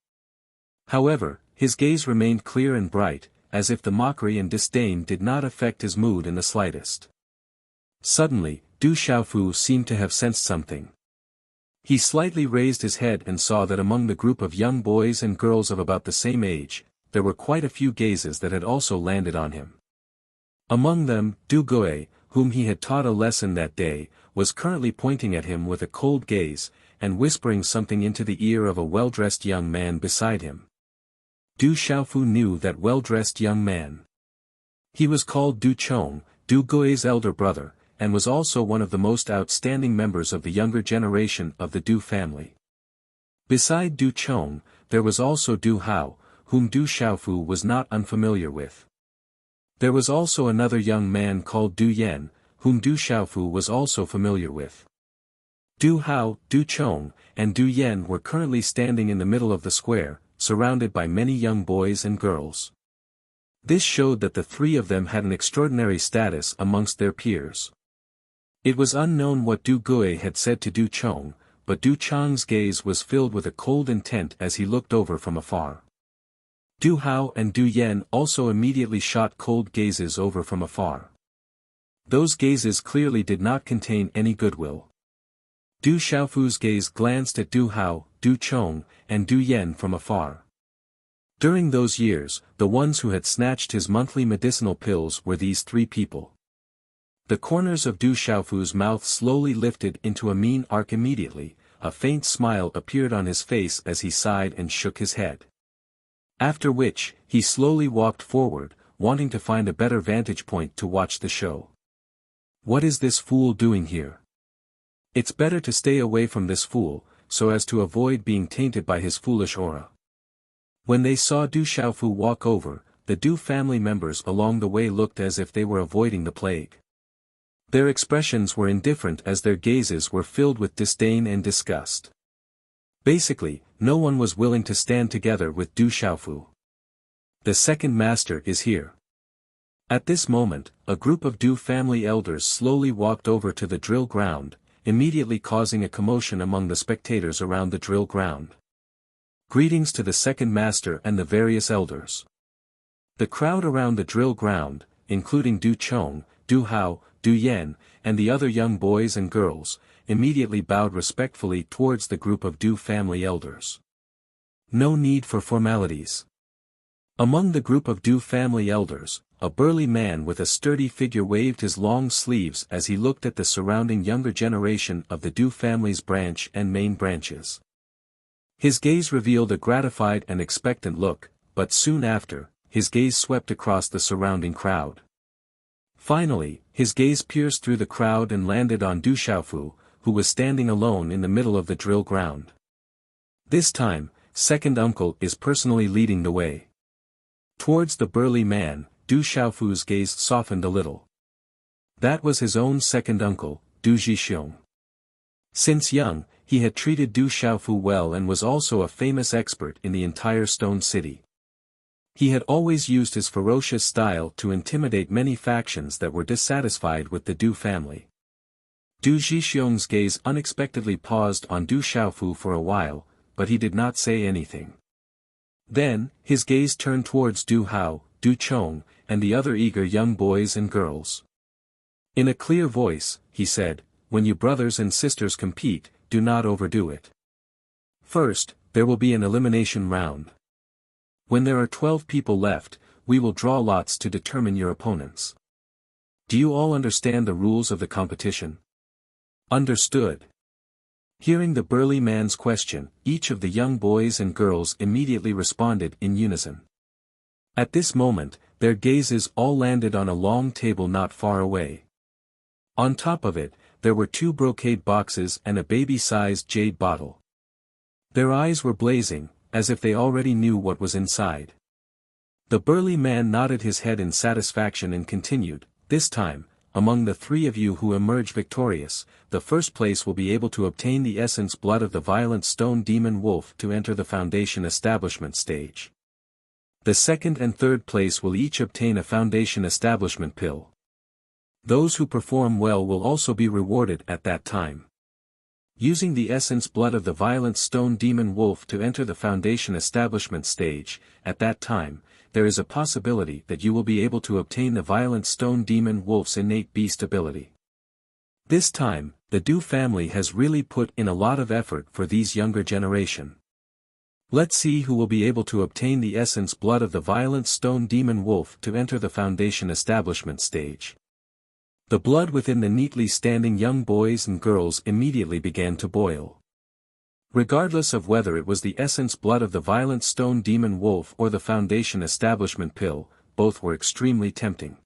However, his gaze remained clear and bright, as if the mockery and disdain did not affect his mood in the slightest. Suddenly, Du Xiaofu seemed to have sensed something. He slightly raised his head and saw that among the group of young boys and girls of about the same age, there were quite a few gazes that had also landed on him. Among them, Du Gui, whom he had taught a lesson that day, was currently pointing at him with a cold gaze, and whispering something into the ear of a well-dressed young man beside him. Du Xiaofu knew that well-dressed young man. He was called Du Chong, Du Gui's elder brother, and was also one of the most outstanding members of the younger generation of the Du family. Beside Du Chong, there was also Du Hao, whom Du Xiaofu was not unfamiliar with. There was also another young man called Du Yan, whom Du Xiaofu was also familiar with. Du Hao, Du Chong, and Du Yan were currently standing in the middle of the square, surrounded by many young boys and girls. This showed that the three of them had an extraordinary status amongst their peers. It was unknown what Du Gui had said to Du Chong, but Du Chong's gaze was filled with a cold intent as he looked over from afar. Du Hao and Du Yan also immediately shot cold gazes over from afar. Those gazes clearly did not contain any goodwill. Du Xiaofu's gaze glanced at Du Hao, Du Chong, and Du Yan from afar. During those years, the ones who had snatched his monthly medicinal pills were these three people. The corners of Du Xiaofu's mouth slowly lifted into a mean arc immediately, a faint smile appeared on his face as he sighed and shook his head. After which, he slowly walked forward, wanting to find a better vantage point to watch the show. What is this fool doing here? It's better to stay away from this fool, so as to avoid being tainted by his foolish aura. When they saw Du Xiaofu walk over, the Du family members along the way looked as if they were avoiding the plague. Their expressions were indifferent as their gazes were filled with disdain and disgust. Basically, no one was willing to stand together with Du Xiaofu. The second master is here. At this moment, a group of Du family elders slowly walked over to the drill ground, immediately causing a commotion among the spectators around the drill ground. Greetings to the second master and the various elders. The crowd around the drill ground, including Du Chong, Du Hao, Du Yan, and the other young boys and girls, immediately bowed respectfully towards the group of Du family elders. No need for formalities. Among the group of Du family elders, a burly man with a sturdy figure waved his long sleeves as he looked at the surrounding younger generation of the Du family's branch and main branches. His gaze revealed a gratified and expectant look, but soon after, his gaze swept across the surrounding crowd. Finally, his gaze pierced through the crowd and landed on Du Xiaofu, who was standing alone in the middle of the drill ground. This time, second uncle is personally leading the way. Towards the burly man, Du Xiaofu's gaze softened a little. That was his own second uncle, Du Zhixiong. Since young, he had treated Du Xiaofu well and was also a famous expert in the entire Stone City. He had always used his ferocious style to intimidate many factions that were dissatisfied with the Du family. Du Zhixiong's gaze unexpectedly paused on Du Xiaofu for a while, but he did not say anything. Then, his gaze turned towards Du Hao, Du Chong, and the other eager young boys and girls. In a clear voice, he said, "When you brothers and sisters compete, do not overdo it. First, there will be an elimination round. When there are 12 people left, we will draw lots to determine your opponents. Do you all understand the rules of the competition?" "Understood." Hearing the burly man's question, each of the young boys and girls immediately responded in unison. At this moment, their gazes all landed on a long table not far away. On top of it, there were 2 brocade boxes and a baby-sized jade bottle. Their eyes were blazing, as if they already knew what was inside. The burly man nodded his head in satisfaction and continued, "This time, among the 3 of you who emerge victorious, the first place will be able to obtain the essence blood of the violent stone demon wolf to enter the foundation establishment stage. The second and third place will each obtain a foundation establishment pill. Those who perform well will also be rewarded at that time. Using the essence blood of the violent stone demon wolf to enter the foundation establishment stage, at that time, there is a possibility that you will be able to obtain the violent stone demon wolf's innate beast ability. This time, the Du family has really put in a lot of effort for these younger generation. Let's see who will be able to obtain the essence blood of the violent stone demon wolf to enter the foundation establishment stage." The blood within the neatly standing young boys and girls immediately began to boil. Regardless of whether it was the essence blood of the violent stone demon wolf or the foundation establishment pill, both were extremely tempting.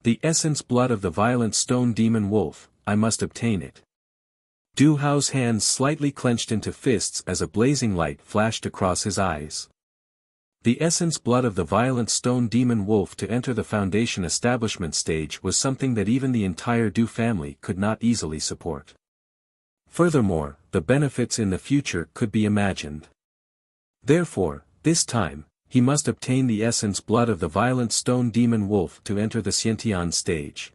The essence blood of the violent stone demon wolf, I must obtain it. Du Hao's hands slightly clenched into fists as a blazing light flashed across his eyes. The essence blood of the violent stone demon wolf to enter the foundation establishment stage was something that even the entire Du family could not easily support. Furthermore, the benefits in the future could be imagined. Therefore, this time, he must obtain the essence blood of the violent stone demon wolf to enter the Xiantian stage.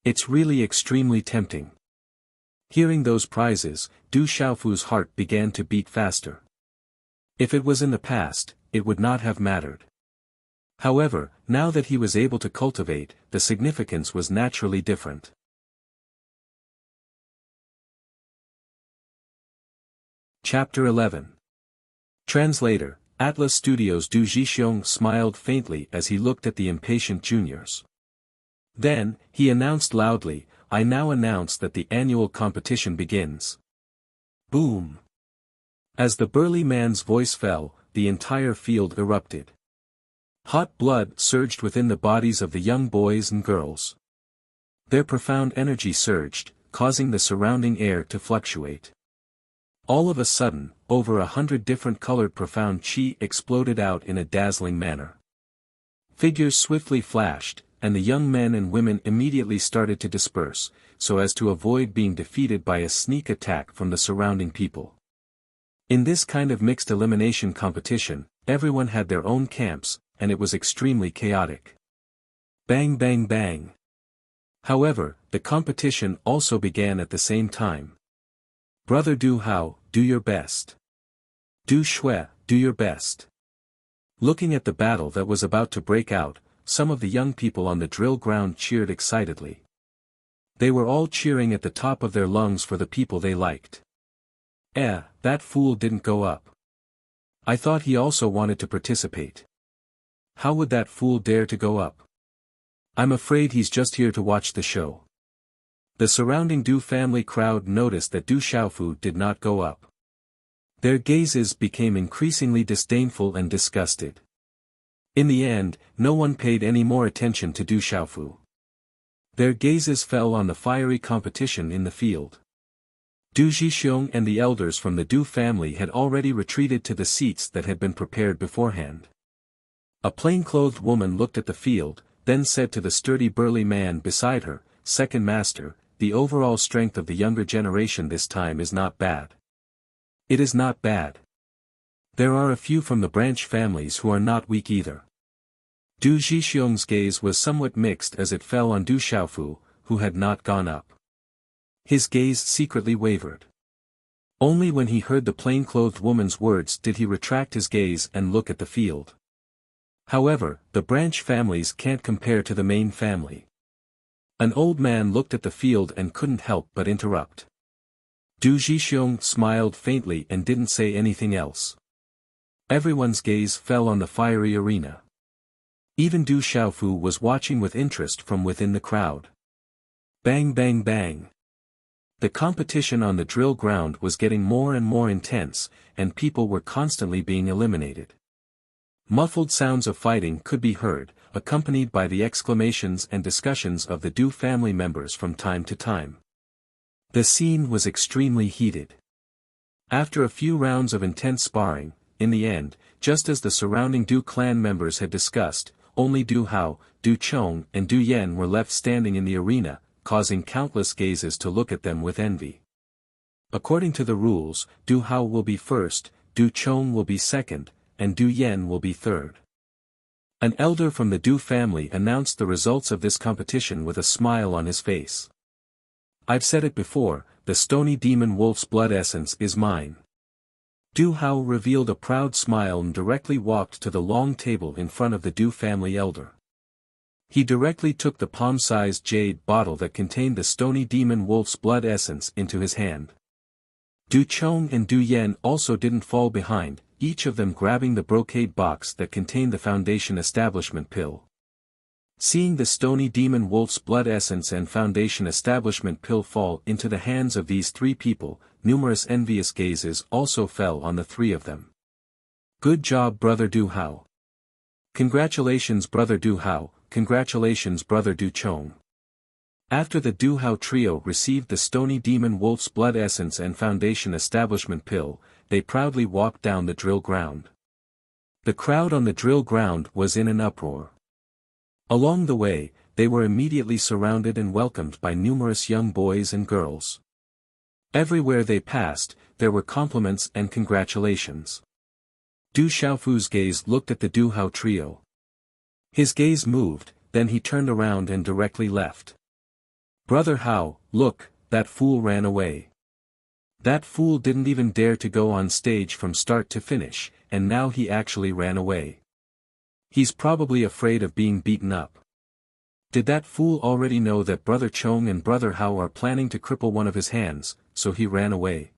It's really extremely tempting. Hearing those prizes, Du Xiaofu's heart began to beat faster. If it was in the past, it would not have mattered. However, now that he was able to cultivate, the significance was naturally different. Chapter 11. Translator, Atlas Studios. Du Zhixiong smiled faintly as he looked at the impatient juniors. Then, he announced loudly, "I now announce that the annual competition begins." Boom! As the burly man's voice fell, the entire field erupted. Hot blood surged within the bodies of the young boys and girls. Their profound energy surged, causing the surrounding air to fluctuate. All of a sudden, over 100 different colored profound chi exploded out in a dazzling manner. Figures swiftly flashed, and the young men and women immediately started to disperse, so as to avoid being defeated by a sneak attack from the surrounding people. In this kind of mixed elimination competition, everyone had their own camps, and it was extremely chaotic. Bang bang bang. However, the competition also began at the same time. Brother Du Hao, do your best. Du Shui, do your best. Looking at the battle that was about to break out, some of the young people on the drill ground cheered excitedly. They were all cheering at the top of their lungs for the people they liked. That fool didn't go up. I thought he also wanted to participate. How would that fool dare to go up? I'm afraid he's just here to watch the show. The surrounding Du family crowd noticed that Du Xiaofu did not go up. Their gazes became increasingly disdainful and disgusted. In the end, no one paid any more attention to Du Xiaofu. Their gazes fell on the fiery competition in the field. Du Zhixiong and the elders from the Du family had already retreated to the seats that had been prepared beforehand. A plain-clothed woman looked at the field, then said to the sturdy burly man beside her, "Second master, the overall strength of the younger generation this time is not bad." "It is not bad. There are a few from the branch families who are not weak either." Du Zhixiong's gaze was somewhat mixed as it fell on Du Xiaofu, who had not gone up. His gaze secretly wavered. Only when he heard the plain-clothed woman's words did he retract his gaze and look at the field. However, the branch families can't compare to the main family. An old man looked at the field and couldn't help but interrupt. Du Zhixiong smiled faintly and didn't say anything else. Everyone's gaze fell on the fiery arena. Even Du Xiaofu was watching with interest from within the crowd. Bang bang bang. The competition on the drill ground was getting more and more intense, and people were constantly being eliminated. Muffled sounds of fighting could be heard, accompanied by the exclamations and discussions of the Du family members from time to time. The scene was extremely heated. After a few rounds of intense sparring, in the end, just as the surrounding Du clan members had discussed, only Du Hao, Du Chong and Du Yan were left standing in the arena, causing countless gazes to look at them with envy. According to the rules, Du Hao will be first, Du Chong will be second, and Du Yan will be third. An elder from the Du family announced the results of this competition with a smile on his face. "I've said it before, the stony demon wolf's blood essence is mine." Du Hao revealed a proud smile and directly walked to the long table in front of the Du family elder. He directly took the palm-sized jade bottle that contained the stony demon wolf's blood essence into his hand. Du Chong and Du Yan also didn't fall behind, each of them grabbing the brocade box that contained the Foundation Establishment pill. Seeing the stony demon wolf's blood essence and Foundation Establishment pill fall into the hands of these three people, numerous envious gazes also fell on the three of them. "Good job, Brother Du Hao. Congratulations, Brother Du Hao, congratulations, Brother Du Chong." After the Du Hao trio received the stony demon wolf's blood essence and Foundation Establishment pill, they proudly walked down the drill ground. The crowd on the drill ground was in an uproar. Along the way, they were immediately surrounded and welcomed by numerous young boys and girls. Everywhere they passed, there were compliments and congratulations. Du Xiaofu's gaze looked at the Du Hao trio. His gaze moved, then he turned around and directly left. "Brother Hao, look, that fool ran away. That fool didn't even dare to go on stage from start to finish, and now he actually ran away. He's probably afraid of being beaten up. Did that fool already know that Brother Chong and Brother Hao are planning to cripple one of his hands, so he ran away?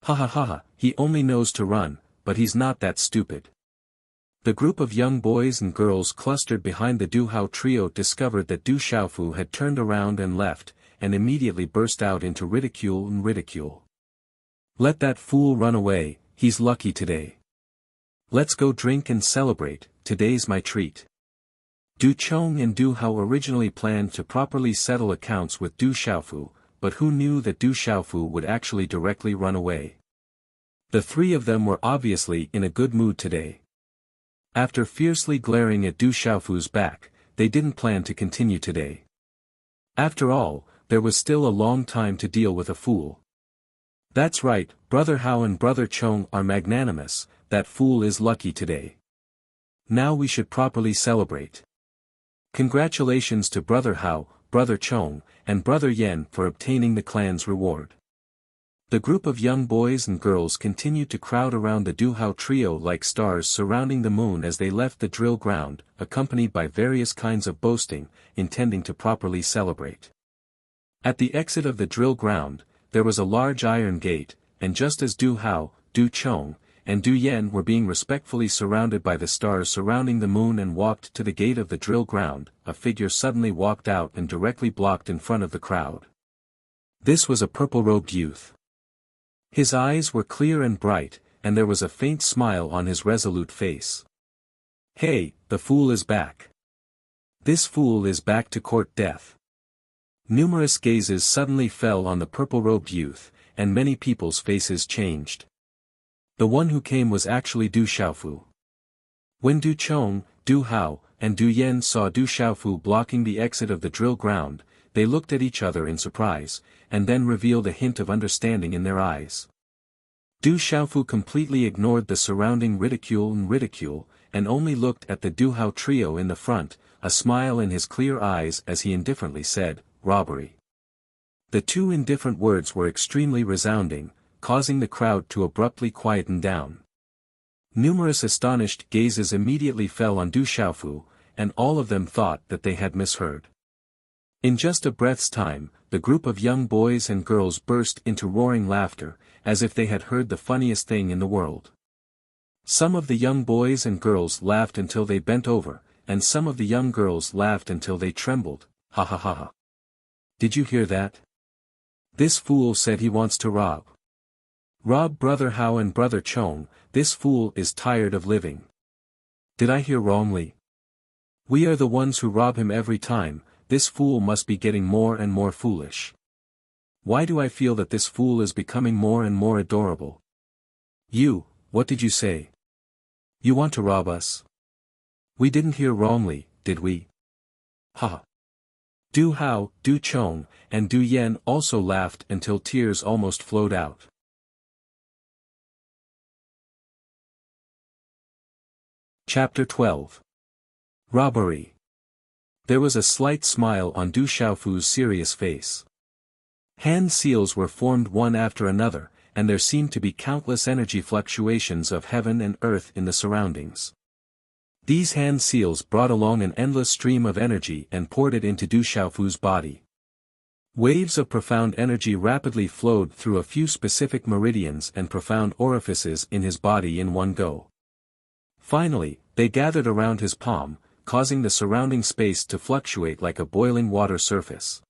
Ha ha ha ha, he only knows to run, but he's not that stupid." The group of young boys and girls clustered behind the Du Hao trio discovered that Du Xiaofu had turned around and left, and immediately burst out into ridicule and ridicule. "Let that fool run away, he's lucky today. Let's go drink and celebrate, today's my treat." Du Chong and Du Hao originally planned to properly settle accounts with Du Xiaofu, but who knew that Du Xiaofu would actually directly run away? The three of them were obviously in a good mood today. After fiercely glaring at Du Xiaofu's back, they didn't plan to continue today. After all, there was still a long time to deal with a fool. That's right, Brother Hao and Brother Chong are magnanimous, that fool is lucky today. Now we should properly celebrate. Congratulations to Brother Hao, Brother Chong, and Brother Yen for obtaining the clan's reward. The group of young boys and girls continued to crowd around the Du Hao trio like stars surrounding the moon as they left the drill ground, accompanied by various kinds of boasting, intending to properly celebrate. At the exit of the drill ground, there was a large iron gate, and just as Du Hao, Du Chong, and Du Yen were being respectfully surrounded by the stars surrounding the moon and walked to the gate of the drill ground, a figure suddenly walked out and directly blocked in front of the crowd. This was a purple-robed youth. His eyes were clear and bright, and there was a faint smile on his resolute face. Hey, the fool is back. This fool is back to court death. Numerous gazes suddenly fell on the purple-robed youth, and many people's faces changed. The one who came was actually Du Xiaofu. When Du Chong, Du Hao, and Du Yen saw Du Xiaofu blocking the exit of the drill ground, they looked at each other in surprise, and then revealed a hint of understanding in their eyes. Du Xiaofu completely ignored the surrounding ridicule, and only looked at the Du Hao trio in the front, a smile in his clear eyes as he indifferently said, "Robbery." The two indifferent words were extremely resounding, causing the crowd to abruptly quieten down. Numerous astonished gazes immediately fell on Du Xiaofu, and all of them thought that they had misheard. In just a breath's time, the group of young boys and girls burst into roaring laughter, as if they had heard the funniest thing in the world. Some of the young boys and girls laughed until they bent over, and some of the young girls laughed until they trembled. Ha ha ha ha. Did you hear that? This fool said he wants to rob. Rob Brother Hao and Brother Chong, this fool is tired of living. Did I hear wrongly? We are the ones who rob him every time, this fool must be getting more and more foolish. Why do I feel that this fool is becoming more and more adorable? You, what did you say? You want to rob us? We didn't hear wrongly, did we? Ha! Du Hao, Du Chong, and Du Yen also laughed until tears almost flowed out. Chapter 12. Robbery. There was a slight smile on Du Xiaofu's serious face. Hand seals were formed one after another, and there seemed to be countless energy fluctuations of heaven and earth in the surroundings. These hand seals brought along an endless stream of energy and poured it into Du Xiaofu's body. Waves of profound energy rapidly flowed through a few specific meridians and profound orifices in his body in one go. Finally, they gathered around his palm, causing the surrounding space to fluctuate like a boiling water surface.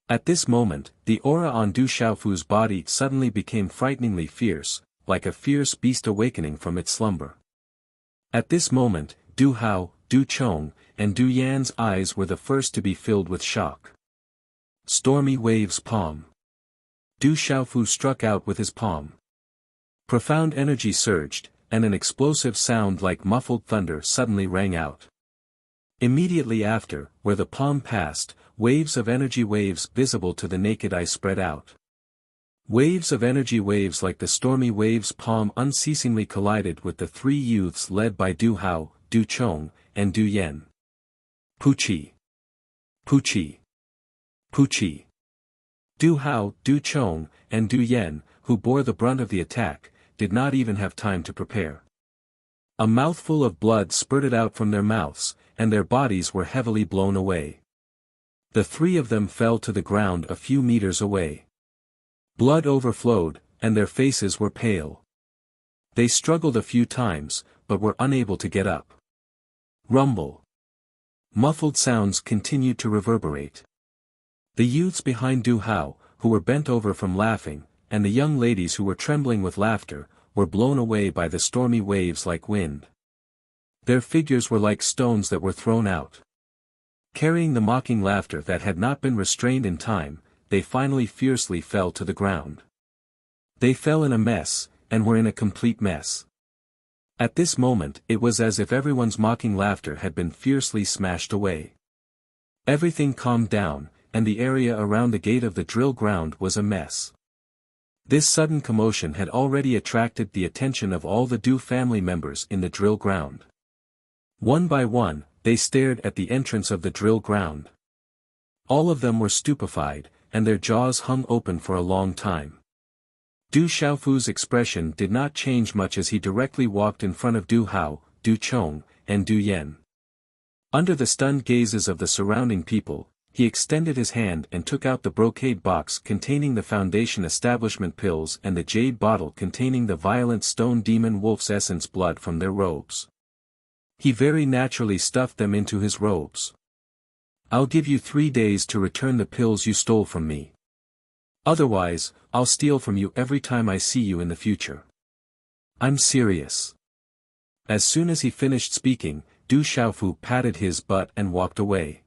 At this moment, the aura on Du Xiaofu's body suddenly became frighteningly fierce, like a fierce beast awakening from its slumber. At this moment, Du Hao, Du Chong, and Du Yan's eyes were the first to be filled with shock. Stormy waves palm. Du Xiaofu struck out with his palm. Profound energy surged, and an explosive sound like muffled thunder suddenly rang out. Immediately after, where the palm passed, waves of energy waves visible to the naked eye spread out. Waves of energy waves like the stormy waves palm unceasingly collided with the three youths led by Du Hao, Du Chong, and Du Yen. Puchi! Puchi! Puchi! Du Hao, Du Chong, and Du Yen, who bore the brunt of the attack, did not even have time to prepare. A mouthful of blood spurted out from their mouths, and their bodies were heavily blown away. The three of them fell to the ground a few meters away. Blood overflowed, and their faces were pale. They struggled a few times, but were unable to get up. Rumble. Muffled sounds continued to reverberate. The youths behind Du Hao, who were bent over from laughing, and the young ladies who were trembling with laughter, were blown away by the stormy waves like wind. Their figures were like stones that were thrown out. Carrying the mocking laughter that had not been restrained in time, they finally fiercely fell to the ground. They fell in a mess, and were in a complete mess. At this moment it was as if everyone's mocking laughter had been fiercely smashed away. Everything calmed down, and the area around the gate of the drill ground was a mess. This sudden commotion had already attracted the attention of all the Du family members in the drill ground. One by one, they stared at the entrance of the drill ground. All of them were stupefied, and their jaws hung open for a long time. Du Xiaofu's expression did not change much as he directly walked in front of Du Hao, Du Chong, and Du Yan. Under the stunned gazes of the surrounding people, he extended his hand and took out the brocade box containing the Foundation Establishment pills and the jade bottle containing the violent stone demon wolf's essence blood from their robes. He very naturally stuffed them into his robes. "I'll give you 3 days to return the pills you stole from me. Otherwise, I'll steal from you every time I see you in the future. I'm serious." As soon as he finished speaking, Du Xiaofu patted his butt and walked away.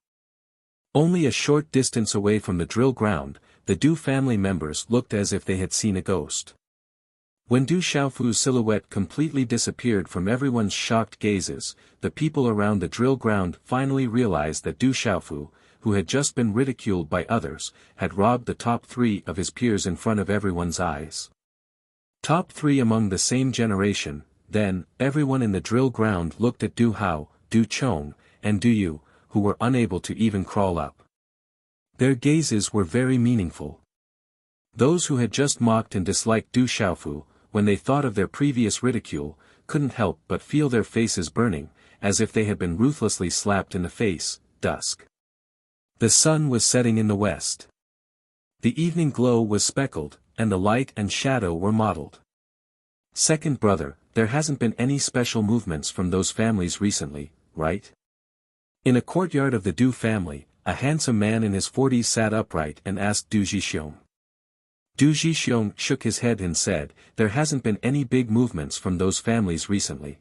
Only a short distance away from the drill ground, the Du family members looked as if they had seen a ghost. When Du Xiaofu's silhouette completely disappeared from everyone's shocked gazes, the people around the drill ground finally realized that Du Xiaofu, who had just been ridiculed by others, had robbed the top 3 of his peers in front of everyone's eyes. Top 3 among the same generation. Then, everyone in the drill ground looked at Du Hao, Du Chong, and Du Yu, who were unable to even crawl up. Their gazes were very meaningful. Those who had just mocked and disliked Du Xiaofu, when they thought of their previous ridicule, couldn't help but feel their faces burning, as if they had been ruthlessly slapped in the face. Dusk. The sun was setting in the west. The evening glow was speckled, and the light and shadow were mottled. "Second brother, there hasn't been any special movements from those families recently, right?" In a courtyard of the Du family, a handsome man in his 40s sat upright and asked Du Zhixiong. Du Zhixiong shook his head and said, "There hasn't been any big movements from those families recently.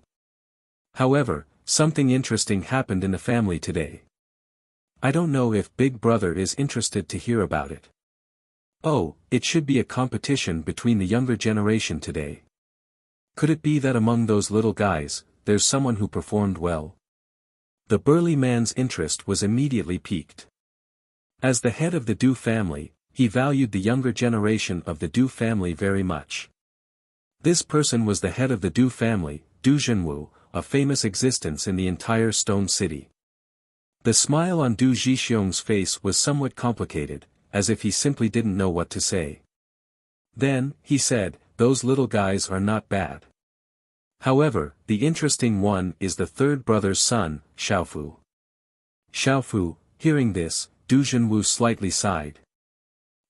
However, something interesting happened in the family today. I don't know if Big Brother is interested to hear about it." "Oh, it should be a competition between the younger generation today. Could it be that among those little guys, there's someone who performed well?" The burly man's interest was immediately piqued. As the head of the Du family, he valued the younger generation of the Du family very much. This person was the head of the Du family, Du Zhenwu, a famous existence in the entire Stone City. The smile on Du Zhixiong's face was somewhat complicated, as if he simply didn't know what to say. Then, he said, "Those little guys are not bad. However, the interesting one is the third brother's son, Xiaofu." Xiaofu, hearing this, Du Zhenwu slightly sighed.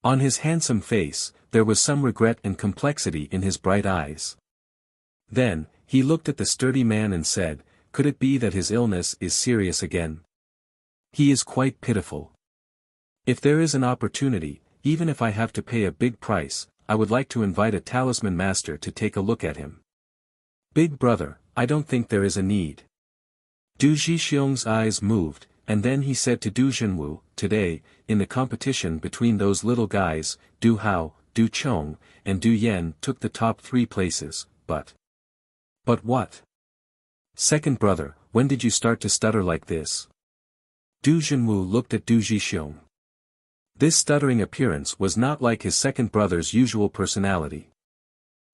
On his handsome face, there was some regret and complexity in his bright eyes. Then, he looked at the sturdy man and said, "Could it be that his illness is serious again? He is quite pitiful. If there is an opportunity, even if I have to pay a big price, I would like to invite a talisman master to take a look at him." "Big brother, I don't think there is a need." Du Zhixiong's eyes moved, and then he said to Du Zhenwu, "Today, in the competition between those little guys, Du Hao, Du Chong, and Du Yan took the top 3 places, but..." "But what? Second brother, when did you start to stutter like this?" Du Zhenwu looked at Du Zhixiong. This stuttering appearance was not like his second brother's usual personality.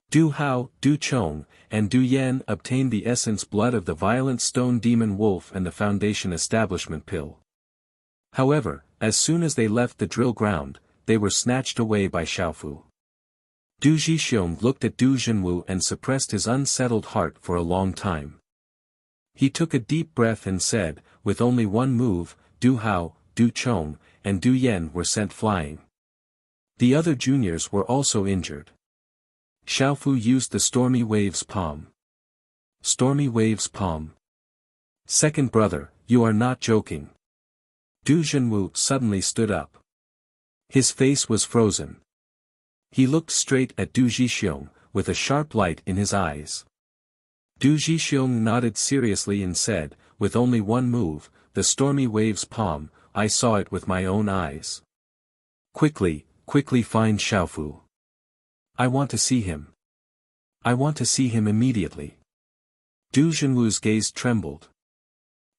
Du Hao, Du Chong, and Du Yan obtained the essence blood of the violent stone demon wolf and the Foundation Establishment pill. However, as soon as they left the drill ground, they were snatched away by Xiaofu. Du Zhixiong looked at Du Zhenwu and suppressed his unsettled heart for a long time. He took a deep breath and said, "With only one move, Du Hao, Du Chong, and Du Yan were sent flying. The other juniors were also injured." Xiaofu used the Stormy Wave's palm. Stormy Wave's palm. "Second brother, you are not joking." Du Zhenwu suddenly stood up. His face was frozen. He looked straight at Du Zhixiong, with a sharp light in his eyes. Du Zhixiong nodded seriously and said, "With only one move, the Stormy Wave's palm, I saw it with my own eyes. Quickly, quickly find Xiaofu. I want to see him. I want to see him immediately." Du Junwu's gaze trembled.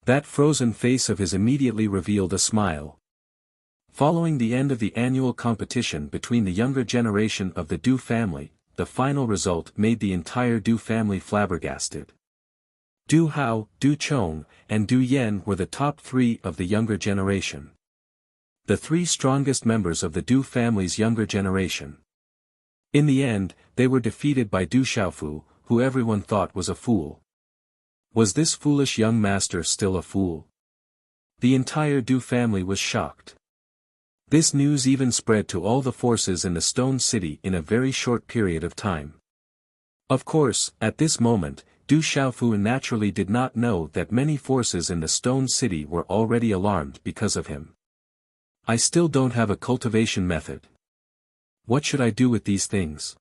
That frozen face of his immediately revealed a smile. Following the end of the annual competition between the younger generation of the Du family, the final result made the entire Du family flabbergasted. Du Hao, Du Chong, and Du Yen were the top three of the younger generation. The three strongest members of the Du family's younger generation. In the end, they were defeated by Du Xiaofu, who everyone thought was a fool. Was this foolish young master still a fool? The entire Du family was shocked. This news even spread to all the forces in the Stone City in a very short period of time. Of course, at this moment, Du Xiaofu naturally did not know that many forces in the Stone City were already alarmed because of him. I still don't have a cultivation method. What should I do with these things?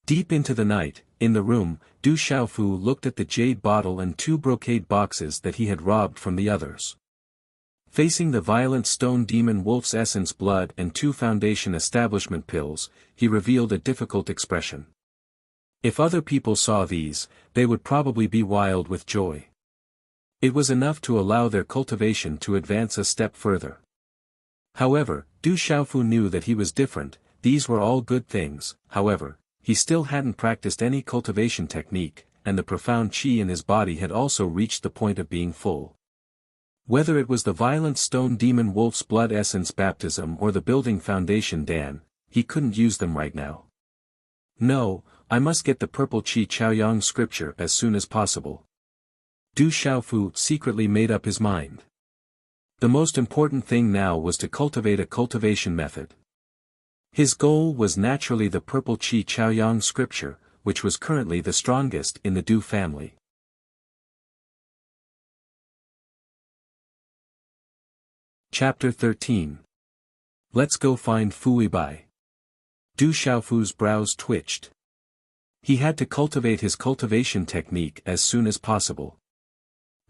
Deep into the night, in the room, Du Xiaofu looked at the jade bottle and 2 brocade boxes that he had robbed from the others. Facing the violent stone demon wolf's essence blood and 2 foundation establishment pills, he revealed a difficult expression. If other people saw these, they would probably be wild with joy. It was enough to allow their cultivation to advance a step further. However, Du Xiaofu knew that he was different. These were all good things, however, he still hadn't practiced any cultivation technique, and the profound qi in his body had also reached the point of being full. Whether it was the violent stone demon wolf's blood essence baptism or the building foundation dan, he couldn't use them right now. No, I must get the purple qi Chaoyang scripture as soon as possible. Du Xiaofu secretly made up his mind. The most important thing now was to cultivate a cultivation method. His goal was naturally the purple qi Chaoyang scripture, which was currently the strongest in the Du family. Chapter 13. Let's go find Fuibai. Du Xiaofu's brows twitched. He had to cultivate his cultivation technique as soon as possible.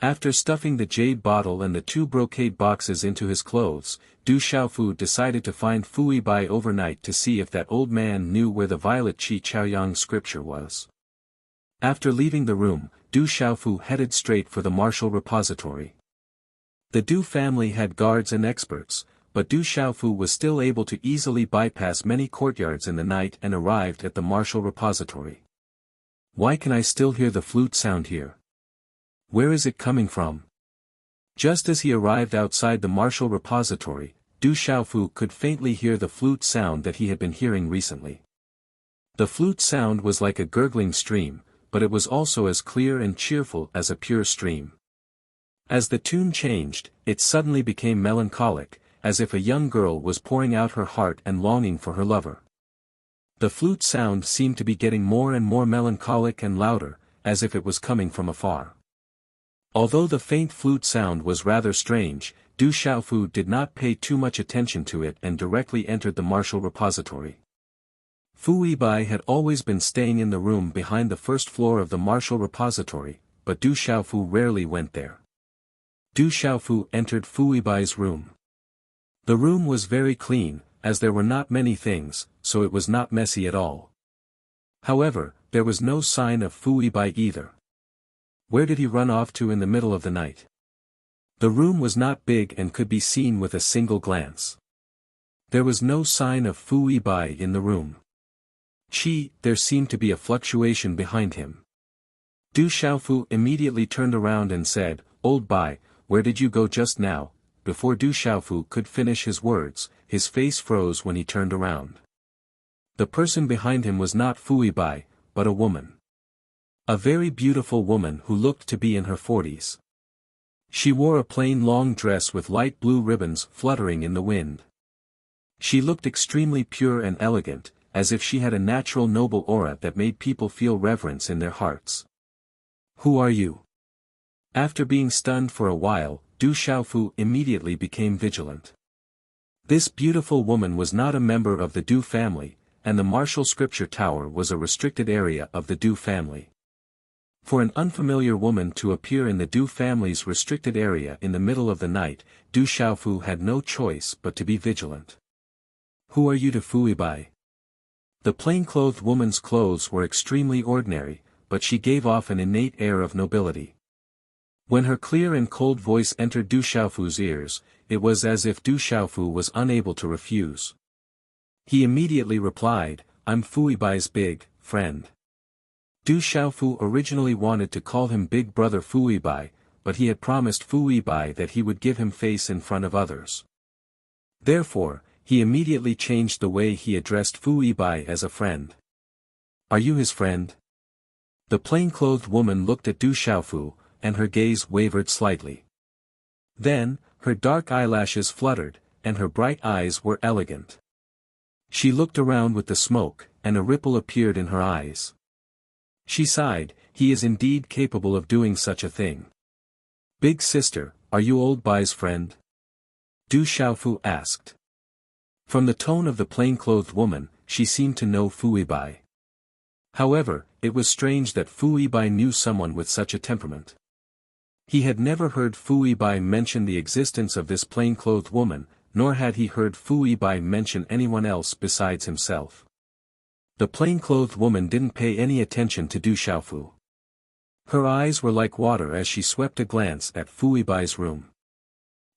After stuffing the jade bottle and the 2 brocade boxes into his clothes, Du Xiaofu decided to find Fuibai overnight to see if that old man knew where the violet qi Chaoyang scripture was. After leaving the room, Du Xiaofu headed straight for the martial repository. The Du family had guards and experts, but Du Xiaofu was still able to easily bypass many courtyards in the night and arrived at the martial repository. Why can I still hear the flute sound here? Where is it coming from? Just as he arrived outside the martial repository, Du Xiaofu could faintly hear the flute sound that he had been hearing recently. The flute sound was like a gurgling stream, but it was also as clear and cheerful as a pure stream. As the tune changed, it suddenly became melancholic, as if a young girl was pouring out her heart and longing for her lover. The flute sound seemed to be getting more and more melancholic and louder, as if it was coming from afar. Although the faint flute sound was rather strange, Du Xiaofu did not pay too much attention to it and directly entered the martial repository. Fuibai had always been staying in the room behind the first floor of the martial repository, but Du Xiaofu rarely went there. Du Xiaofu entered Fuibai's room. The room was very clean, as there were not many things, so it was not messy at all. However, there was no sign of Fuibai either. Where did he run off to in the middle of the night? The room was not big and could be seen with a single glance. There was no sign of Fuibai in the room. There seemed to be a fluctuation behind him. Du Xiaofu immediately turned around and said, "Old Bai, where did you go just now?" Before Du Xiaofu could finish his words, his face froze when he turned around. The person behind him was not Fuibai, but a woman. A very beautiful woman who looked to be in her 40s. She wore a plain long dress with light blue ribbons fluttering in the wind. She looked extremely pure and elegant, as if she had a natural noble aura that made people feel reverence in their hearts. "Who are you?" After being stunned for a while, Du Xiaofu immediately became vigilant. This beautiful woman was not a member of the Du family, and the martial scripture tower was a restricted area of the Du family. For an unfamiliar woman to appear in the Du family's restricted area in the middle of the night, Du Xiaofu had no choice but to be vigilant. "Who are you to Fuibai?" The plain-clothed woman's clothes were extremely ordinary, but she gave off an innate air of nobility. When her clear and cold voice entered Du Xiaofu's ears, it was as if Du Xiaofu was unable to refuse. He immediately replied, "I'm Fu Yibai's big friend." Du Xiaofu originally wanted to call him Big Brother Fu Yibai, but he had promised Fu Yibai that he would give him face in front of others. Therefore, he immediately changed the way he addressed Fu Yibai as a friend. "Are you his friend?" The plain-clothed woman looked at Du Xiaofu, and her gaze wavered slightly. Then, her dark eyelashes fluttered, and her bright eyes were elegant. She looked around with the smoke, and a ripple appeared in her eyes. She sighed, "He is indeed capable of doing such a thing." "Big sister, are you old Bai's friend?" Du Xiaofu asked. From the tone of the plain-clothed woman, she seemed to know Fu Yibai. However, it was strange that Fu Yibai knew someone with such a temperament. He had never heard Fu Yibai mention the existence of this plain-clothed woman, nor had he heard Fu Yibai mention anyone else besides himself. The plain-clothed woman didn't pay any attention to Du Xiaofu. Her eyes were like water as she swept a glance at Fu Yibai's room.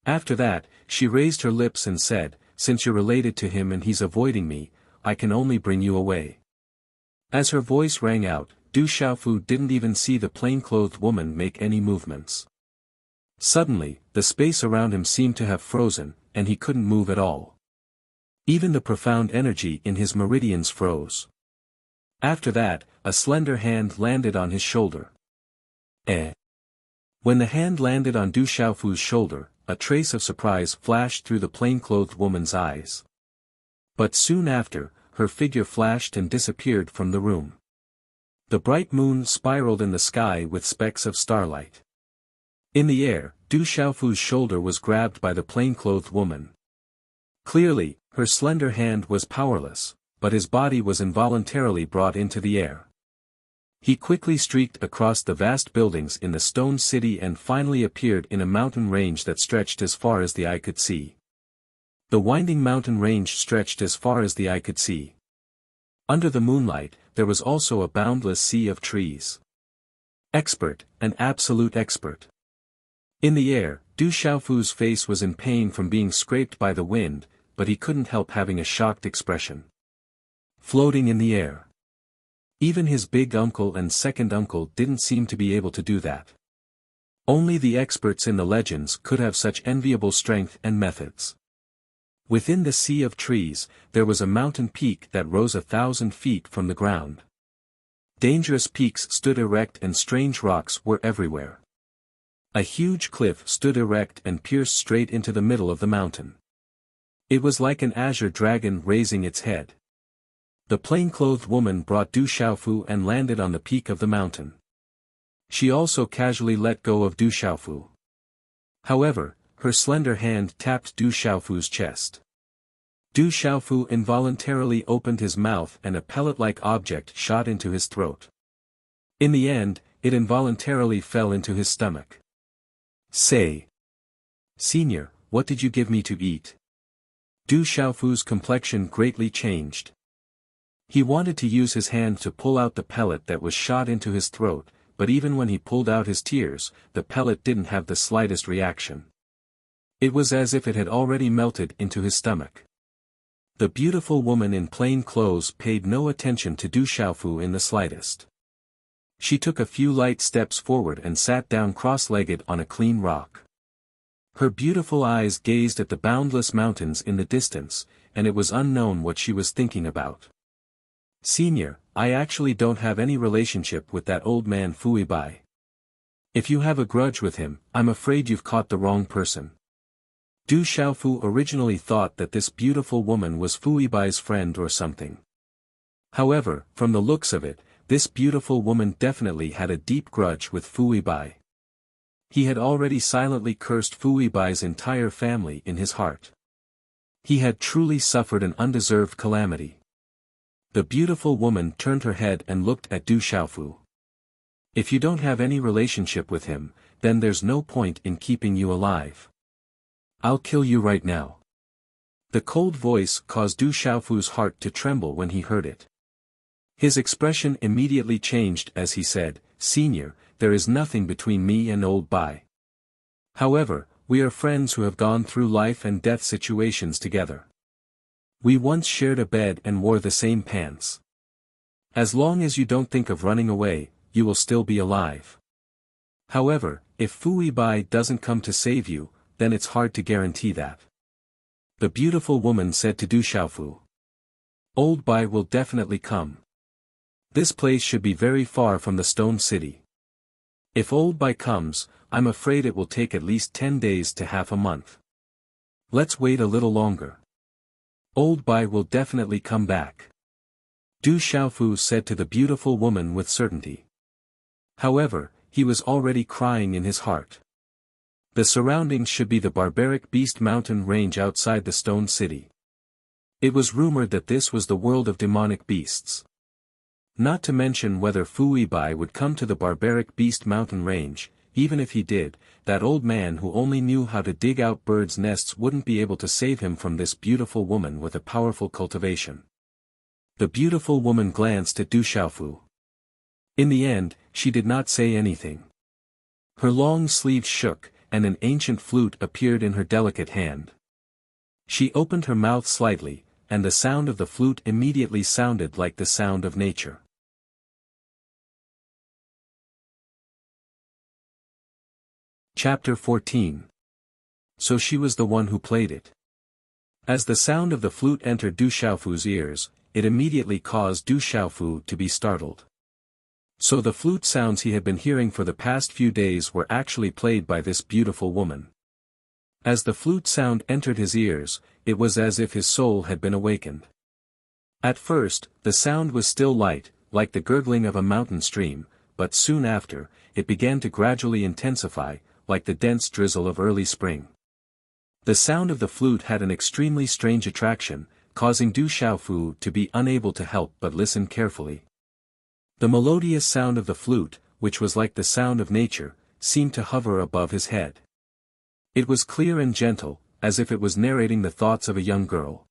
After that, she raised her lips and said, "Since you're related to him and he's avoiding me, I can only bring you away." As her voice rang out, Du Xiaofu didn't even see the plain-clothed woman make any movements. Suddenly, the space around him seemed to have frozen, and he couldn't move at all. Even the profound energy in his meridians froze. After that, a slender hand landed on his shoulder. Eh? When the hand landed on Du Xiaofu's shoulder, a trace of surprise flashed through the plain-clothed woman's eyes. But soon after, her figure flashed and disappeared from the room. The bright moon spiraled in the sky with specks of starlight. In the air, Du Xiaofu's shoulder was grabbed by the plain-clothed woman. Clearly, her slender hand was powerless, but his body was involuntarily brought into the air. He quickly streaked across the vast buildings in the stone city and finally appeared in a mountain range that stretched as far as the eye could see. The winding mountain range stretched as far as the eye could see. Under the moonlight, there was also a boundless sea of trees. Expert, an absolute expert. In the air, Du Xiaofu's face was in pain from being scraped by the wind, but he couldn't help having a shocked expression. Floating in the air. Even his big uncle and second uncle didn't seem to be able to do that. Only the experts in the legends could have such enviable strength and methods. Within the sea of trees, there was a mountain peak that rose 1,000 feet from the ground. Dangerous peaks stood erect and strange rocks were everywhere. A huge cliff stood erect and pierced straight into the middle of the mountain. It was like an azure dragon raising its head. The plain-clothed woman brought Du Xiaofu and landed on the peak of the mountain. She also casually let go of Du Xiaofu. However, her slender hand tapped Du Xiaofu's chest. Du Xiaofu involuntarily opened his mouth and a pellet-like object shot into his throat. In the end, it involuntarily fell into his stomach. "Say, Senior, what did you give me to eat?" Du Xiaofu's complexion greatly changed. He wanted to use his hand to pull out the pellet that was shot into his throat, but even when he pulled out his tears, the pellet didn't have the slightest reaction. It was as if it had already melted into his stomach. The beautiful woman in plain clothes paid no attention to Du Xiaofu in the slightest. She took a few light steps forward and sat down cross-legged on a clean rock. Her beautiful eyes gazed at the boundless mountains in the distance, and it was unknown what she was thinking about. "Senior, I actually don't have any relationship with that old man Fu Yibai. If you have a grudge with him, I'm afraid you've caught the wrong person." Du Xiaofu originally thought that this beautiful woman was Fu Yibai's friend or something. However, from the looks of it, this beautiful woman definitely had a deep grudge with Fu Yibai. He had already silently cursed Fu Yibai's entire family in his heart. He had truly suffered an undeserved calamity. The beautiful woman turned her head and looked at Du Xiaofu. "If you don't have any relationship with him, then there's no point in keeping you alive. I'll kill you right now." The cold voice caused Du Xiaofu's heart to tremble when he heard it. His expression immediately changed as he said, "Senior, there is nothing between me and old Bai. However, we are friends who have gone through life and death situations together. We once shared a bed and wore the same pants. As long as you don't think of running away, you will still be alive. However, if Fui Bai doesn't come to save you, then it's hard to guarantee that." The beautiful woman said to Du Xiaofu. "Old Bai will definitely come. This place should be very far from the stone city. If Old Bai comes, I'm afraid it will take at least 10 days to half a month. Let's wait a little longer. Old Bai will definitely come back," Du Xiaofu said to the beautiful woman with certainty. However, he was already crying in his heart. The surroundings should be the barbaric beast mountain range outside the stone city. It was rumored that this was the world of demonic beasts. Not to mention whether Fui Bai would come to the barbaric beast mountain range. Even if he did, that old man who only knew how to dig out birds' nests wouldn't be able to save him from this beautiful woman with a powerful cultivation. The beautiful woman glanced at Du Xiaofu. In the end, she did not say anything. Her long sleeves shook, and an ancient flute appeared in her delicate hand. She opened her mouth slightly, and the sound of the flute immediately sounded like the sound of nature. Chapter 14. So she was the one who played it. As the sound of the flute entered Du Xiaofu's ears, it immediately caused Du Xiaofu to be startled. So the flute sounds he had been hearing for the past few days were actually played by this beautiful woman. As the flute sound entered his ears, it was as if his soul had been awakened. At first, the sound was still light, like the gurgling of a mountain stream, but soon after, it began to gradually intensify, like the dense drizzle of early spring. The sound of the flute had an extremely strange attraction, causing Du Xiaofu to be unable to help but listen carefully. The melodious sound of the flute, which was like the sound of nature, seemed to hover above his head. It was clear and gentle, as if it was narrating the thoughts of a young girl.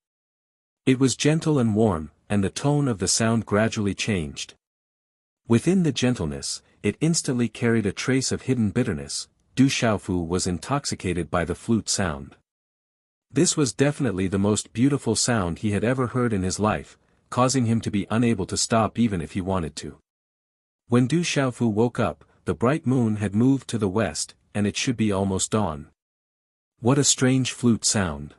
It was gentle and warm, and the tone of the sound gradually changed. Within the gentleness, it instantly carried a trace of hidden bitterness. Du Xiaofu was intoxicated by the flute sound. This was definitely the most beautiful sound he had ever heard in his life, causing him to be unable to stop even if he wanted to. When Du Xiaofu woke up, the bright moon had moved to the west, and it should be almost dawn. What a strange flute sound.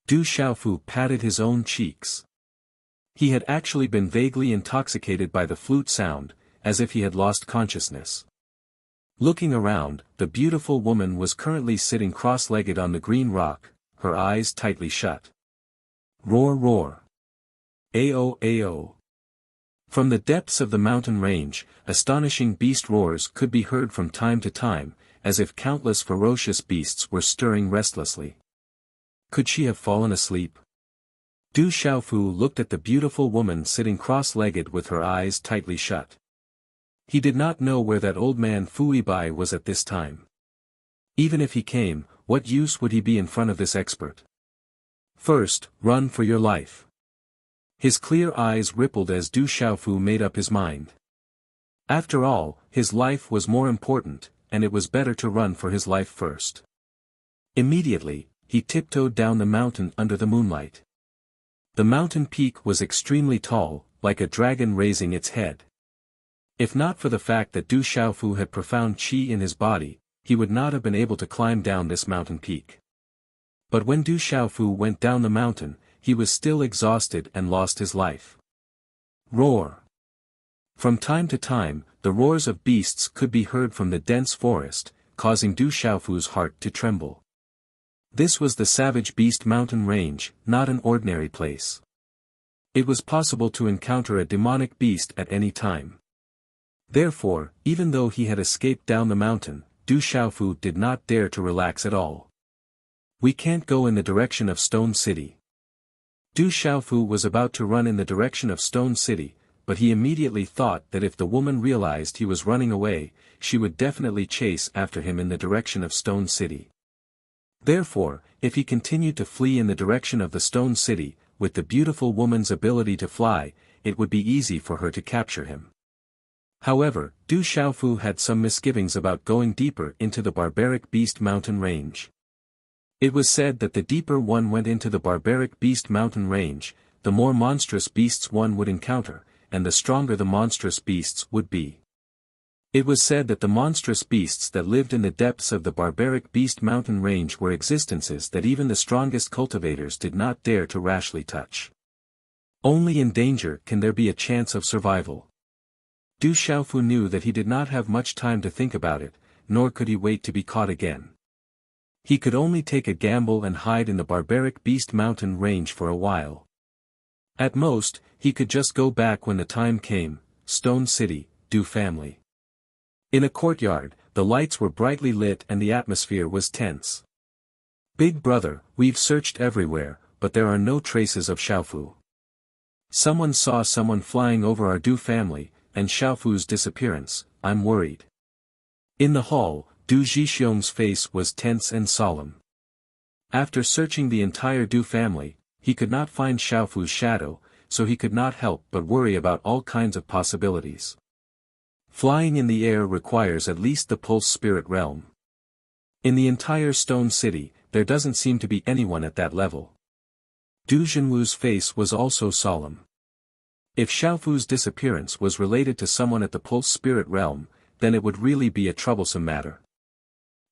Du Xiaofu patted his own cheeks. He had actually been vaguely intoxicated by the flute sound, as if he had lost consciousness. Looking around, the beautiful woman was currently sitting cross-legged on the green rock, her eyes tightly shut. Roar roar. Ao ao. From the depths of the mountain range, astonishing beast roars could be heard from time to time, as if countless ferocious beasts were stirring restlessly. Could she have fallen asleep? Du Xiaofu looked at the beautiful woman sitting cross-legged with her eyes tightly shut. He did not know where that old man Fui Bai was at this time. Even if he came, what use would he be in front of this expert? First, run for your life. His clear eyes rippled as Du Xiaofu made up his mind. After all, his life was more important, and it was better to run for his life first. Immediately, he tiptoed down the mountain under the moonlight. The mountain peak was extremely tall, like a dragon raising its head. If not for the fact that Du Xiaofu had profound qi in his body, he would not have been able to climb down this mountain peak. But when Du Xiaofu went down the mountain, he was still exhausted and lost his life. Roar. From time to time, the roars of beasts could be heard from the dense forest, causing Du Xiaofu's heart to tremble. This was the savage beast mountain range, not an ordinary place. It was possible to encounter a demonic beast at any time. Therefore, even though he had escaped down the mountain, Du Xiaofu did not dare to relax at all. We can't go in the direction of Stone City. Du Xiaofu was about to run in the direction of Stone City, but he immediately thought that if the woman realized he was running away, she would definitely chase after him in the direction of Stone City. Therefore, if he continued to flee in the direction of the Stone City, with the beautiful woman's ability to fly, it would be easy for her to capture him. However, Du Xiaofu had some misgivings about going deeper into the barbaric beast mountain range. It was said that the deeper one went into the barbaric beast mountain range, the more monstrous beasts one would encounter, and the stronger the monstrous beasts would be. It was said that the monstrous beasts that lived in the depths of the barbaric beast mountain range were existences that even the strongest cultivators did not dare to rashly touch. Only in danger can there be a chance of survival. Du Xiaofu knew that he did not have much time to think about it, nor could he wait to be caught again. He could only take a gamble and hide in the barbaric beast mountain range for a while. At most, he could just go back when the time came. Stone City, Du family. In a courtyard, the lights were brightly lit and the atmosphere was tense. "Big brother, we've searched everywhere, but there are no traces of Xiaofu. Someone saw someone flying over our Du family, and Xiaofu's disappearance, I'm worried." In the hall, Du Zhixiong's face was tense and solemn. After searching the entire Du family, he could not find Xiaofu's shadow, so he could not help but worry about all kinds of possibilities. Flying in the air requires at least the pulse spirit realm. In the entire Stone City, there doesn't seem to be anyone at that level. Du Zhenwu's face was also solemn. If Xiaofu's disappearance was related to someone at the pulse spirit realm, then it would really be a troublesome matter.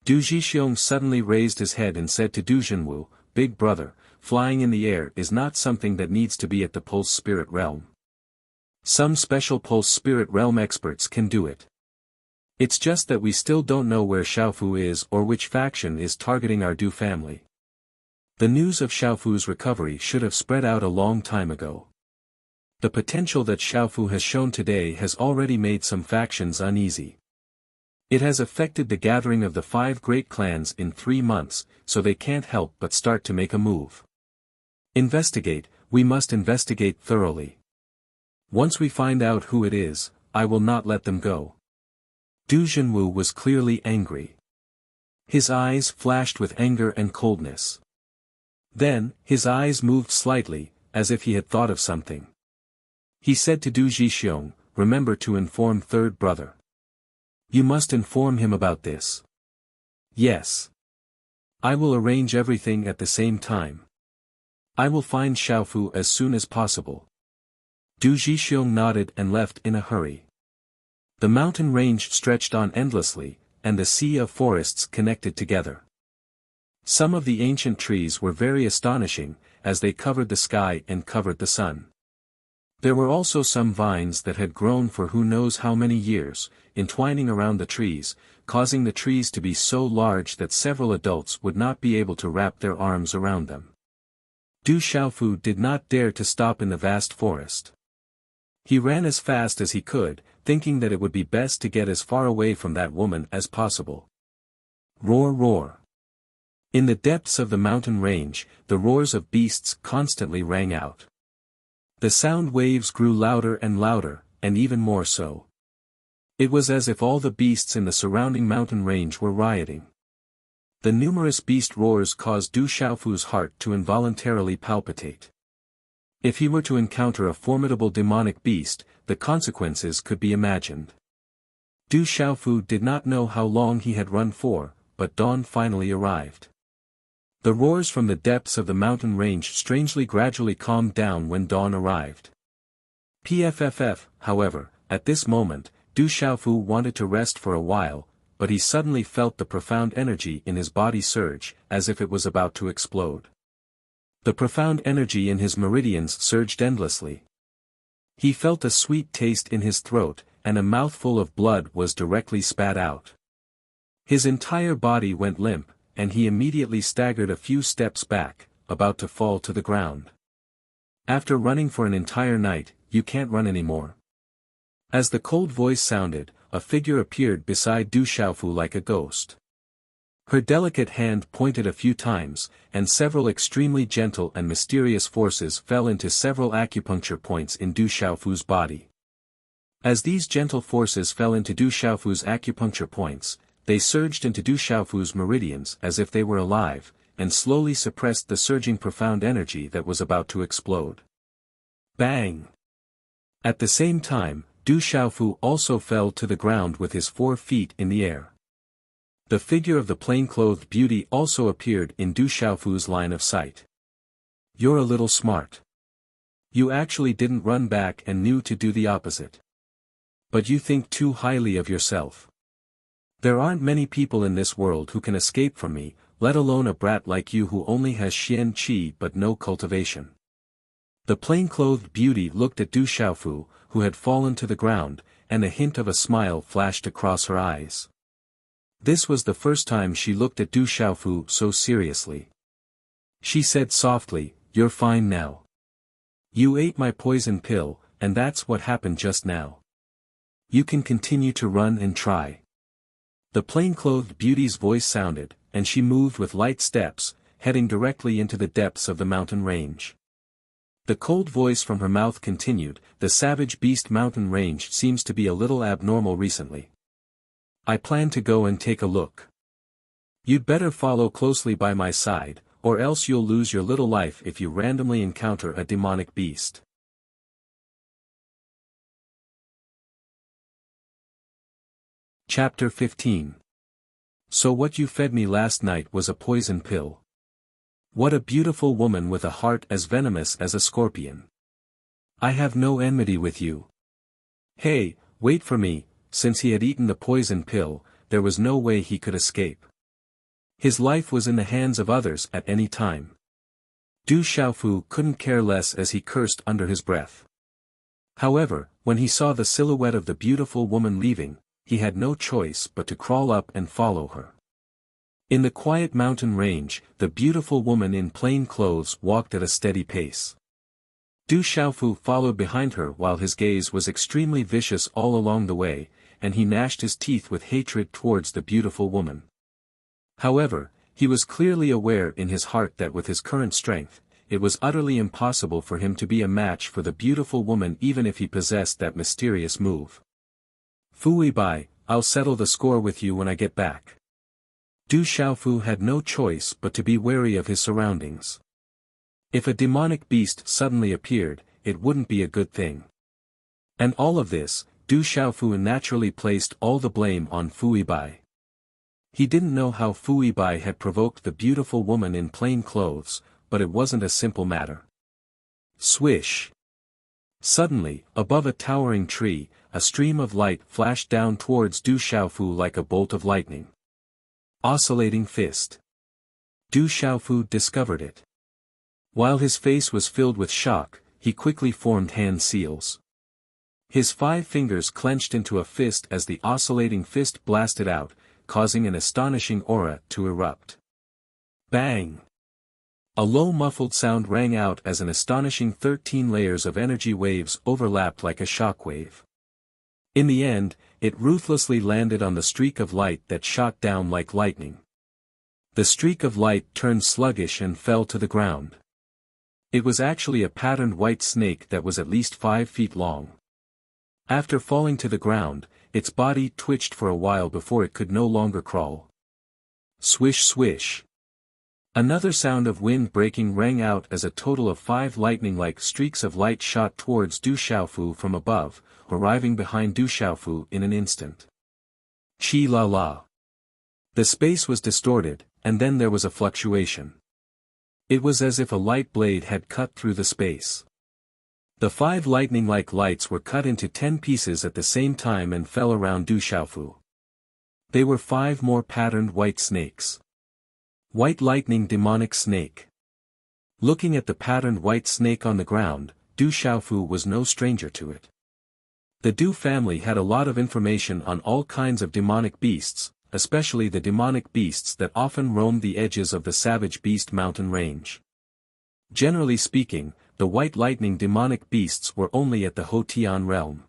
Du Zhixiong suddenly raised his head and said to Du Zhenwu, "Big brother, flying in the air is not something that needs to be at the pulse spirit realm. Some special pulse spirit realm experts can do it. It's just that we still don't know where Xiaofu is or which faction is targeting our Du family. The news of Xiaofu's recovery should have spread out a long time ago. The potential that Xiaofu has shown today has already made some factions uneasy. It has affected the gathering of the 5 great clans in 3 months, so they can't help but start to make a move. Investigate, we must investigate thoroughly. Once we find out who it is, I will not let them go." Du Zhenwu was clearly angry. His eyes flashed with anger and coldness. Then, his eyes moved slightly, as if he had thought of something. He said to Du Zhixiong, "Remember to inform third brother. You must inform him about this." "Yes. I will arrange everything at the same time. I will find Xiaofu as soon as possible." Du Zhixiong nodded and left in a hurry. The mountain range stretched on endlessly, and the sea of forests connected together. Some of the ancient trees were very astonishing, as they covered the sky and covered the sun. There were also some vines that had grown for who knows how many years, entwining around the trees, causing the trees to be so large that several adults would not be able to wrap their arms around them. Du Xiaofu did not dare to stop in the vast forest. He ran as fast as he could, thinking that it would be best to get as far away from that woman as possible. Roar, roar. In the depths of the mountain range, the roars of beasts constantly rang out. The sound waves grew louder and louder, and even more so. It was as if all the beasts in the surrounding mountain range were rioting. The numerous beast roars caused Du Xiaofu's heart to involuntarily palpitate. If he were to encounter a formidable demonic beast, the consequences could be imagined. Du Xiaofu did not know how long he had run for, but dawn finally arrived. The roars from the depths of the mountain range strangely gradually calmed down when dawn arrived. PFFF, however, at this moment, Du Xiaofu wanted to rest for a while, but he suddenly felt the profound energy in his body surge, as if it was about to explode. The profound energy in his meridians surged endlessly. He felt a sweet taste in his throat, and a mouthful of blood was directly spat out. His entire body went limp, and he immediately staggered a few steps back, about to fall to the ground. After running for an entire night, you can't run anymore. As the cold voice sounded, a figure appeared beside Du Xiaofu like a ghost. Her delicate hand pointed a few times, and several extremely gentle and mysterious forces fell into several acupuncture points in Du Xiaofu's body. As these gentle forces fell into Du Xiaofu's acupuncture points, they surged into Du Xiaofu's meridians as if they were alive, and slowly suppressed the surging profound energy that was about to explode. Bang! At the same time, Du Xiaofu also fell to the ground with his 4 feet in the air. The figure of the plain-clothed beauty also appeared in Du Xiaofu's line of sight. "You're a little smart. You actually didn't run back and knew to do the opposite. But you think too highly of yourself. There aren't many people in this world who can escape from me, let alone a brat like you who only has Xian Qi but no cultivation." The plain-clothed beauty looked at Du Xiaofu, who had fallen to the ground, and a hint of a smile flashed across her eyes. This was the first time she looked at Du Xiaofu so seriously. She said softly, "You're fine now. You ate my poison pill, and that's what happened just now. You can continue to run and try." The plain-clothed beauty's voice sounded, and she moved with light steps, heading directly into the depths of the mountain range. The cold voice from her mouth continued, "The savage beast mountain range seems to be a little abnormal recently. I plan to go and take a look. You'd better follow closely by my side, or else you'll lose your little life if you randomly encounter a demonic beast." Chapter 15. So what you fed me last night was a poison pill. What a beautiful woman with a heart as venomous as a scorpion. I have no enmity with you. Hey, wait for me. Since he had eaten the poison pill, there was no way he could escape. His life was in the hands of others at any time. Du Xiaofu couldn't care less as he cursed under his breath. However, when he saw the silhouette of the beautiful woman leaving, he had no choice but to crawl up and follow her. In the quiet mountain range, the beautiful woman in plain clothes walked at a steady pace. Du Xiaofu followed behind her while his gaze was extremely vicious all along the way, and he gnashed his teeth with hatred towards the beautiful woman. However, he was clearly aware in his heart that with his current strength, it was utterly impossible for him to be a match for the beautiful woman even if he possessed that mysterious move. "Fui Bai, I'll settle the score with you when I get back." Du Xiaofu had no choice but to be wary of his surroundings. If a demonic beast suddenly appeared, it wouldn't be a good thing. And all of this, Du Xiaofu naturally placed all the blame on Fui Bai. He didn't know how Fui Bai had provoked the beautiful woman in plain clothes, but it wasn't a simple matter. Swish! Suddenly, above a towering tree, a stream of light flashed down towards Du Xiaofu like a bolt of lightning. Oscillating fist. Du Xiaofu discovered it. While his face was filled with shock, he quickly formed hand seals. His 5 fingers clenched into a fist as the oscillating fist blasted out, causing an astonishing aura to erupt. Bang! A low muffled sound rang out as an astonishing 13 layers of energy waves overlapped like a shockwave. In the end, it ruthlessly landed on the streak of light that shot down like lightning. The streak of light turned sluggish and fell to the ground. It was actually a patterned white snake that was at least 5 feet long. After falling to the ground, its body twitched for a while before it could no longer crawl. Swish swish. Another sound of wind breaking rang out as a total of 5 lightning-like streaks of light shot towards Du Xiaofu from above, arriving behind Du Xiaofu in an instant. Chi la la. The space was distorted, and then there was a fluctuation. It was as if a light blade had cut through the space. The 5 lightning-like lights were cut into 10 pieces at the same time and fell around Du Xiaofu. They were 5 more patterned white snakes. White lightning demonic snake. Looking at the patterned white snake on the ground, Du Xiaofu was no stranger to it. The Du family had a lot of information on all kinds of demonic beasts, especially the demonic beasts that often roamed the edges of the savage beast mountain range. Generally speaking, the white lightning demonic beasts were only at the Hotian realm.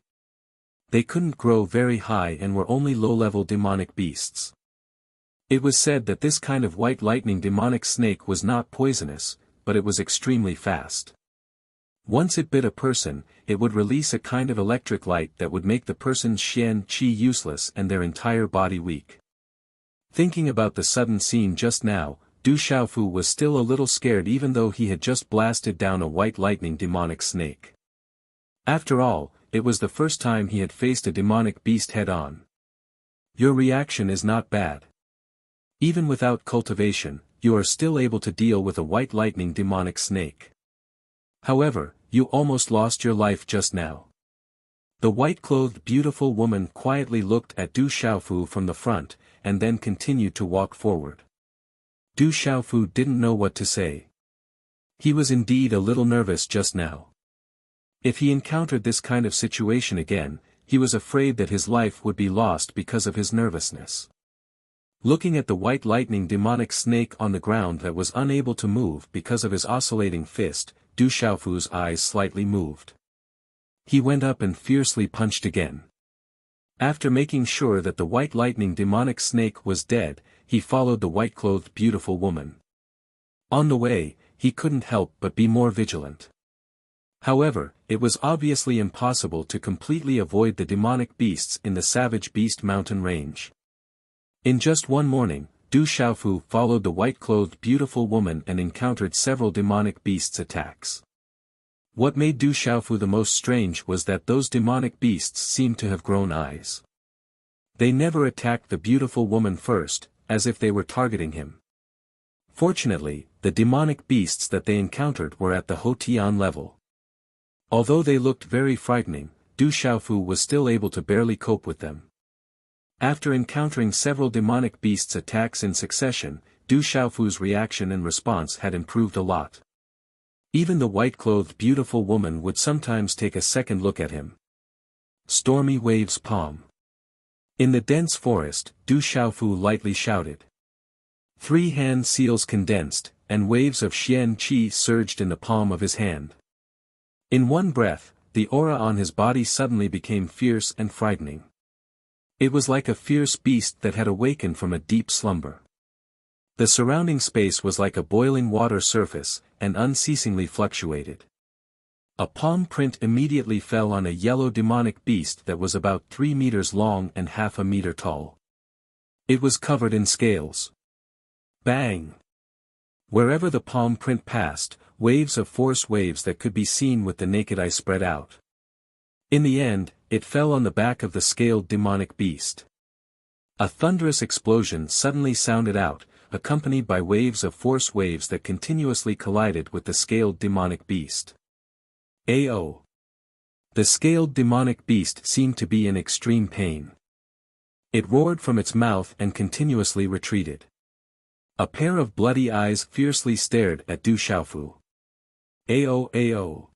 They couldn't grow very high and were only low-level demonic beasts. It was said that this kind of white lightning demonic snake was not poisonous, but it was extremely fast. Once it bit a person, it would release a kind of electric light that would make the person's Xian Qi useless and their entire body weak. Thinking about the sudden scene just now, Du Xiaofu was still a little scared even though he had just blasted down a white lightning demonic snake. After all, it was the first time he had faced a demonic beast head-on. Your reaction is not bad. Even without cultivation, you are still able to deal with a white lightning demonic snake. However, you almost lost your life just now. The white-clothed beautiful woman quietly looked at Du Xiaofu from the front, and then continued to walk forward. Du Xiaofu didn't know what to say. He was indeed a little nervous just now. If he encountered this kind of situation again, he was afraid that his life would be lost because of his nervousness. Looking at the white lightning demonic snake on the ground that was unable to move because of his oscillating fist, Du Xiaofu's eyes slightly moved. He went up and fiercely punched again. After making sure that the white lightning demonic snake was dead, he followed the white-clothed beautiful woman. On the way, he couldn't help but be more vigilant. However, it was obviously impossible to completely avoid the demonic beasts in the Savage Beast Mountain range. In just one morning, Du Xiaofu followed the white-clothed beautiful woman and encountered several demonic beasts' attacks. What made Du Xiaofu the most strange was that those demonic beasts seemed to have grown eyes. They never attacked the beautiful woman first, as if they were targeting him. Fortunately, the demonic beasts that they encountered were at the Hotian level. Although they looked very frightening, Du Xiaofu was still able to barely cope with them. After encountering several demonic beasts' attacks in succession, Du Xiaofu's reaction and response had improved a lot. Even the white-clothed beautiful woman would sometimes take a second look at him. Stormy Waves Palm. In the dense forest, Du Xiaofu lightly shouted. 3 hand seals condensed, and waves of Xian Qi surged in the palm of his hand. In one breath, the aura on his body suddenly became fierce and frightening. It was like a fierce beast that had awakened from a deep slumber. The surrounding space was like a boiling water surface, and unceasingly fluctuated. A palm print immediately fell on a yellow demonic beast that was about 3 meters long and half a meter tall. It was covered in scales. Bang! Wherever the palm print passed, waves of force waves that could be seen with the naked eye spread out. In the end, it fell on the back of the scaled demonic beast. A thunderous explosion suddenly sounded out, accompanied by waves of force waves that continuously collided with the scaled demonic beast. AO. The scaled demonic beast seemed to be in extreme pain. It roared from its mouth and continuously retreated. A pair of bloody eyes fiercely stared at Du Xiaofu. AO AO.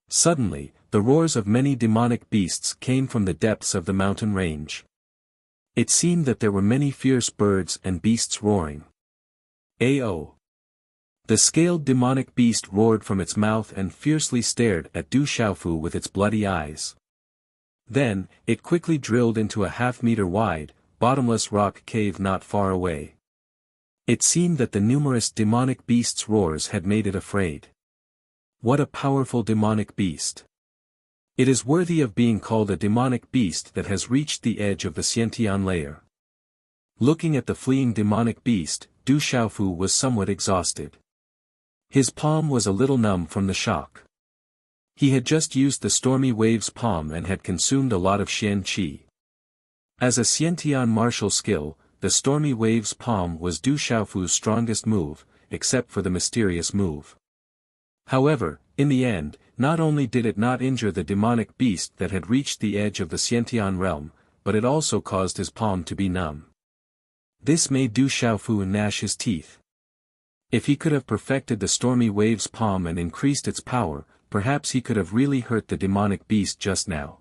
Suddenly, the roars of many demonic beasts came from the depths of the mountain range. It seemed that there were many fierce birds and beasts roaring. AO. The scaled demonic beast roared from its mouth and fiercely stared at Du Xiaofu with its bloody eyes. Then, it quickly drilled into a half-meter wide, bottomless rock cave not far away. It seemed that the numerous demonic beasts' roars had made it afraid. What a powerful demonic beast! It is worthy of being called a demonic beast that has reached the edge of the Xiantian layer. Looking at the fleeing demonic beast, Du Xiaofu was somewhat exhausted. His palm was a little numb from the shock. He had just used the Stormy Waves palm and had consumed a lot of Xian Qi. As a Xiantian martial skill, the Stormy Waves palm was Du Xiaofu's strongest move, except for the mysterious move. However, in the end, not only did it not injure the demonic beast that had reached the edge of the Xiantian realm, but it also caused his palm to be numb. This made Du Xiaofu gnash his teeth. If he could have perfected the Stormy Waves palm and increased its power, perhaps he could have really hurt the demonic beast just now.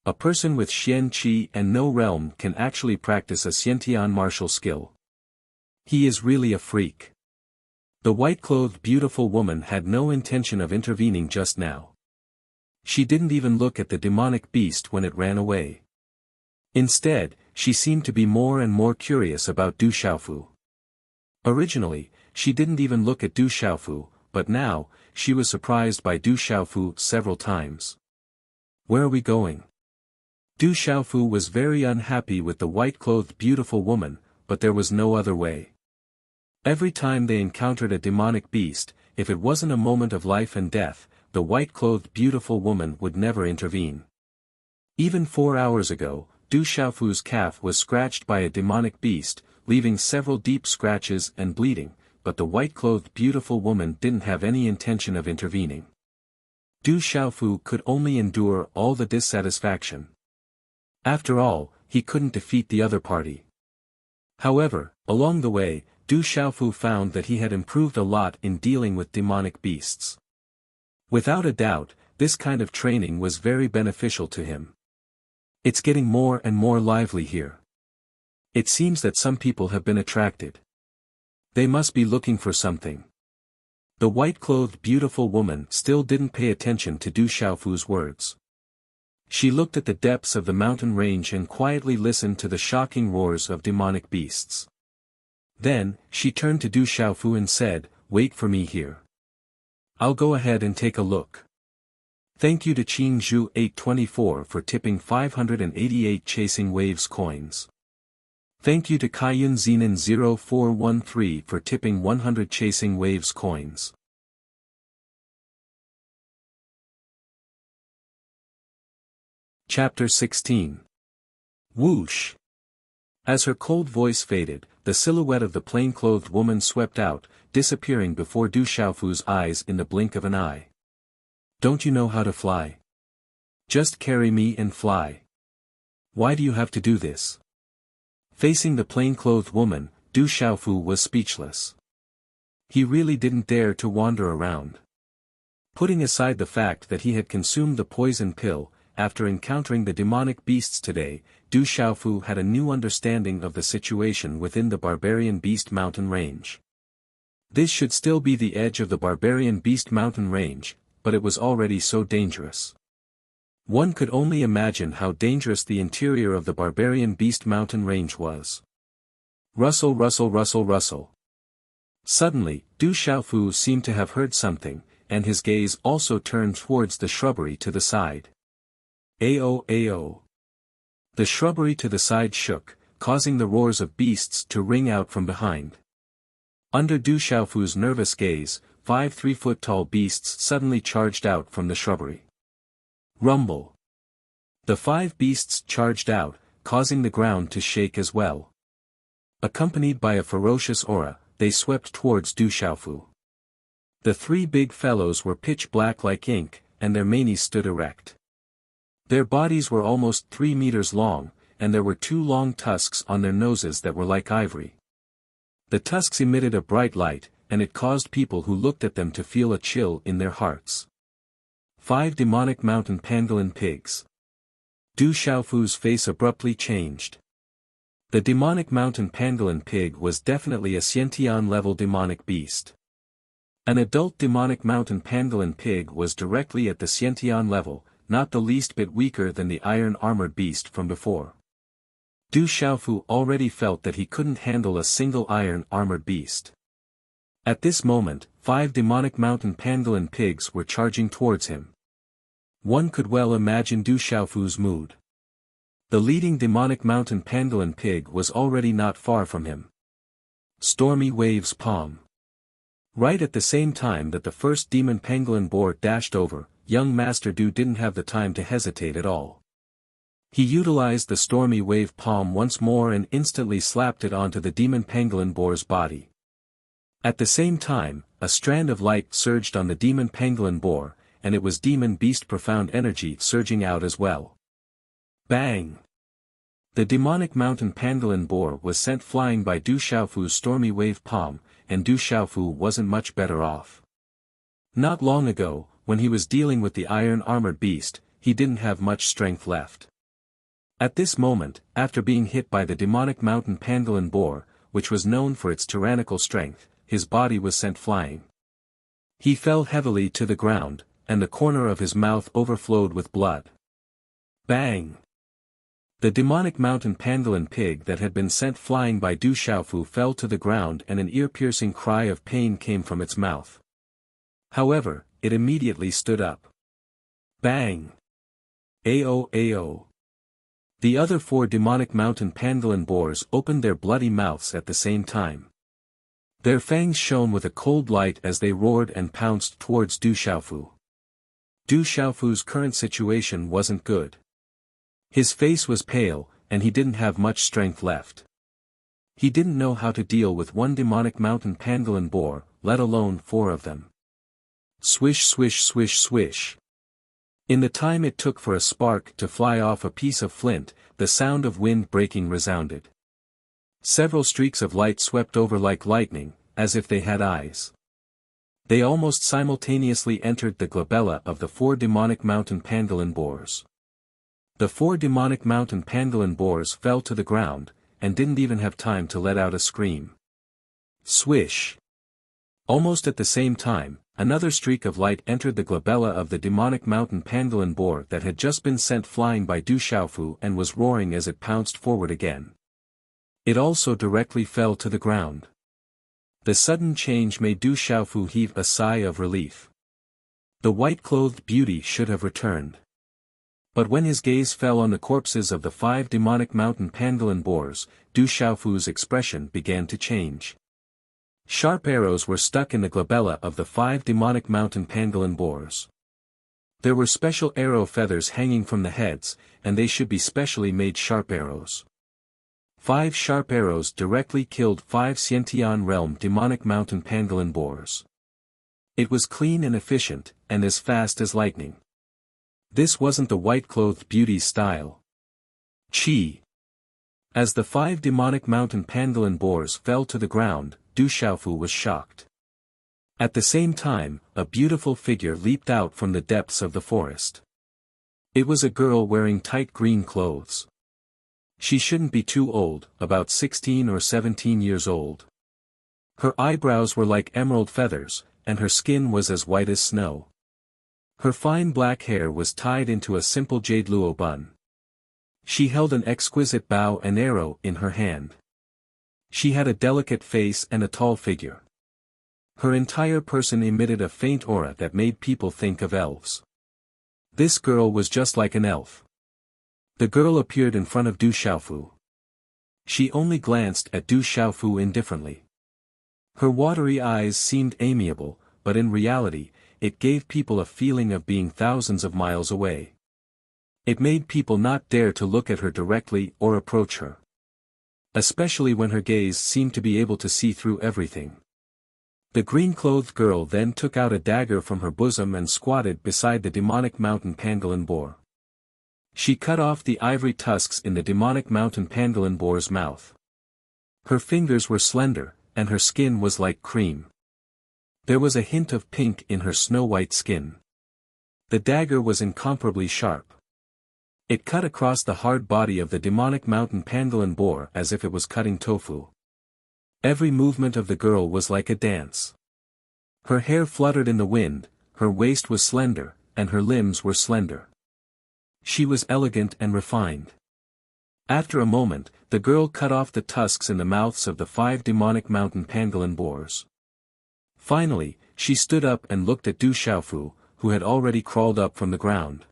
A person with Xian Qi and no realm can actually practice a Xiantian martial skill. He is really a freak. The white-clothed beautiful woman had no intention of intervening just now. She didn't even look at the demonic beast when it ran away. Instead, she seemed to be more and more curious about Du Xiaofu. Originally, she didn't even look at Du Xiaofu, but now, she was surprised by Du Xiaofu several times. Where are we going? Du Xiaofu was very unhappy with the white-clothed beautiful woman, but there was no other way. Every time they encountered a demonic beast, if it wasn't a moment of life and death, the white-clothed beautiful woman would never intervene. Even 4 hours ago, Du Xiaofu's calf was scratched by a demonic beast, leaving several deep scratches and bleeding, but the white-clothed beautiful woman didn't have any intention of intervening. Du Xiaofu could only endure all the dissatisfaction. After all, he couldn't defeat the other party. However, along the way, Du Xiaofu found that he had improved a lot in dealing with demonic beasts. Without a doubt, this kind of training was very beneficial to him. It's getting more and more lively here. It seems that some people have been attracted. They must be looking for something. The white-clothed beautiful woman still didn't pay attention to Du Xiaofu's words. She looked at the depths of the mountain range and quietly listened to the shocking roars of demonic beasts. Then, she turned to Du Xiaofu and said, "Wait for me here. I'll go ahead and take a look." Thank you to Qingzhu 824 for tipping 588 Chasing Waves coins. Thank you to Kaiyun Zenon 0413 for tipping 100 Chasing Waves coins. Chapter 16. Whoosh! As her cold voice faded, the silhouette of the plain-clothed woman swept out, disappearing before Du Xiaofu's eyes in the blink of an eye. Don't you know how to fly? Just carry me and fly. Why do you have to do this? Facing the plain-clothed woman, Du Xiaofu was speechless. He really didn't dare to wander around. Putting aside the fact that he had consumed the poison pill, after encountering the demonic beasts today, Du Xiaofu had a new understanding of the situation within the Barbarian Beast Mountain Range. This should still be the edge of the Barbarian Beast Mountain Range, but it was already so dangerous. One could only imagine how dangerous the interior of the Barbarian Beast Mountain Range was. Rustle, rustle, rustle, rustle. Suddenly, Du Xiaofu seemed to have heard something, and his gaze also turned towards the shrubbery to the side. Ao, ao. The shrubbery to the side shook, causing the roars of beasts to ring out from behind. Under Du Xiaofu's nervous gaze, 5 3-foot-tall beasts suddenly charged out from the shrubbery. Rumble. The 5 beasts charged out, causing the ground to shake as well. Accompanied by a ferocious aura, they swept towards Du Xiaofu. The 3 big fellows were pitch black like ink, and their manes stood erect. Their bodies were almost 3 meters long, and there were 2 long tusks on their noses that were like ivory. The tusks emitted a bright light, and it caused people who looked at them to feel a chill in their hearts. 5 demonic mountain pangolin pigs. Du Xiaofu's face abruptly changed. The demonic mountain pangolin pig was definitely a Xiantian-level demonic beast. An adult demonic mountain pangolin pig was directly at the Xiantian level, not the least bit weaker than the iron-armored beast from before. Du Xiaofu already felt that he couldn't handle a single iron-armored beast. At this moment, 5 demonic mountain pangolin pigs were charging towards him. One could well imagine Du Xiaofu's mood. The leading demonic mountain pangolin pig was already not far from him. Stormy Waves Palm. Right at the same time that the first demon pangolin boar dashed over, young Master Du didn't have the time to hesitate at all. He utilized the Stormy Wave Palm once more and instantly slapped it onto the demon pangolin boar's body. At the same time, a strand of light surged on the demon pangolin boar, and it was demon beast profound energy surging out as well. Bang! The demonic mountain pangolin boar was sent flying by Du Xiaofu's Stormy Wave Palm, and Du Xiaofu wasn't much better off. Not long ago, when he was dealing with the iron-armored beast, he didn't have much strength left. At this moment, after being hit by the demonic mountain pangolin boar, which was known for its tyrannical strength, his body was sent flying. He fell heavily to the ground, and the corner of his mouth overflowed with blood. Bang! The demonic mountain pangolin pig that had been sent flying by Du Xiaofu fell to the ground and an ear-piercing cry of pain came from its mouth. However, it immediately stood up. Bang! Ao, ao. The other 4 demonic mountain pangolin boars opened their bloody mouths at the same time. Their fangs shone with a cold light as they roared and pounced towards Du Xiaofu. Du Xiaofu's current situation wasn't good. His face was pale, and he didn't have much strength left. He didn't know how to deal with one demonic mountain pangolin boar, let alone 4 of them. Swish swish swish swish. In the time it took for a spark to fly off a piece of flint, the sound of wind breaking resounded. Several streaks of light swept over like lightning, as if they had eyes. They almost simultaneously entered the glabella of the 4 demonic mountain pangolin boars. The 4 demonic mountain pangolin boars fell to the ground, and didn't even have time to let out a scream. Swish! Almost at the same time, another streak of light entered the glabella of the demonic mountain pangolin boar that had just been sent flying by Du Xiaofu and was roaring as it pounced forward again. It also directly fell to the ground. The sudden change made Du Xiaofu heave a sigh of relief. The white-clothed beauty should have returned. But when his gaze fell on the corpses of the 5 demonic mountain pangolin boars, Du Xiaofu's expression began to change. Sharp arrows were stuck in the glabella of the 5 demonic mountain pangolin boars. There were special arrow feathers hanging from the heads, and they should be specially made sharp arrows. 5 sharp arrows directly killed 5 Xiantian realm demonic mountain pangolin boars. It was clean and efficient, and as fast as lightning. This wasn't the white-clothed beauty's style. Chi! As the 5 demonic mountain pangolin boars fell to the ground, Du Xiaofu was shocked. At the same time, a beautiful figure leaped out from the depths of the forest. It was a girl wearing tight green clothes. She shouldn't be too old, about 16 or 17 years old. Her eyebrows were like emerald feathers, and her skin was as white as snow. Her fine black hair was tied into a simple jade luo bun. She held an exquisite bow and arrow in her hand. She had a delicate face and a tall figure. Her entire person emitted a faint aura that made people think of elves. This girl was just like an elf. The girl appeared in front of Du Xiaofu. She only glanced at Du Xiaofu indifferently. Her watery eyes seemed amiable, but in reality, it gave people a feeling of being thousands of miles away. It made people not dare to look at her directly or approach her. Especially when her gaze seemed to be able to see through everything. The green-clothed girl then took out a dagger from her bosom and squatted beside the demonic mountain pangolin boar. She cut off the ivory tusks in the demonic mountain pangolin boar's mouth. Her fingers were slender, and her skin was like cream. There was a hint of pink in her snow-white skin. The dagger was incomparably sharp. It cut across the hard body of the demonic mountain pangolin boar as if it was cutting tofu. Every movement of the girl was like a dance. Her hair fluttered in the wind, her waist was slender, and her limbs were slender. She was elegant and refined. After a moment, the girl cut off the tusks in the mouths of the 5 demonic mountain pangolin boars. Finally, she stood up and looked at Du Xiaofu, who had already crawled up from the ground.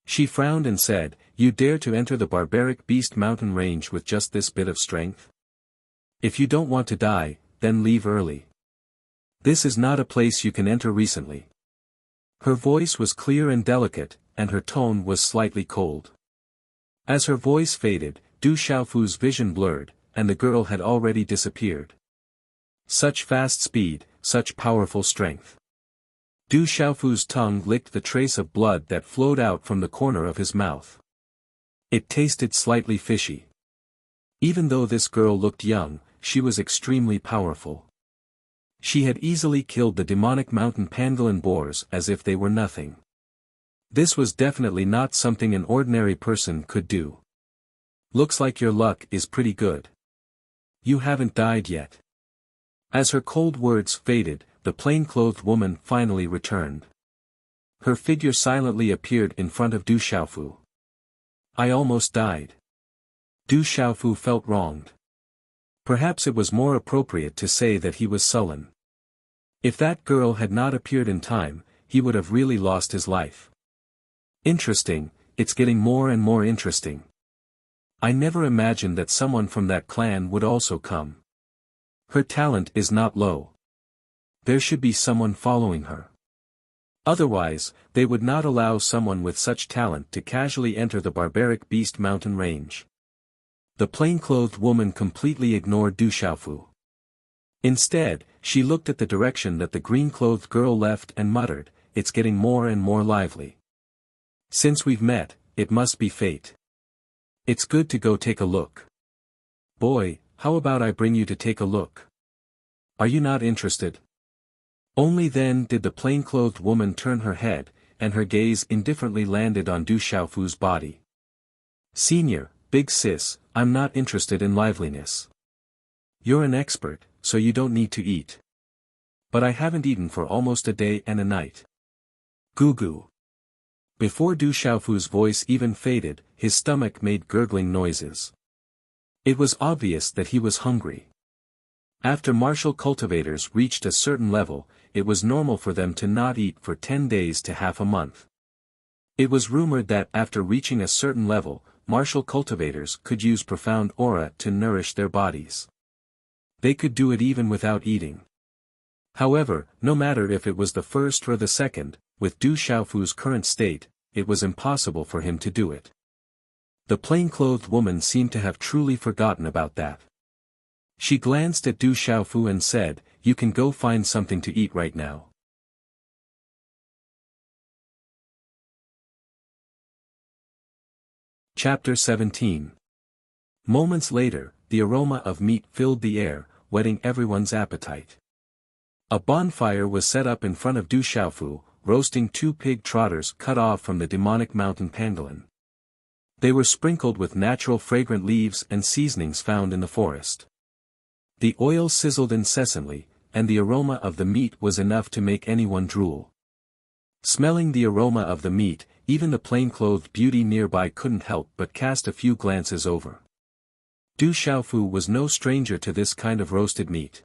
She frowned and said, "You dare to enter the barbaric beast mountain range with just this bit of strength? If you don't want to die, then leave early. This is not a place you can enter recently." Her voice was clear and delicate, and her tone was slightly cold. As her voice faded, Du Xiaofu's vision blurred, and the girl had already disappeared. Such fast speed, such powerful strength. Du Xiaofu's tongue licked the trace of blood that flowed out from the corner of his mouth. It tasted slightly fishy. Even though this girl looked young, she was extremely powerful. She had easily killed the demonic mountain pangolin boars as if they were nothing. This was definitely not something an ordinary person could do. "Looks like your luck is pretty good. You haven't died yet." As her cold words faded, the plain-clothed woman finally returned. Her figure silently appeared in front of Du Xiaofu. "I almost died." Du Xiaofu felt wronged. Perhaps it was more appropriate to say that he was sullen. If that girl had not appeared in time, he would have really lost his life. Interesting, it's getting more and more interesting. I never imagined that someone from that clan would also come. Her talent is not low. There should be someone following her. Otherwise, they would not allow someone with such talent to casually enter the barbaric beast mountain range. The plain-clothed woman completely ignored Du Xiaofu. Instead, she looked at the direction that the green-clothed girl left and muttered, "It's getting more and more lively. Since we've met, it must be fate. It's good to go take a look. Boy, how about I bring you to take a look? Are you not interested?" Only then did the plain-clothed woman turn her head, and her gaze indifferently landed on Du Xiaofu's body. "Senior, big sis, I'm not interested in liveliness. You're an expert, so you don't need to eat. But I haven't eaten for almost a day and a night. Goo goo." Before Du Xiaofu's voice even faded, his stomach made gurgling noises. It was obvious that he was hungry. After martial cultivators reached a certain level, it was normal for them to not eat for 10 days to half a month. It was rumored that after reaching a certain level, martial cultivators could use profound aura to nourish their bodies. They could do it even without eating. However, no matter if it was the first or the second, with Du Xiaofu's current state, it was impossible for him to do it. The plain-clothed woman seemed to have truly forgotten about that. She glanced at Du Xiaofu and said, "You can go find something to eat right now." Chapter 17. Moments later, the aroma of meat filled the air, whetting everyone's appetite. A bonfire was set up in front of Du Xiaofu, roasting 2 pig trotters cut off from the demonic mountain pangolin. They were sprinkled with natural fragrant leaves and seasonings found in the forest. The oil sizzled incessantly, and the aroma of the meat was enough to make anyone drool. Smelling the aroma of the meat, even the plain-clothed beauty nearby couldn't help but cast a few glances over. Du Xiaofu was no stranger to this kind of roasted meat.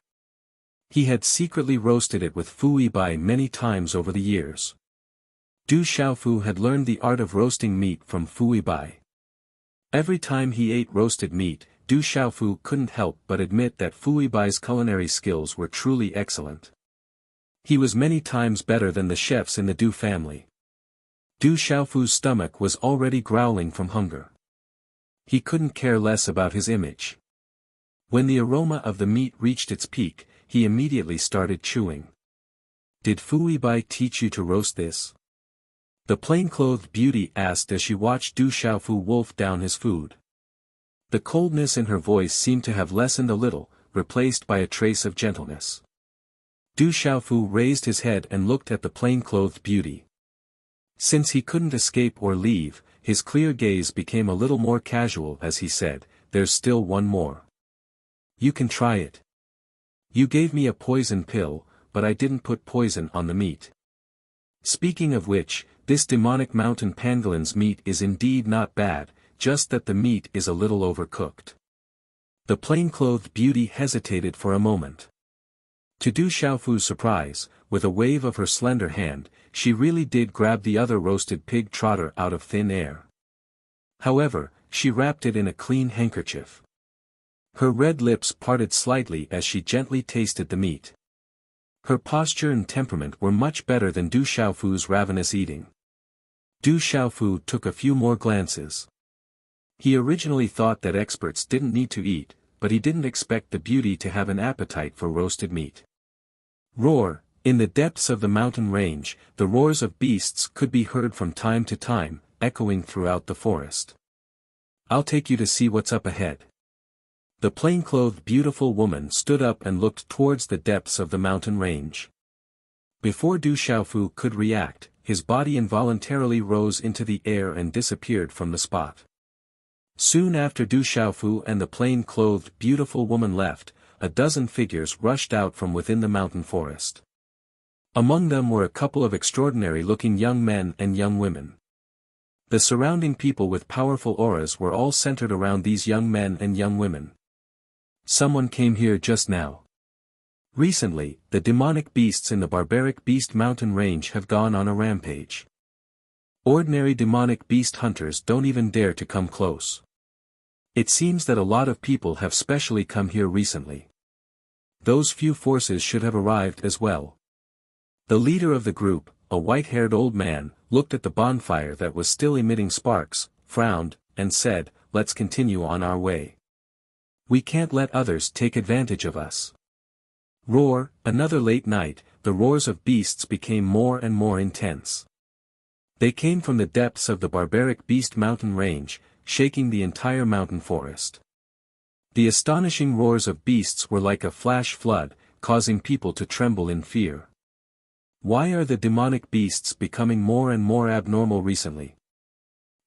He had secretly roasted it with Fui Bai many times over the years. Du Xiaofu had learned the art of roasting meat from Fui Bai. Every time he ate roasted meat, Du Xiaofu couldn't help but admit that Fui Bai's culinary skills were truly excellent. He was many times better than the chefs in the Du family. Du Xiaofu's stomach was already growling from hunger. He couldn't care less about his image. When the aroma of the meat reached its peak, he immediately started chewing. "Did Fui Bai teach you to roast this?" The plain-clothed beauty asked as she watched Du Xiaofu wolf down his food. The coldness in her voice seemed to have lessened a little, replaced by a trace of gentleness. Du Xiaofu raised his head and looked at the plain-clothed beauty. Since he couldn't escape or leave, his clear gaze became a little more casual as he said, "There's still one more. You can try it. You gave me a poison pill, but I didn't put poison on the meat. Speaking of which, this demonic mountain pangolin's meat is indeed not bad, just that the meat is a little overcooked." The plain-clothed beauty hesitated for a moment. To Du Xiaofu's surprise, with a wave of her slender hand, she really did grab the other roasted pig trotter out of thin air. However, she wrapped it in a clean handkerchief. Her red lips parted slightly as she gently tasted the meat. Her posture and temperament were much better than Du Xiaofu's ravenous eating. Du Xiaofu took a few more glances. He originally thought that experts didn't need to eat, but he didn't expect the beauty to have an appetite for roasted meat. Roar! In the depths of the mountain range, the roars of beasts could be heard from time to time, echoing throughout the forest. "I'll take you to see what's up ahead." The plain-clothed beautiful woman stood up and looked towards the depths of the mountain range. Before Du Xiaofu could react, his body involuntarily rose into the air and disappeared from the spot. Soon after Du Xiaofu and the plain-clothed beautiful woman left, a dozen figures rushed out from within the mountain forest. Among them were a couple of extraordinary-looking young men and young women. The surrounding people with powerful auras were all centered around these young men and young women. "Someone came here just now. Recently, the demonic beasts in the barbaric beast mountain range have gone on a rampage. Ordinary demonic beast hunters don't even dare to come close. It seems that a lot of people have specially come here recently. Those few forces should have arrived as well." The leader of the group, a white-haired old man, looked at the bonfire that was still emitting sparks, frowned, and said, "Let's continue on our way. We can't let others take advantage of us." Roar, another late night, the roars of beasts became more and more intense. They came from the depths of the barbaric beast mountain range, shaking the entire mountain forest. The astonishing roars of beasts were like a flash flood, causing people to tremble in fear. Why are the demonic beasts becoming more and more abnormal recently?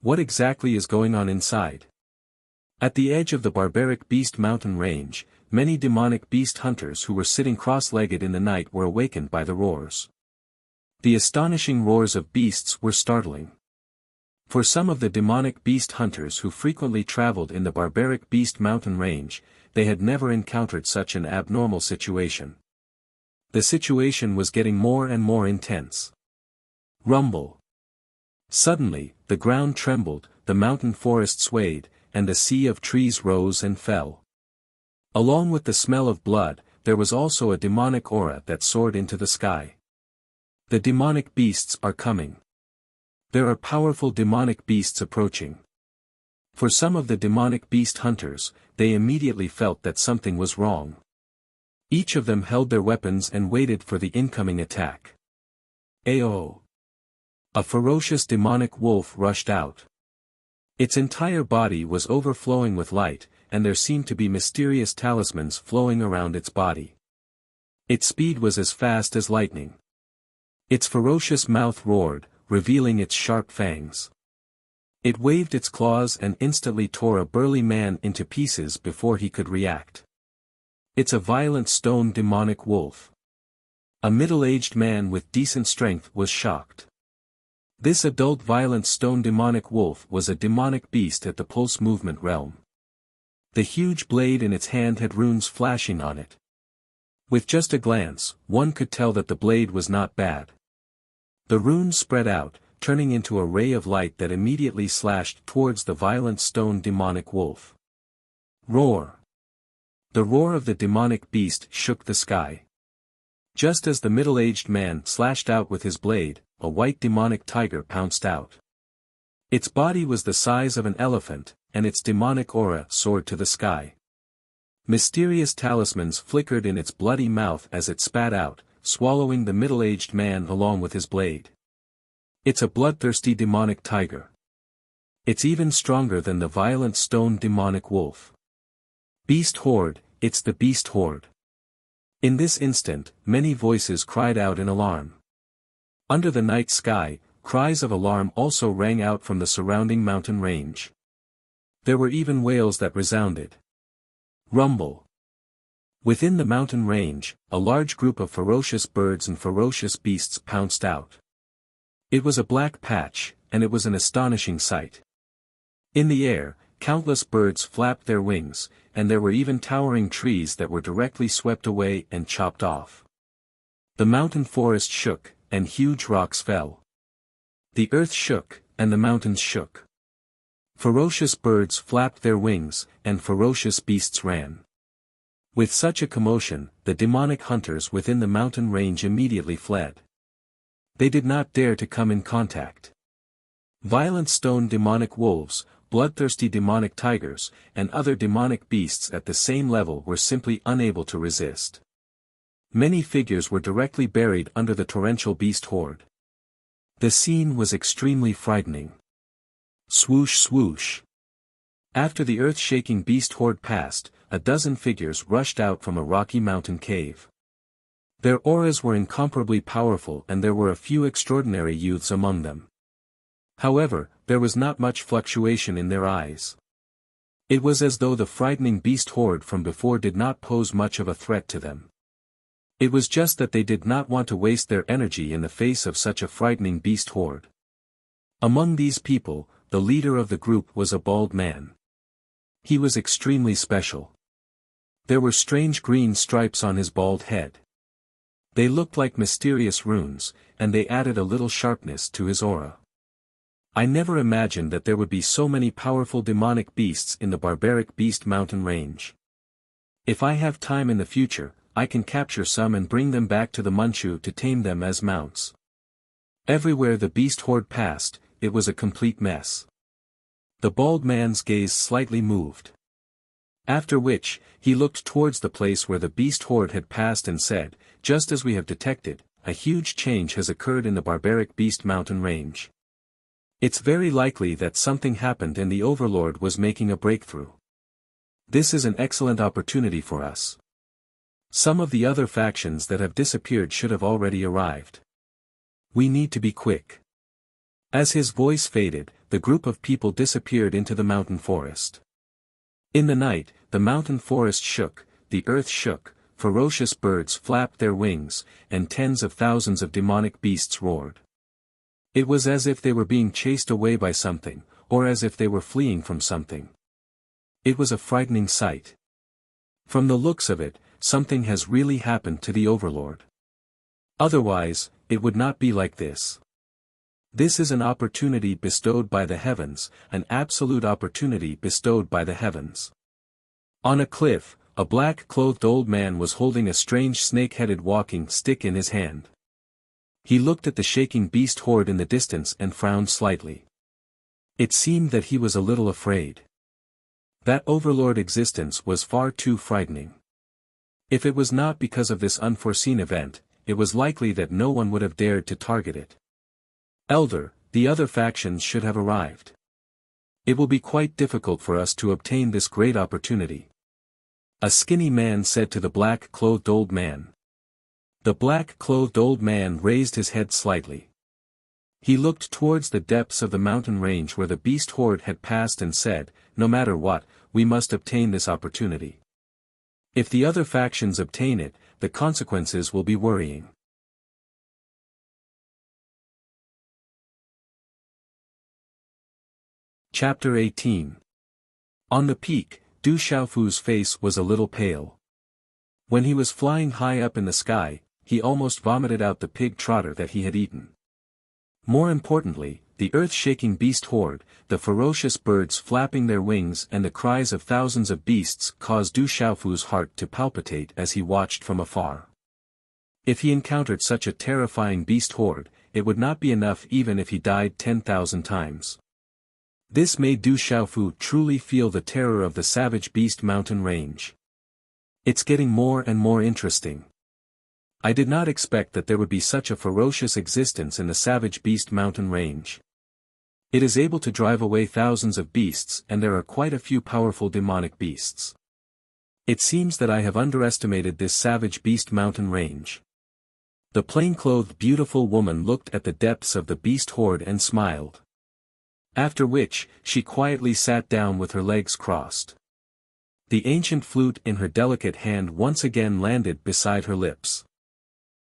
What exactly is going on inside? At the edge of the barbaric beast mountain range, many demonic beast hunters who were sitting cross-legged in the night were awakened by the roars. The astonishing roars of beasts were startling. For some of the demonic beast hunters who frequently traveled in the barbaric beast mountain range, they had never encountered such an abnormal situation. The situation was getting more and more intense. Rumble. Suddenly, the ground trembled, the mountain forest swayed, and a sea of trees rose and fell. Along with the smell of blood, there was also a demonic aura that soared into the sky. The demonic beasts are coming. There are powerful demonic beasts approaching. For some of the demonic beast hunters, they immediately felt that something was wrong. Each of them held their weapons and waited for the incoming attack. Ao! A ferocious demonic wolf rushed out. Its entire body was overflowing with light, and there seemed to be mysterious talismans flowing around its body. Its speed was as fast as lightning. Its ferocious mouth roared, revealing its sharp fangs. It waved its claws and instantly tore a burly man into pieces before he could react. It's a violent stone demonic wolf. A middle-aged man with decent strength was shocked. This adult violent stone demonic wolf was a demonic beast at the pulse movement realm. The huge blade in its hand had runes flashing on it. With just a glance, one could tell that the blade was not bad. The runes spread out, turning into a ray of light that immediately slashed towards the violent stone demonic wolf. Roar! The roar of the demonic beast shook the sky. Just as the middle-aged man slashed out with his blade, a white demonic tiger pounced out. Its body was the size of an elephant, and its demonic aura soared to the sky. Mysterious talismans flickered in its bloody mouth as it spat out, swallowing the middle-aged man along with his blade. It's a bloodthirsty demonic tiger. It's even stronger than the violent stone demonic wolf. Beast horde, it's the beast horde. In this instant, many voices cried out in alarm. Under the night sky, cries of alarm also rang out from the surrounding mountain range. There were even wails that resounded. Rumble. Within the mountain range, a large group of ferocious birds and ferocious beasts pounced out. It was a black patch, and it was an astonishing sight. In the air, countless birds flapped their wings, and there were even towering trees that were directly swept away and chopped off. The mountain forest shook, and huge rocks fell. The earth shook, and the mountains shook. Ferocious birds flapped their wings, and ferocious beasts ran. With such a commotion, the demonic hunters within the mountain range immediately fled. They did not dare to come in contact. Violent stone demonic wolves, bloodthirsty demonic tigers, and other demonic beasts at the same level were simply unable to resist. Many figures were directly buried under the torrential beast horde. The scene was extremely frightening. Swoosh swoosh. After the earth-shaking beast horde passed, a dozen figures rushed out from a rocky mountain cave. Their auras were incomparably powerful and there were a few extraordinary youths among them. However, there was not much fluctuation in their eyes. It was as though the frightening beast horde from before did not pose much of a threat to them. It was just that they did not want to waste their energy in the face of such a frightening beast horde. Among these people, the leader of the group was a bald man. He was extremely special. There were strange green stripes on his bald head. They looked like mysterious runes, and they added a little sharpness to his aura. I never imagined that there would be so many powerful demonic beasts in the barbaric beast mountain range. If I have time in the future, I can capture some and bring them back to the Manchu to tame them as mounts. Everywhere the beast horde passed, it was a complete mess. The bald man's gaze slightly moved. After which, he looked towards the place where the beast horde had passed and said, "Just as we have detected, a huge change has occurred in the barbaric beast mountain range. It's very likely that something happened and the Overlord was making a breakthrough. This is an excellent opportunity for us. Some of the other factions that have disappeared should have already arrived. We need to be quick." As his voice faded, the group of people disappeared into the mountain forest. In the night, the mountain forest shook, the earth shook, ferocious birds flapped their wings, and tens of thousands of demonic beasts roared. It was as if they were being chased away by something, or as if they were fleeing from something. It was a frightening sight. From the looks of it, something has really happened to the Overlord. Otherwise, it would not be like this. This is an opportunity bestowed by the heavens, an absolute opportunity bestowed by the heavens. On a cliff, a black-clothed old man was holding a strange snake-headed walking stick in his hand. He looked at the shaking beast horde in the distance and frowned slightly. It seemed that he was a little afraid. That Overlord existence was far too frightening. If it was not because of this unforeseen event, it was likely that no one would have dared to target it. "Elder, the other factions should have arrived. It will be quite difficult for us to obtain this great opportunity," a skinny man said to the black-clothed old man. The black-clothed old man raised his head slightly. He looked towards the depths of the mountain range where the beast horde had passed and said, "No matter what, we must obtain this opportunity. If the other factions obtain it, the consequences will be worrying." Chapter 18. On the peak, Du Xiaofu's face was a little pale. When he was flying high up in the sky, he almost vomited out the pig trotter that he had eaten. More importantly, the earth-shaking beast horde, the ferocious birds flapping their wings and the cries of thousands of beasts caused Du Xiaofu's heart to palpitate as he watched from afar. If he encountered such a terrifying beast horde, it would not be enough even if he died 10,000 times. This made Du Xiaofu truly feel the terror of the savage beast mountain range. It's getting more and more interesting. I did not expect that there would be such a ferocious existence in the savage beast mountain range. It is able to drive away thousands of beasts and there are quite a few powerful demonic beasts. It seems that I have underestimated this savage beast mountain range. The plain-clothed beautiful woman looked at the depths of the beast horde and smiled. After which, she quietly sat down with her legs crossed. The ancient flute in her delicate hand once again landed beside her lips.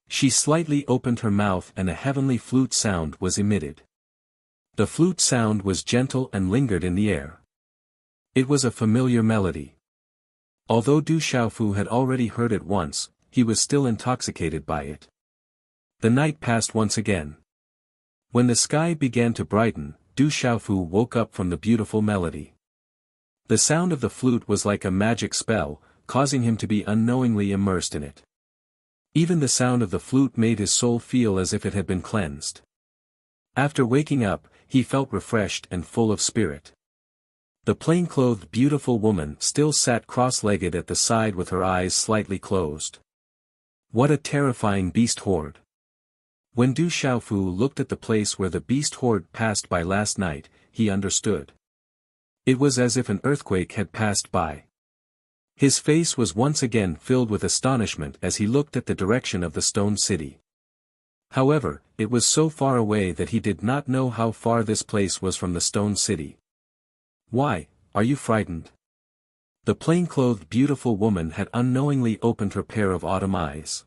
She slightly opened her mouth and a heavenly flute sound was emitted. The flute sound was gentle and lingered in the air. It was a familiar melody. Although Du Xiaofu had already heard it once, he was still intoxicated by it. The night passed once again. When the sky began to brighten, Du Xiaofu woke up from the beautiful melody. The sound of the flute was like a magic spell, causing him to be unknowingly immersed in it. Even the sound of the flute made his soul feel as if it had been cleansed. After waking up, he felt refreshed and full of spirit. The plain-clothed beautiful woman still sat cross-legged at the side with her eyes slightly closed. What a terrifying beast horde! When Du Xiaofu looked at the place where the beast horde passed by last night, he understood. It was as if an earthquake had passed by. His face was once again filled with astonishment as he looked at the direction of the stone city. However, it was so far away that he did not know how far this place was from the stone city. "Why, are you frightened?" The plain-clothed beautiful woman had unknowingly opened her pair of autumn eyes.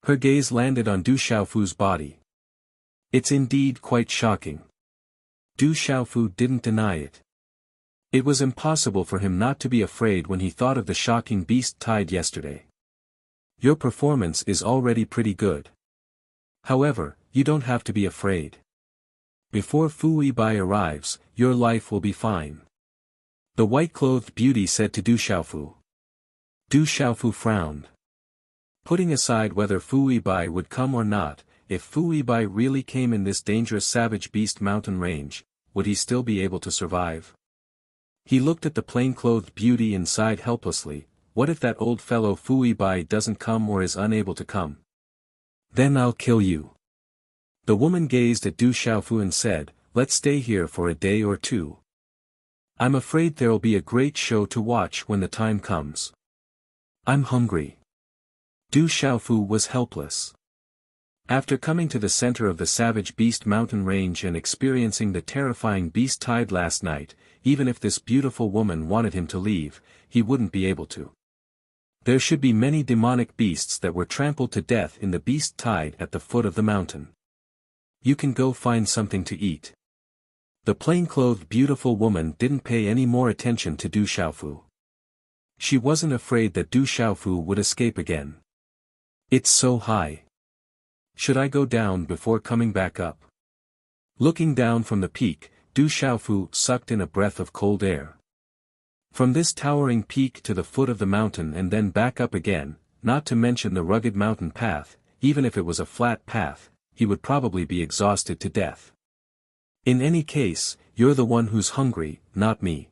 Her gaze landed on Du Xiaofu's body. "It's indeed quite shocking." Du Xiaofu didn't deny it. It was impossible for him not to be afraid when he thought of the shocking beast tied yesterday. "Your performance is already pretty good. However, you don't have to be afraid. Before Fu Yibai arrives, your life will be fine," the white-clothed beauty said to Du Xiaofu. Du Xiaofu frowned. Putting aside whether Fu Yibai would come or not, if Fu Bai really came in this dangerous savage beast mountain range, would he still be able to survive? He looked at the plain-clothed beauty and sighed helplessly. What if that old fellow Fu Bai doesn't come or is unable to come? Then I'll kill you. The woman gazed at Du Xiaofu and said, let's stay here for a day or two. I'm afraid there'll be a great show to watch when the time comes. I'm hungry. Du Xiaofu was helpless. After coming to the center of the savage beast mountain range and experiencing the terrifying beast tide last night, even if this beautiful woman wanted him to leave, he wouldn't be able to. There should be many demonic beasts that were trampled to death in the beast tide at the foot of the mountain. You can go find something to eat. The plain-clothed beautiful woman didn't pay any more attention to Du Xiaofu. She wasn't afraid that Du Xiaofu would escape again. It's so high. Should I go down before coming back up? Looking down from the peak, Du Xiaofu sucked in a breath of cold air. From this towering peak to the foot of the mountain and then back up again, not to mention the rugged mountain path, even if it was a flat path, he would probably be exhausted to death. In any case, you're the one who's hungry, not me.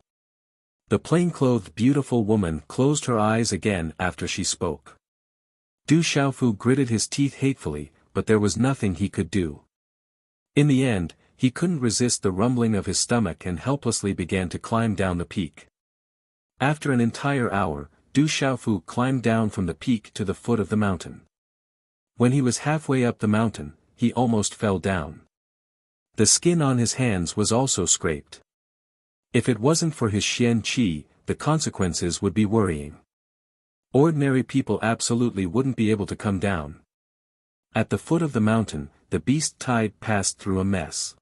The plain-clothed beautiful woman closed her eyes again after she spoke. Du Xiaofu gritted his teeth hatefully, but there was nothing he could do. In the end, he couldn't resist the rumbling of his stomach and helplessly began to climb down the peak. After an entire hour, Du Xiaofu climbed down from the peak to the foot of the mountain. When he was halfway up the mountain, he almost fell down. The skin on his hands was also scraped. If it wasn't for his Xian Qi, the consequences would be worrying. Ordinary people absolutely wouldn't be able to come down. At the foot of the mountain, the beast tide passed through a mess.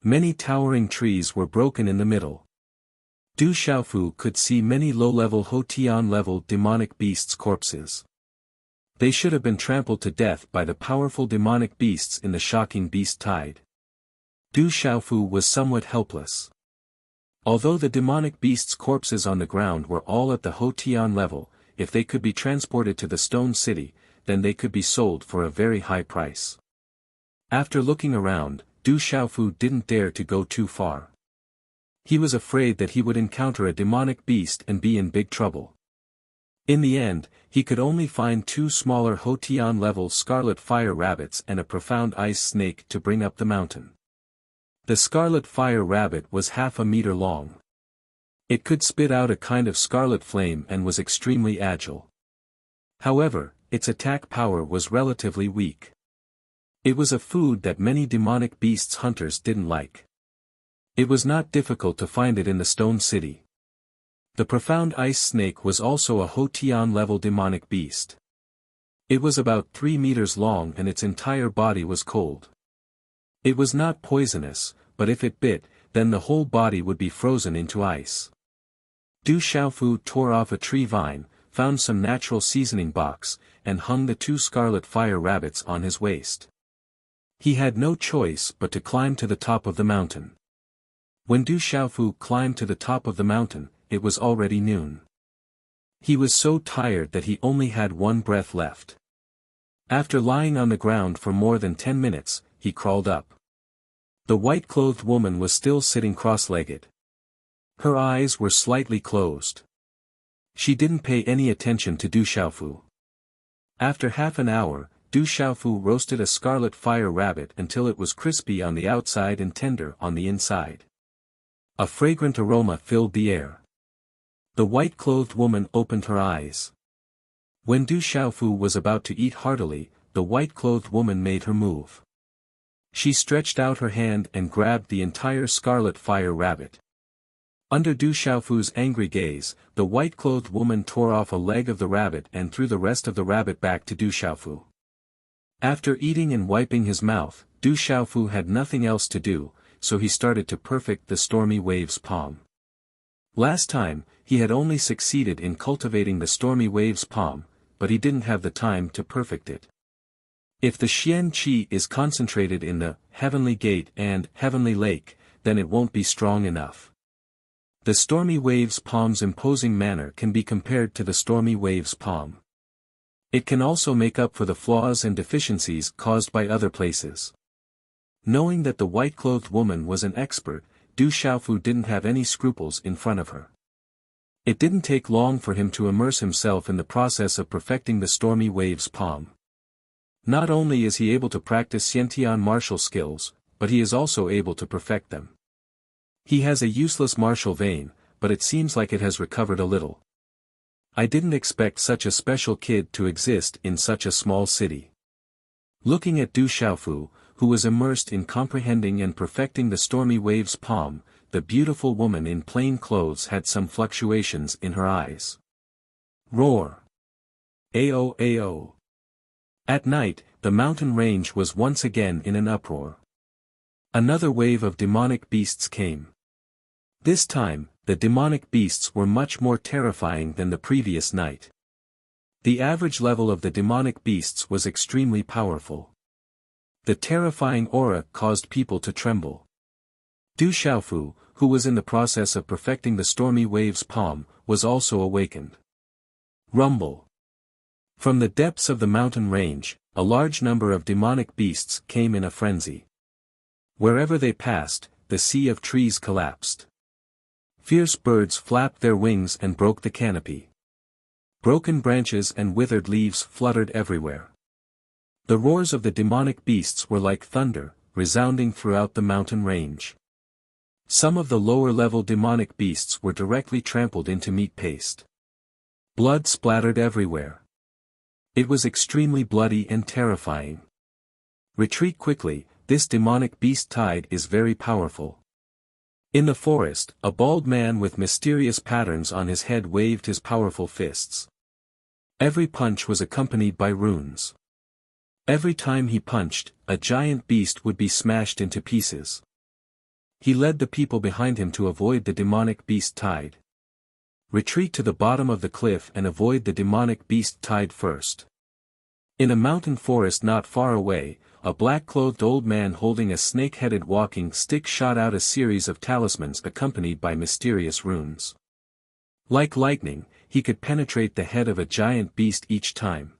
Many towering trees were broken in the middle. Du Xiaofu could see many low-level Hotian-level demonic beasts' corpses. They should have been trampled to death by the powerful demonic beasts in the shocking beast tide. Du Xiaofu was somewhat helpless. Although the demonic beasts' corpses on the ground were all at the Hotian level, if they could be transported to the stone city, then they could be sold for a very high price. After looking around, Du Xiaofu didn't dare to go too far. He was afraid that he would encounter a demonic beast and be in big trouble. In the end, he could only find 2 smaller Hotian-level scarlet fire rabbits and a profound ice snake to bring up the mountain. The scarlet fire rabbit was half a meter long. It could spit out a kind of scarlet flame and was extremely agile. However, its attack power was relatively weak. It was a food that many demonic beasts hunters didn't like. It was not difficult to find it in the stone city. The profound ice snake was also a Hotian-level demonic beast. It was about 3 meters long and its entire body was cold. It was not poisonous, but if it bit, then the whole body would be frozen into ice. Du Xiaofu tore off a tree vine, found some natural seasoning box, and hung the 2 scarlet fire rabbits on his waist. He had no choice but to climb to the top of the mountain. When Du Xiaofu climbed to the top of the mountain, it was already noon. He was so tired that he only had 1 breath left. After lying on the ground for more than 10 minutes, he crawled up. The white-clothed woman was still sitting cross-legged. Her eyes were slightly closed. She didn't pay any attention to Du Xiaofu. After half an hour, Du Xiaofu roasted a scarlet fire rabbit until it was crispy on the outside and tender on the inside. A fragrant aroma filled the air. The white-clothed woman opened her eyes. When Du Xiaofu was about to eat heartily, the white-clothed woman made her move. She stretched out her hand and grabbed the entire scarlet fire rabbit. Under Du Xiaofu's angry gaze, the white-clothed woman tore off a leg of the rabbit and threw the rest of the rabbit back to Du Xiaofu. After eating and wiping his mouth, Du Xiaofu had nothing else to do, so he started to perfect the stormy wave's palm. Last time, he had only succeeded in cultivating the stormy wave's palm, but he didn't have the time to perfect it. If the Xian Qi is concentrated in the heavenly gate and heavenly lake, then it won't be strong enough. The stormy wave's palm's imposing manner can be compared to the stormy wave's palm. It can also make up for the flaws and deficiencies caused by other places. Knowing that the white-clothed woman was an expert, Du Xiaofu didn't have any scruples in front of her. It didn't take long for him to immerse himself in the process of perfecting the stormy wave's palm. Not only is he able to practice Xiantian martial skills, but he is also able to perfect them. He has a useless martial vein, but it seems like it has recovered a little. I didn't expect such a special kid to exist in such a small city. Looking at Du Xiaofu, who was immersed in comprehending and perfecting the stormy wave's palm, the beautiful woman in plain clothes had some fluctuations in her eyes. Roar! Ao ao! At night, the mountain range was once again in an uproar. Another wave of demonic beasts came. This time, the demonic beasts were much more terrifying than the previous night. The average level of the demonic beasts was extremely powerful. The terrifying aura caused people to tremble. Du Xiaofu, who was in the process of perfecting the stormy wave's palm, was also awakened. Rumble. From the depths of the mountain range, a large number of demonic beasts came in a frenzy. Wherever they passed, the sea of trees collapsed. Fierce birds flapped their wings and broke the canopy. Broken branches and withered leaves fluttered everywhere. The roars of the demonic beasts were like thunder, resounding throughout the mountain range. Some of the lower-level demonic beasts were directly trampled into meat paste. Blood splattered everywhere. It was extremely bloody and terrifying. Retreat quickly, this demonic beast tide is very powerful. In the forest, a bald man with mysterious patterns on his head waved his powerful fists. Every punch was accompanied by runes. Every time he punched, a giant beast would be smashed into pieces. He led the people behind him to avoid the demonic beast tide. Retreat to the bottom of the cliff and avoid the demonic beast tide first. In a mountain forest not far away, a black-clothed old man holding a snake-headed walking stick shot out a series of talismans accompanied by mysterious runes. Like lightning, he could penetrate the head of a giant beast each time.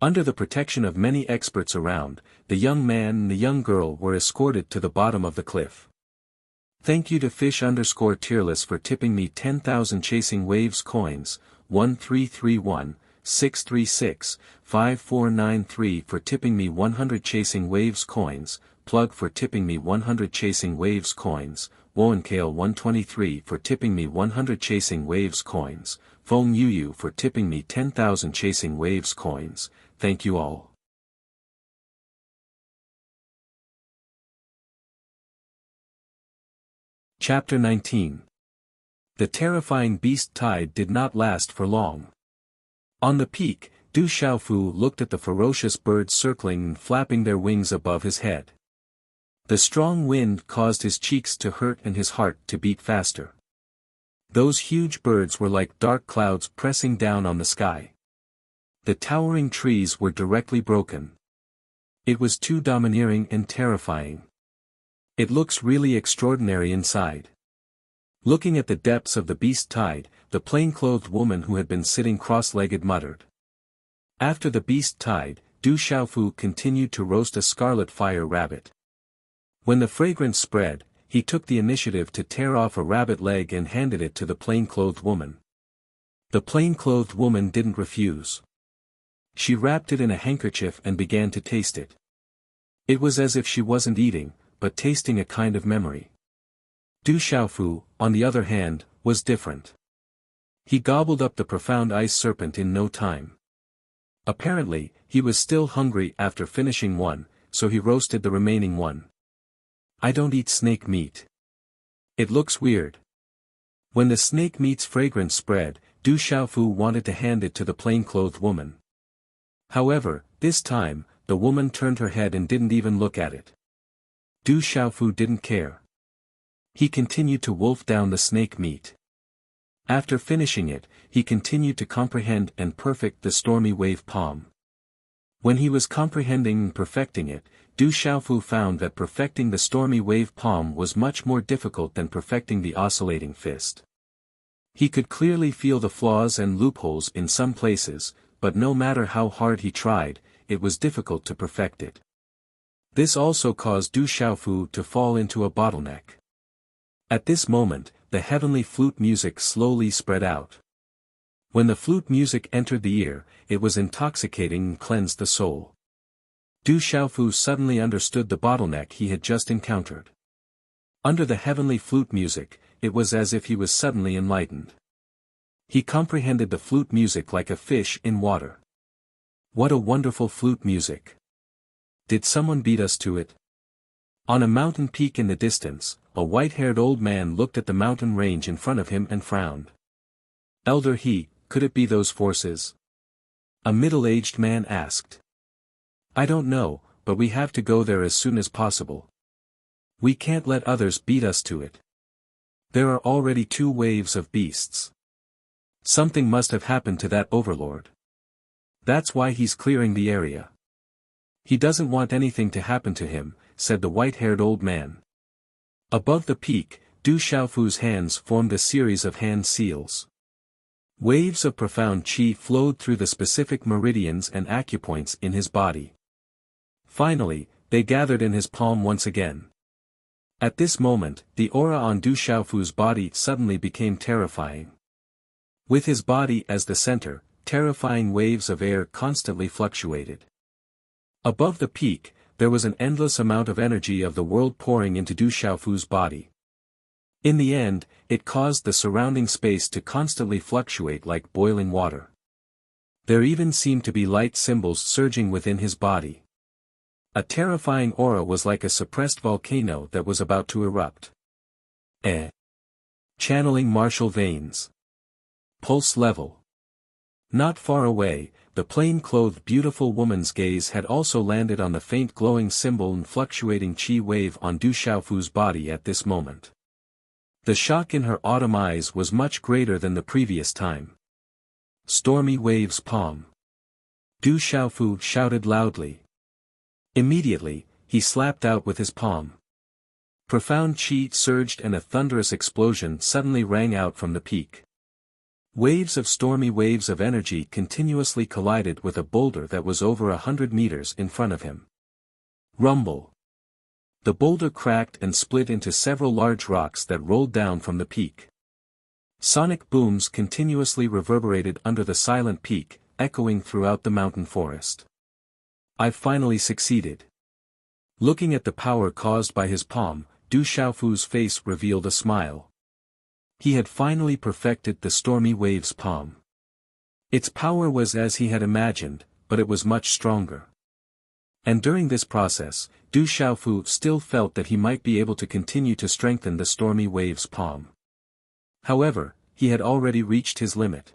Under the protection of many experts around, the young man and the young girl were escorted to the bottom of the cliff. Thank you to fish_tearless for tipping me 10,000 chasing waves coins, 1331, 636, 5493 for tipping me 100 chasing waves coins, plug for tipping me 100 chasing waves coins, Woankale 123 for tipping me 100 chasing waves coins, Fong Yu for tipping me 10,000 chasing waves coins, thank you all. Chapter 19. The terrifying beast tide did not last for long. On the peak, Du Xiaofu looked at the ferocious birds circling and flapping their wings above his head. The strong wind caused his cheeks to hurt and his heart to beat faster. Those huge birds were like dark clouds pressing down on the sky. The towering trees were directly broken. It was too domineering and terrifying. It looks really extraordinary inside. Looking at the depths of the beast tide, the plain-clothed woman who had been sitting cross-legged muttered. After the beast tide, Du Xiaofu continued to roast a scarlet fire rabbit. When the fragrance spread, he took the initiative to tear off a rabbit leg and handed it to the plain-clothed woman. The plain-clothed woman didn't refuse. She wrapped it in a handkerchief and began to taste it. It was as if she wasn't eating, but tasting a kind of memory. Du Xiaofu, on the other hand, was different. He gobbled up the profound ice serpent in no time. Apparently, he was still hungry after finishing one, so he roasted the remaining one. I don't eat snake meat. It looks weird. When the snake meat's fragrance spread, Du Xiaofu wanted to hand it to the plain-clothed woman. However, this time, the woman turned her head and didn't even look at it. Du Xiaofu didn't care. He continued to wolf down the snake meat. After finishing it, he continued to comprehend and perfect the stormy wave palm. When he was comprehending and perfecting it, Du Xiaofu found that perfecting the stormy wave palm was much more difficult than perfecting the oscillating fist. He could clearly feel the flaws and loopholes in some places, but no matter how hard he tried, it was difficult to perfect it. This also caused Du Xiaofu to fall into a bottleneck. At this moment, the heavenly flute music slowly spread out. When the flute music entered the ear, it was intoxicating and cleansed the soul. Du Xiaofu suddenly understood the bottleneck he had just encountered. Under the heavenly flute music, it was as if he was suddenly enlightened. He comprehended the flute music like a fish in water. What a wonderful flute music! Did someone beat us to it? On a mountain peak in the distance, a white-haired old man looked at the mountain range in front of him and frowned. Elder He, could it be those forces? A middle-aged man asked. I don't know, but we have to go there as soon as possible. We can't let others beat us to it. There are already 2 waves of beasts. Something must have happened to that overlord. That's why he's clearing the area. He doesn't want anything to happen to him, said the white-haired old man. Above the peak, Du Xiaofu's hands formed a series of hand seals. Waves of profound qi flowed through the specific meridians and acupoints in his body. Finally, they gathered in his palm once again. At this moment, the aura on Du Xiaofu's body suddenly became terrifying. With his body as the center, terrifying waves of air constantly fluctuated. Above the peak, there was an endless amount of energy of the world pouring into Du Xiaofu's body. In the end, it caused the surrounding space to constantly fluctuate like boiling water. There even seemed to be light symbols surging within his body. A terrifying aura was like a suppressed volcano that was about to erupt. Channeling martial veins. Pulse level. Not far away, the plain-clothed beautiful woman's gaze had also landed on the faint glowing symbol and fluctuating qi wave on Du Xiaofu's body at this moment. The shock in her autumn eyes was much greater than the previous time. Stormy waves palm. Du Xiaofu shouted loudly. Immediately, he slapped out with his palm. Profound qi surged and a thunderous explosion suddenly rang out from the peak. Stormy waves of energy continuously collided with a boulder that was over 100 meters in front of him. Rumble. The boulder cracked and split into several large rocks that rolled down from the peak. Sonic booms continuously reverberated under the silent peak, echoing throughout the mountain forest. I've finally succeeded. Looking at the power caused by his palm, Du Xiaofu's face revealed a smile. He had finally perfected the stormy wave's palm. Its power was as he had imagined, but it was much stronger. And during this process, Du Xiaofu still felt that he might be able to continue to strengthen the stormy wave's palm. However, he had already reached his limit.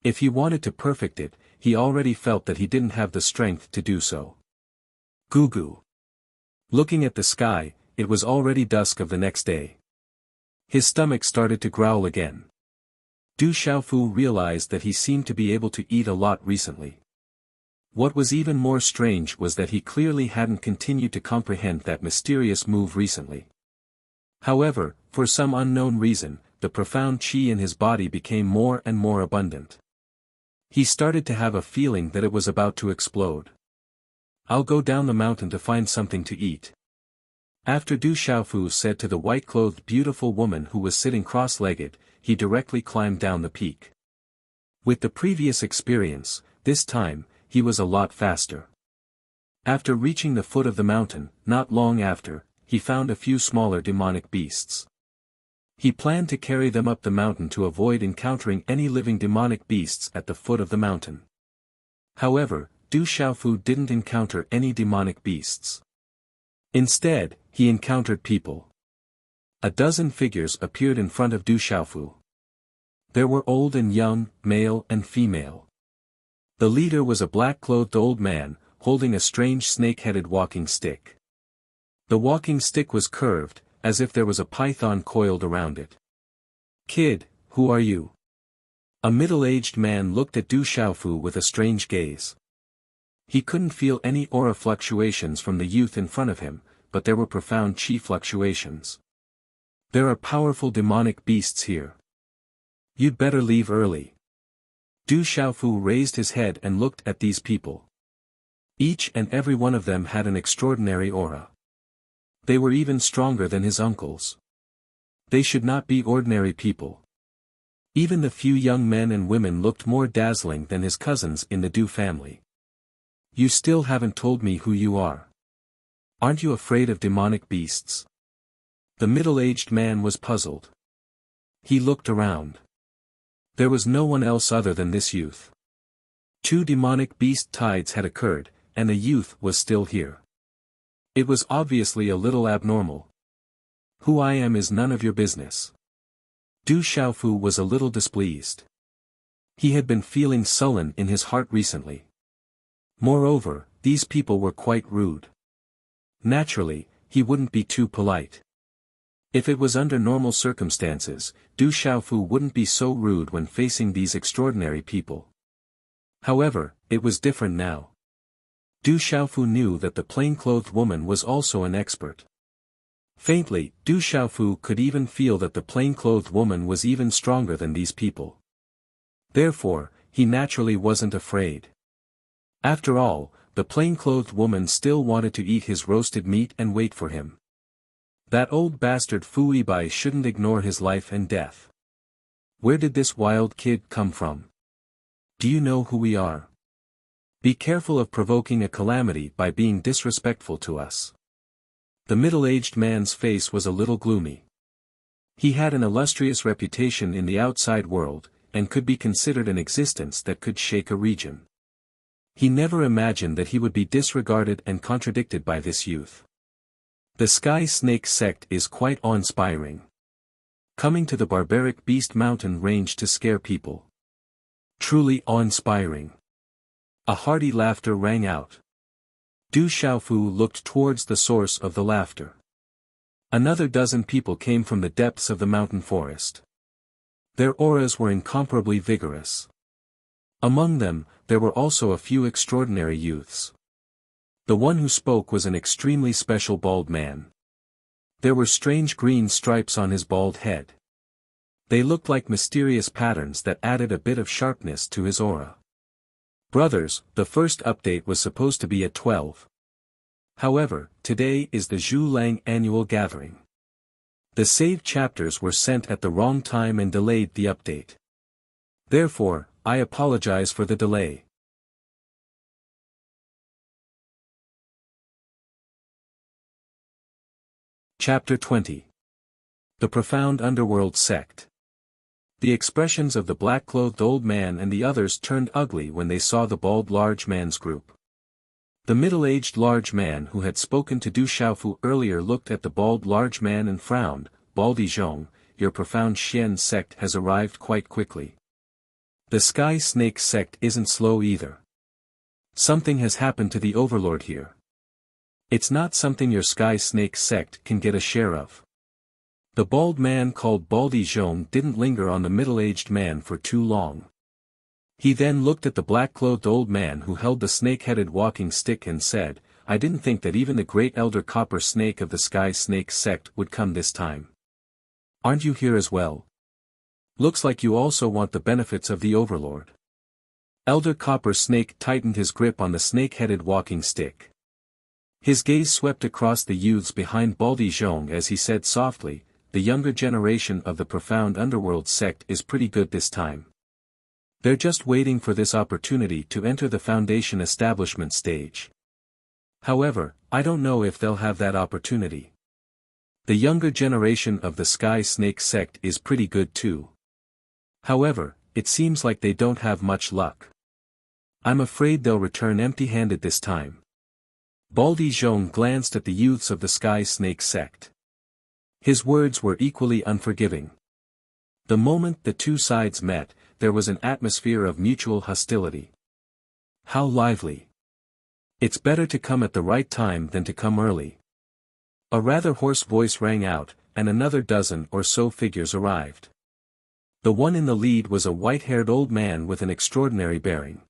If he wanted to perfect it, he already felt that he didn't have the strength to do so. Gugu. Looking at the sky, it was already dusk of the next day. His stomach started to growl again. Du Xiaofu realized that he seemed to be able to eat a lot recently. What was even more strange was that he clearly hadn't continued to comprehend that mysterious move recently. However, for some unknown reason, the profound qi in his body became more and more abundant. He started to have a feeling that it was about to explode. I'll go down the mountain to find something to eat. After Du Xiaofu said to the white-clothed beautiful woman who was sitting cross-legged, he directly climbed down the peak. With the previous experience, this time, he was a lot faster. After reaching the foot of the mountain, not long after, he found a few smaller demonic beasts. He planned to carry them up the mountain to avoid encountering any living demonic beasts at the foot of the mountain. However, Du Xiaofu didn't encounter any demonic beasts. Instead, he encountered people. A dozen figures appeared in front of Du Xiaofu. There were old and young, male and female. The leader was a black-clothed old man, holding a strange snake-headed walking stick. The walking stick was curved, as if there was a python coiled around it. Kid, who are you? A middle-aged man looked at Du Xiaofu with a strange gaze. He couldn't feel any aura fluctuations from the youth in front of him, but there were profound qi fluctuations. There are powerful demonic beasts here. You'd better leave early. Du Xiaofu raised his head and looked at these people. Each and every one of them had an extraordinary aura. They were even stronger than his uncles. They should not be ordinary people. Even the few young men and women looked more dazzling than his cousins in the Du family. You still haven't told me who you are. Aren't you afraid of demonic beasts? The middle-aged man was puzzled. He looked around. There was no one else other than this youth. 2 demonic beast tides had occurred, and the youth was still here. It was obviously a little abnormal. Who I am is none of your business. Du Xiaofu was a little displeased. He had been feeling sullen in his heart recently. Moreover, these people were quite rude. Naturally, he wouldn't be too polite. If it was under normal circumstances, Du Xiaofu wouldn't be so rude when facing these extraordinary people. However, it was different now. Du Xiaofu knew that the plain-clothed woman was also an expert. Faintly, Du Xiaofu could even feel that the plain-clothed woman was even stronger than these people. Therefore, he naturally wasn't afraid. After all, the plain-clothed woman still wanted to eat his roasted meat and wait for him. That old bastard Fu Yibai shouldn't ignore his life and death. Where did this wild kid come from? Do you know who we are? Be careful of provoking a calamity by being disrespectful to us. The middle-aged man's face was a little gloomy. He had an illustrious reputation in the outside world, and could be considered an existence that could shake a region. He never imagined that he would be disregarded and contradicted by this youth. The Sky Snake sect is quite awe-inspiring. Coming to the barbaric beast mountain range to scare people. Truly awe-inspiring. A hearty laughter rang out. Du Xiaofu looked towards the source of the laughter. Another dozen people came from the depths of the mountain forest. Their auras were incomparably vigorous. Among them, there were also a few extraordinary youths. The one who spoke was an extremely special bald man. There were strange green stripes on his bald head. They looked like mysterious patterns that added a bit of sharpness to his aura. Brothers, the first update was supposed to be at 12. However, today is the Zhulang annual gathering. The saved chapters were sent at the wrong time and delayed the update. Therefore, I apologize for the delay. Chapter 20. The Profound Underworld Sect. The expressions of the black-clothed old man and the others turned ugly when they saw the bald large man's group. The middle-aged large man who had spoken to Du Xiaofu earlier looked at the bald large man and frowned. Baldi Zhong, your Profound Xian sect has arrived quite quickly. The Sky Snake sect isn't slow either. Something has happened to the overlord here. It's not something your Sky Snake sect can get a share of. The bald man called Baldi Zhong didn't linger on the middle-aged man for too long. He then looked at the black-clothed old man who held the snake-headed walking stick and said, I didn't think that even the great elder copper snake of the Sky Snake sect would come this time. Aren't you here as well? Looks like you also want the benefits of the overlord. Elder Copper Snake tightened his grip on the snake-headed walking stick. His gaze swept across the youths behind Baldi Zhong as he said softly, the younger generation of the Profound Underworld sect is pretty good this time. They're just waiting for this opportunity to enter the Foundation establishment stage. However, I don't know if they'll have that opportunity. The younger generation of the Sky Snake sect is pretty good too. However, it seems like they don't have much luck. I'm afraid they'll return empty-handed this time. Baldi Zhong glanced at the youths of the Sky Snake sect. His words were equally unforgiving. The moment the two sides met, there was an atmosphere of mutual hostility. How lively. It's better to come at the right time than to come early. A rather hoarse voice rang out, and another dozen or so figures arrived. The one in the lead was a white-haired old man with an extraordinary bearing.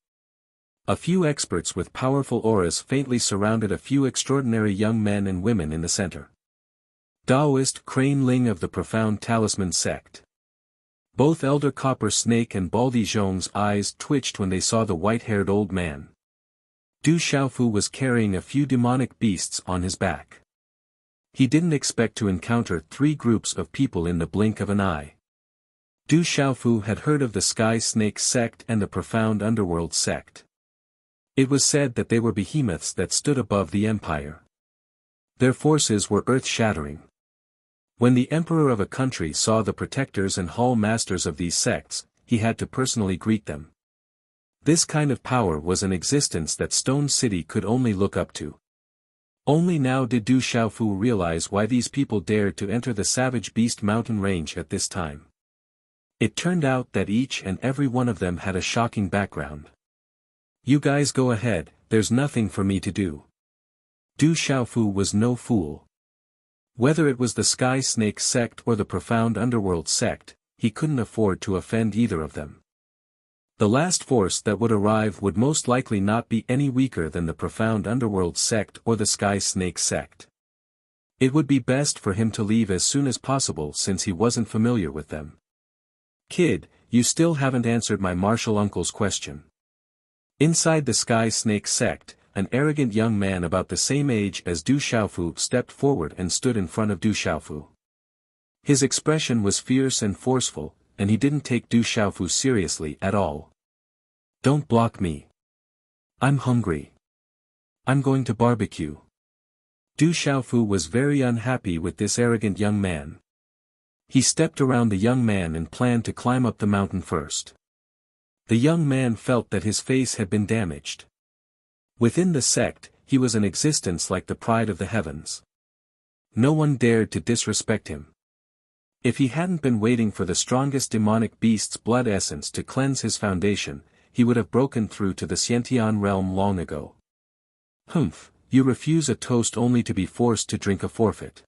A few experts with powerful auras faintly surrounded a few extraordinary young men and women in the center. Taoist Crane Ling of the Profound Talisman sect. Both Elder Copper Snake and Baldy Zhong's eyes twitched when they saw the white-haired old man. Du Xiaofu was carrying a few demonic beasts on his back. He didn't expect to encounter 3 groups of people in the blink of an eye. Du Xiaofu had heard of the Sky Snake sect and the Profound Underworld sect. It was said that they were behemoths that stood above the empire. Their forces were earth-shattering. When the emperor of a country saw the protectors and hall masters of these sects, he had to personally greet them. This kind of power was an existence that Stone City could only look up to. Only now did Du Xiaofu realize why these people dared to enter the Savage Beast mountain range at this time. It turned out that each and every one of them had a shocking background. "You guys go ahead, there's nothing for me to do." Du Xiaofu was no fool. Whether it was the Sky Snake sect or the Profound Underworld sect, he couldn't afford to offend either of them. The last force that would arrive would most likely not be any weaker than the Profound Underworld sect or the Sky Snake sect. It would be best for him to leave as soon as possible since he wasn't familiar with them. "Kid, you still haven't answered my martial uncle's question." Inside the Sky Snake sect, an arrogant young man about the same age as Du Xiaofu stepped forward and stood in front of Du Xiaofu. His expression was fierce and forceful, and he didn't take Du Xiaofu seriously at all. "Don't block me. I'm hungry. I'm going to barbecue." Du Xiaofu was very unhappy with this arrogant young man. He stepped around the young man and planned to climb up the mountain first. The young man felt that his face had been damaged. Within the sect, he was an existence like the pride of the heavens. No one dared to disrespect him. If he hadn't been waiting for the strongest demonic beast's blood essence to cleanse his foundation, he would have broken through to the Xiantian realm long ago. "Humph, you refuse a toast only to be forced to drink a forfeit."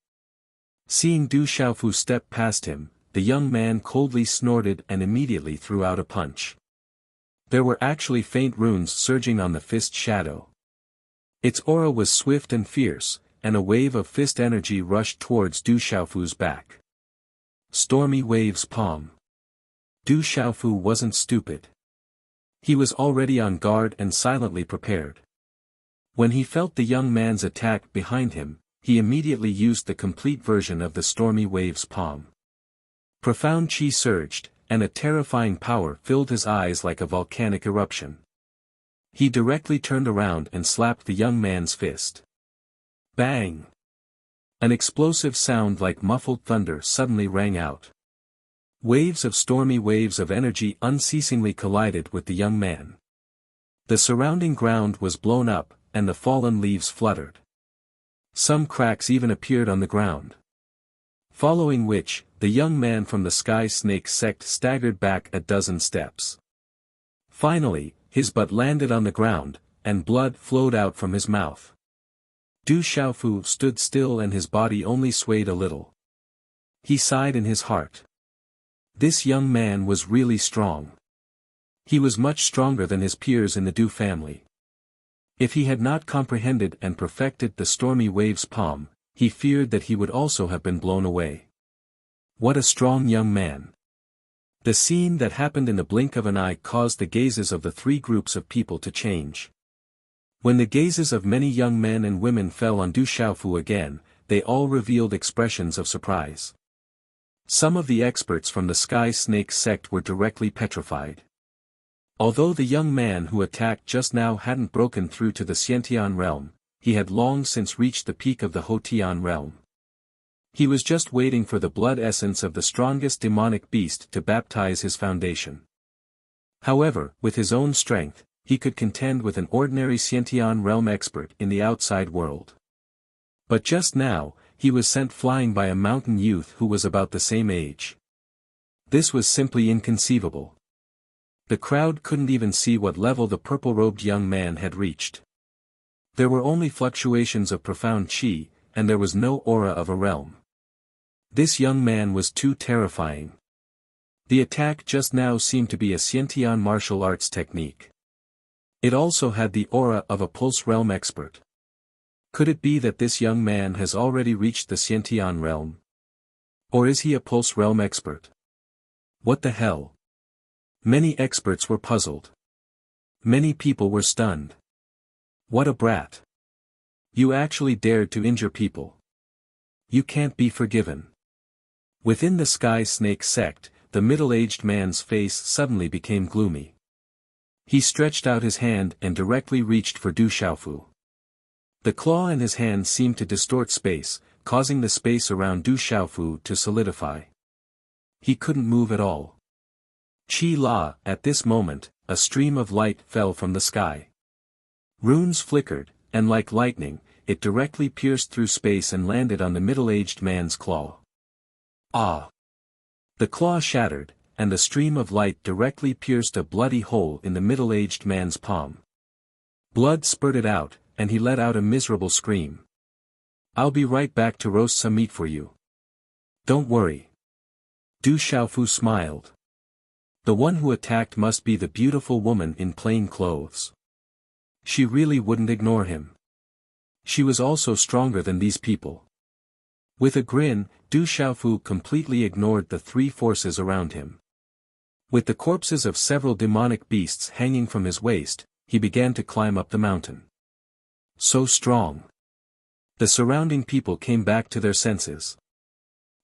Seeing Du Xiaofu step past him, the young man coldly snorted and immediately threw out a punch. There were actually faint runes surging on the fist shadow. Its aura was swift and fierce, and a wave of fist energy rushed towards Du Xiaofu's back. Stormy Wave's palm. Du Xiaofu wasn't stupid. He was already on guard and silently prepared. When he felt the young man's attack behind him, he immediately used the complete version of the Stormy Wave's palm. Profound chi surged, and a terrifying power filled his eyes like a volcanic eruption. He directly turned around and slapped the young man's fist. Bang! An explosive sound like muffled thunder suddenly rang out. Waves of stormy waves of energy unceasingly collided with the young man. The surrounding ground was blown up, and the fallen leaves fluttered. Some cracks even appeared on the ground. Following which, the young man from the Sky Snake sect staggered back a dozen steps. Finally, his butt landed on the ground, and blood flowed out from his mouth. Du Xiaofu stood still and his body only swayed a little. He sighed in his heart. This young man was really strong. He was much stronger than his peers in the Du family. If he had not comprehended and perfected the Stormy Wave's palm, he feared that he would also have been blown away. What a strong young man. The scene that happened in the blink of an eye caused the gazes of the 3 groups of people to change. When the gazes of many young men and women fell on Du Xiaofu again, they all revealed expressions of surprise. Some of the experts from the Sky Snake sect were directly petrified. Although the young man who attacked just now hadn't broken through to the Xiantian realm, he had long since reached the peak of the Hotian realm. He was just waiting for the blood essence of the strongest demonic beast to baptize his foundation. However, with his own strength, he could contend with an ordinary Xiantian realm expert in the outside world. But just now, he was sent flying by a mountain youth who was about the same age. This was simply inconceivable. The crowd couldn't even see what level the purple-robed young man had reached. There were only fluctuations of profound chi, and there was no aura of a realm. This young man was too terrifying. The attack just now seemed to be a Xiantian martial arts technique. It also had the aura of a pulse realm expert. Could it be that this young man has already reached the Xiantian realm? Or is he a pulse realm expert? What the hell? Many experts were puzzled. Many people were stunned. What a brat. You actually dared to injure people. You can't be forgiven. Within the Sky Snake sect, the middle-aged man's face suddenly became gloomy. He stretched out his hand and directly reached for Du Xiaofu. The claw in his hand seemed to distort space, causing the space around Du Xiaofu to solidify. He couldn't move at all. Qi La, at this moment, a stream of light fell from the sky. Runes flickered, and like lightning, it directly pierced through space and landed on the middle-aged man's claw. Ah! The claw shattered, and the stream of light directly pierced a bloody hole in the middle-aged man's palm. Blood spurted out, and he let out a miserable scream. I'll be right back to roast some meat for you. Don't worry. Du Xiaofu smiled. The one who attacked must be the beautiful woman in plain clothes. She really wouldn't ignore him. She was also stronger than these people. With a grin, Du Xiaofu completely ignored the three forces around him. With the corpses of several demonic beasts hanging from his waist, he began to climb up the mountain. So strong. The surrounding people came back to their senses.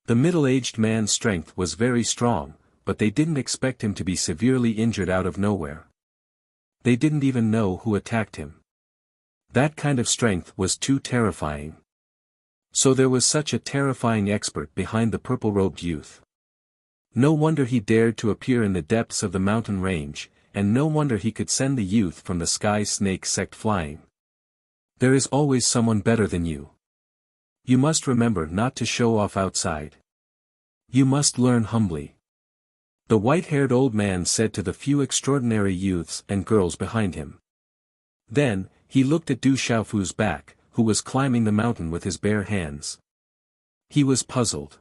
The middle-aged man's strength was very strong, but they didn't expect him to be severely injured out of nowhere. They didn't even know who attacked him. That kind of strength was too terrifying. So there was such a terrifying expert behind the purple-robed youth. No wonder he dared to appear in the depths of the mountain range, and no wonder he could send the youth from the Sky Snake sect flying. There is always someone better than you. You must remember not to show off outside. You must learn humbly. The white-haired old man said to the few extraordinary youths and girls behind him. Then, he looked at Du Xiaofu's back, who was climbing the mountain with his bare hands. He was puzzled.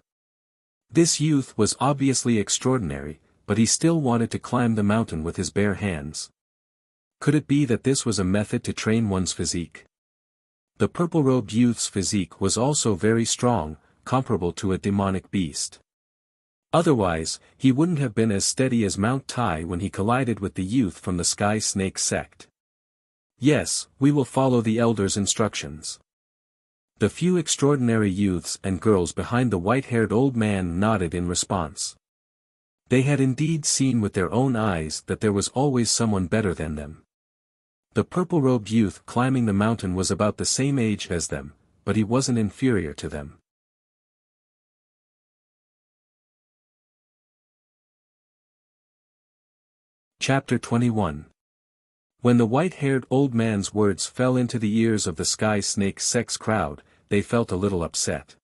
This youth was obviously extraordinary, but he still wanted to climb the mountain with his bare hands. Could it be that this was a method to train one's physique? The purple-robed youth's physique was also very strong, comparable to a demonic beast. Otherwise, he wouldn't have been as steady as Mount Tai when he collided with the youth from the Sky Snake sect. Yes, we will follow the elder's instructions. The few extraordinary youths and girls behind the white-haired old man nodded in response. They had indeed seen with their own eyes that there was always someone better than them. The purple-robed youth climbing the mountain was about the same age as them, but he wasn't inferior to them. Chapter 21. When the white-haired old man's words fell into the ears of the Sky Snake sect's crowd, they felt a little upset.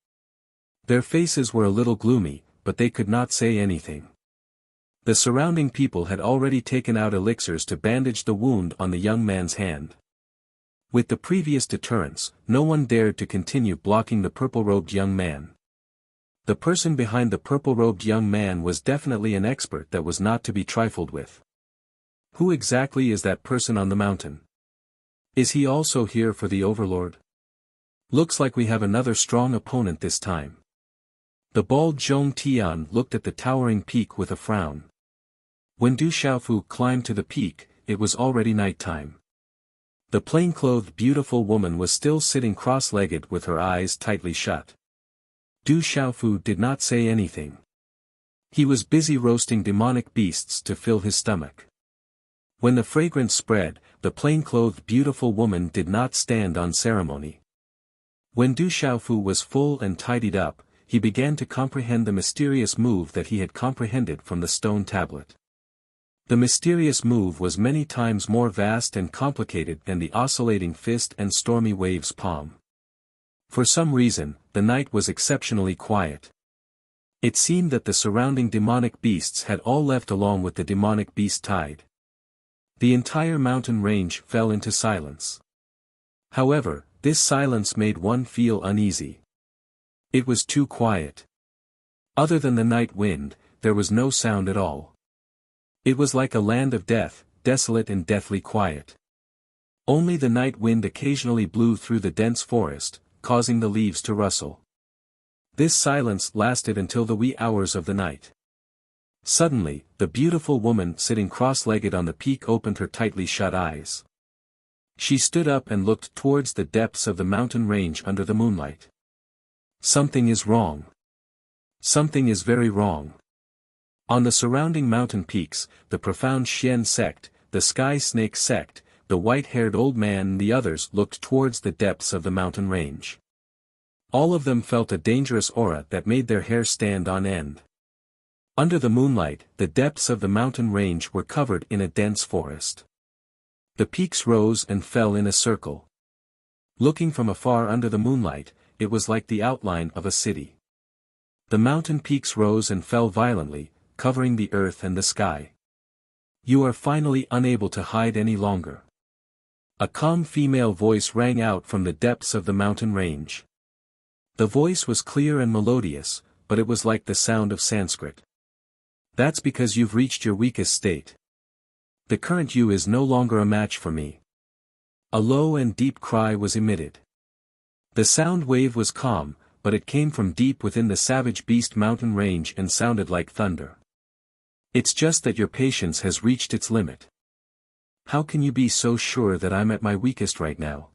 Their faces were a little gloomy, but they could not say anything. The surrounding people had already taken out elixirs to bandage the wound on the young man's hand. With the previous deterrence, no one dared to continue blocking the purple-robed young man. The person behind the purple-robed young man was definitely an expert that was not to be trifled with. Who exactly is that person on the mountain? Is he also here for the Overlord? Looks like we have another strong opponent this time. The bald Zhong Tian looked at the towering peak with a frown. When Du Xiaofu climbed to the peak, it was already nighttime. The plain-clothed beautiful woman was still sitting cross-legged with her eyes tightly shut. Du Xiaofu did not say anything. He was busy roasting demonic beasts to fill his stomach. When the fragrance spread, the plain-clothed beautiful woman did not stand on ceremony. When Du Xiaofu was full and tidied up, he began to comprehend the mysterious move that he had comprehended from the stone tablet. The mysterious move was many times more vast and complicated than the oscillating fist and stormy waves palm. For some reason, the night was exceptionally quiet. It seemed that the surrounding demonic beasts had all left along with the demonic beast tide. The entire mountain range fell into silence. However, this silence made one feel uneasy. It was too quiet. Other than the night wind, there was no sound at all. It was like a land of death, desolate and deathly quiet. Only the night wind occasionally blew through the dense forest, causing the leaves to rustle. This silence lasted until the wee hours of the night. Suddenly, the beautiful woman sitting cross-legged on the peak opened her tightly shut eyes. She stood up and looked towards the depths of the mountain range under the moonlight. Something is wrong. Something is very wrong. On the surrounding mountain peaks, the profound Xian sect, the Sky Snake sect, the white-haired old man and the others looked towards the depths of the mountain range. All of them felt a dangerous aura that made their hair stand on end. Under the moonlight, the depths of the mountain range were covered in a dense forest. The peaks rose and fell in a circle. Looking from afar under the moonlight, it was like the outline of a city. The mountain peaks rose and fell violently, covering the earth and the sky. You are finally unable to hide any longer. A calm female voice rang out from the depths of the mountain range. The voice was clear and melodious, but it was like the sound of Sanskrit. That's because you've reached your weakest state. The current you is no longer a match for me. A low and deep cry was emitted. The sound wave was calm, but it came from deep within the savage beast mountain range and sounded like thunder. It's just that your patience has reached its limit. How can you be so sure that I'm at my weakest right now?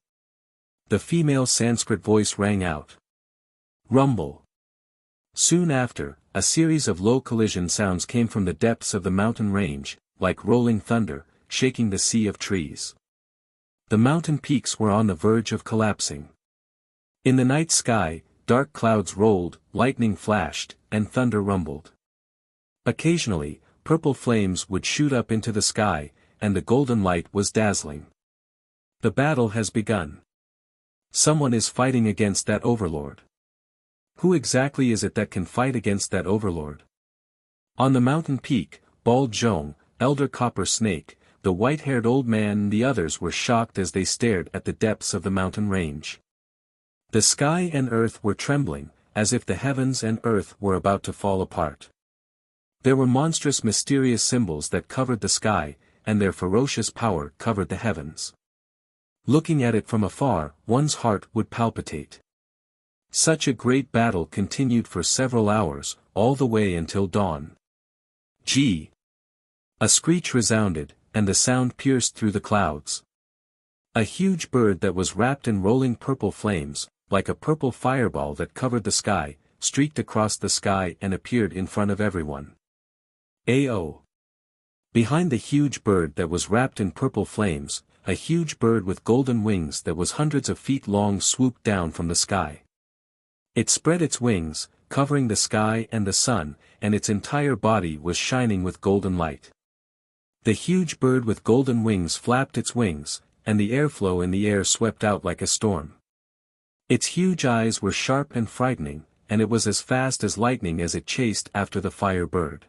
The female Sanskrit voice rang out. Rumble. Soon after, a series of low collision sounds came from the depths of the mountain range, like rolling thunder, shaking the sea of trees. The mountain peaks were on the verge of collapsing. In the night sky, dark clouds rolled, lightning flashed, and thunder rumbled. Occasionally, purple flames would shoot up into the sky, and the golden light was dazzling. The battle has begun. Someone is fighting against that overlord. Who exactly is it that can fight against that overlord? On the mountain peak, Bald Zhong, Elder Copper Snake, the white-haired old man and the others were shocked as they stared at the depths of the mountain range. The sky and earth were trembling, as if the heavens and earth were about to fall apart. There were monstrous mysterious symbols that covered the sky, and their ferocious power covered the heavens. Looking at it from afar, one's heart would palpitate. Such a great battle continued for several hours, all the way until dawn. Gee! A screech resounded, and the sound pierced through the clouds. A huge bird that was wrapped in rolling purple flames, like a purple fireball that covered the sky, streaked across the sky and appeared in front of everyone. Ao! Behind the huge bird that was wrapped in purple flames, a huge bird with golden wings that was hundreds of feet long swooped down from the sky. It spread its wings, covering the sky and the sun, and its entire body was shining with golden light. The huge bird with golden wings flapped its wings, and the airflow in the air swept out like a storm. Its huge eyes were sharp and frightening, and it was as fast as lightning as it chased after the fire bird.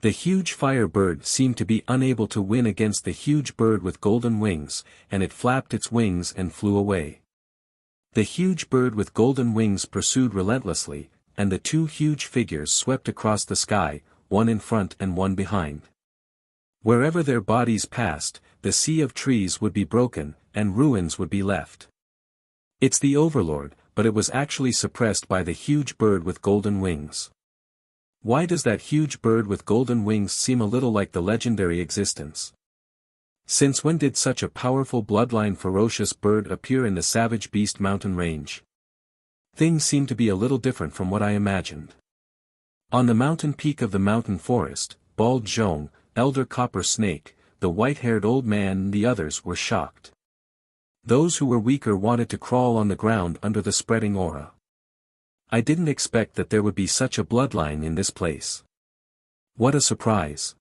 The huge fire bird seemed to be unable to win against the huge bird with golden wings, and it flapped its wings and flew away. The huge bird with golden wings pursued relentlessly, and the two huge figures swept across the sky, one in front and one behind. Wherever their bodies passed, the sea of trees would be broken, and ruins would be left. It's the overlord, but it was actually suppressed by the huge bird with golden wings. Why does that huge bird with golden wings seem a little like the legendary existence? Since when did such a powerful bloodline ferocious bird appear in the savage beast mountain range? Things seem to be a little different from what I imagined. On the mountain peak of the mountain forest, Bald Zhong, Elder Copper Snake, the white-haired old man and the others were shocked. Those who were weaker wanted to crawl on the ground under the spreading aura. I didn't expect that there would be such a bloodline in this place. What a surprise.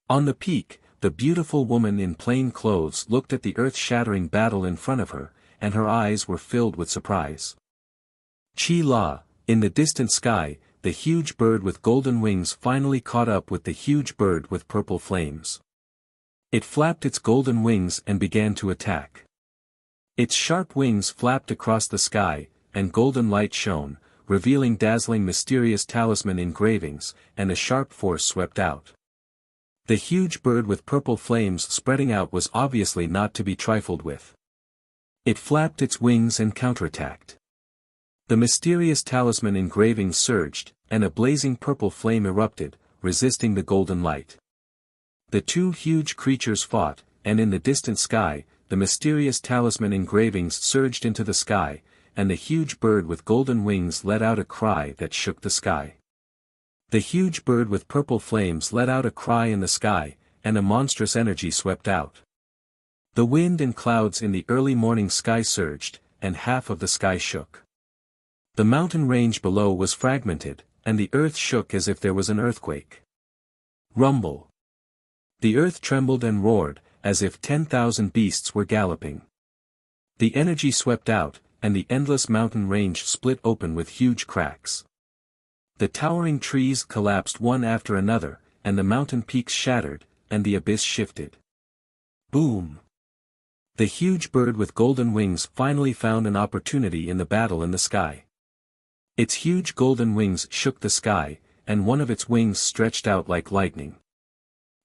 On the peak, the beautiful woman in plain clothes looked at the earth-shattering battle in front of her, and her eyes were filled with surprise. Chi La, in the distant sky, the huge bird with golden wings finally caught up with the huge bird with purple flames. It flapped its golden wings and began to attack. Its sharp wings flapped across the sky, and golden light shone, revealing dazzling mysterious talisman engravings, and a sharp force swept out. The huge bird with purple flames spreading out was obviously not to be trifled with. It flapped its wings and counterattacked. The mysterious talisman engravings surged, and a blazing purple flame erupted, resisting the golden light. The two huge creatures fought, and in the distant sky, the mysterious talisman engravings surged into the sky, and the huge bird with golden wings let out a cry that shook the sky. The huge bird with purple flames let out a cry in the sky, and a monstrous energy swept out. The wind and clouds in the early morning sky surged, and half of the sky shook. The mountain range below was fragmented, and the earth shook as if there was an earthquake. Rumble. The earth trembled and roared, as if 10,000 beasts were galloping. The energy swept out, and the endless mountain range split open with huge cracks. The towering trees collapsed one after another, and the mountain peaks shattered, and the abyss shifted. Boom! The huge bird with golden wings finally found an opportunity in the battle in the sky. Its huge golden wings shook the sky, and one of its wings stretched out like lightning.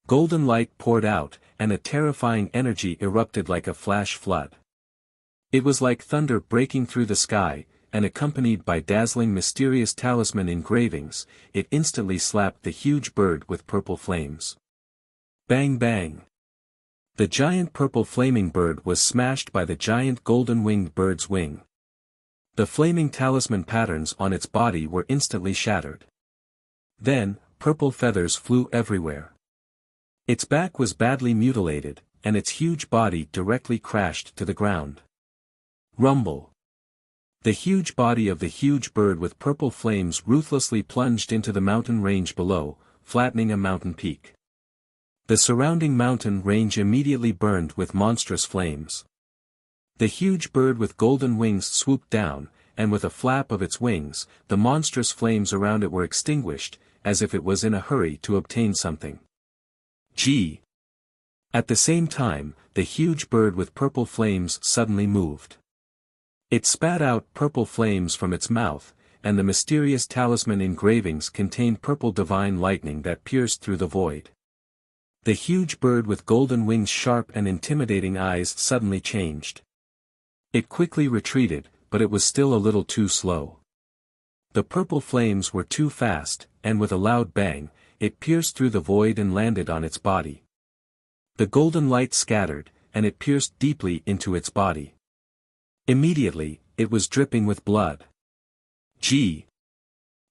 Golden light poured out, and a terrifying energy erupted like a flash flood. It was like thunder breaking through the sky, and accompanied by dazzling mysterious talisman engravings, it instantly slapped the huge bird with purple flames. Bang bang! The giant purple flaming bird was smashed by the giant golden-winged bird's wing. The flaming talisman patterns on its body were instantly shattered. Then, purple feathers flew everywhere. Its back was badly mutilated, and its huge body directly crashed to the ground. Rumble. The huge body of the huge bird with purple flames ruthlessly plunged into the mountain range below, flattening a mountain peak. The surrounding mountain range immediately burned with monstrous flames. The huge bird with golden wings swooped down, and with a flap of its wings, the monstrous flames around it were extinguished, as if it was in a hurry to obtain something. Gee! At the same time, the huge bird with purple flames suddenly moved. It spat out purple flames from its mouth, and the mysterious talisman engravings contained purple divine lightning that pierced through the void. The huge bird with golden wings' sharp and intimidating eyes suddenly changed. It quickly retreated, but it was still a little too slow. The purple flames were too fast, and with a loud bang, it pierced through the void and landed on its body. The golden light scattered, and it pierced deeply into its body. Immediately, it was dripping with blood. Gee!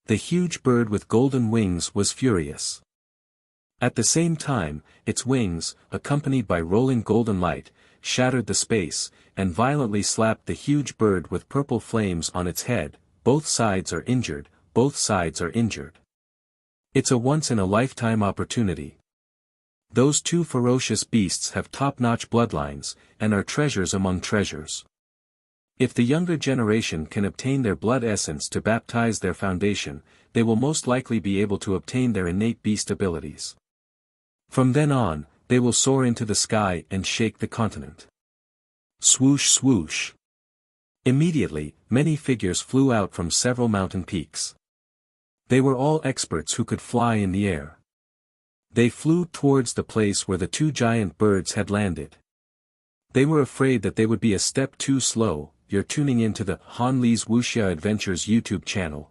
The huge bird with golden wings was furious. At the same time, its wings, accompanied by rolling golden light, shattered the space, and violently slapped the huge bird with purple flames on its head. Both sides are injured, both sides are injured. It's a once-in-a-lifetime opportunity. Those two ferocious beasts have top-notch bloodlines, and are treasures among treasures. If the younger generation can obtain their blood essence to baptize their foundation, they will most likely be able to obtain their innate beast abilities. From then on, they will soar into the sky and shake the continent. Swoosh swoosh. Immediately, many figures flew out from several mountain peaks. They were all experts who could fly in the air. They flew towards the place where the two giant birds had landed. They were afraid that they would be a step too slow. You're tuning into the Han Lee's Wuxia Adventures YouTube channel.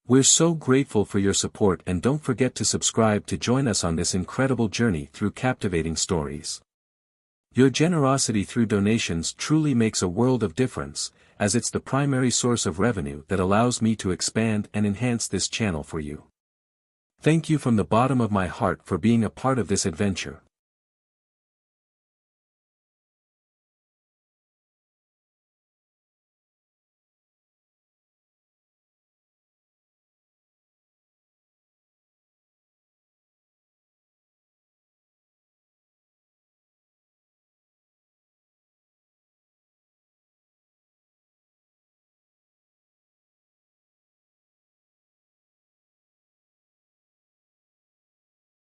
We're so grateful for your support, and don't forget to subscribe to join us on this incredible journey through captivating stories. Your generosity through donations truly makes a world of difference, as it's the primary source of revenue that allows me to expand and enhance this channel for you. Thank you from the bottom of my heart for being a part of this adventure.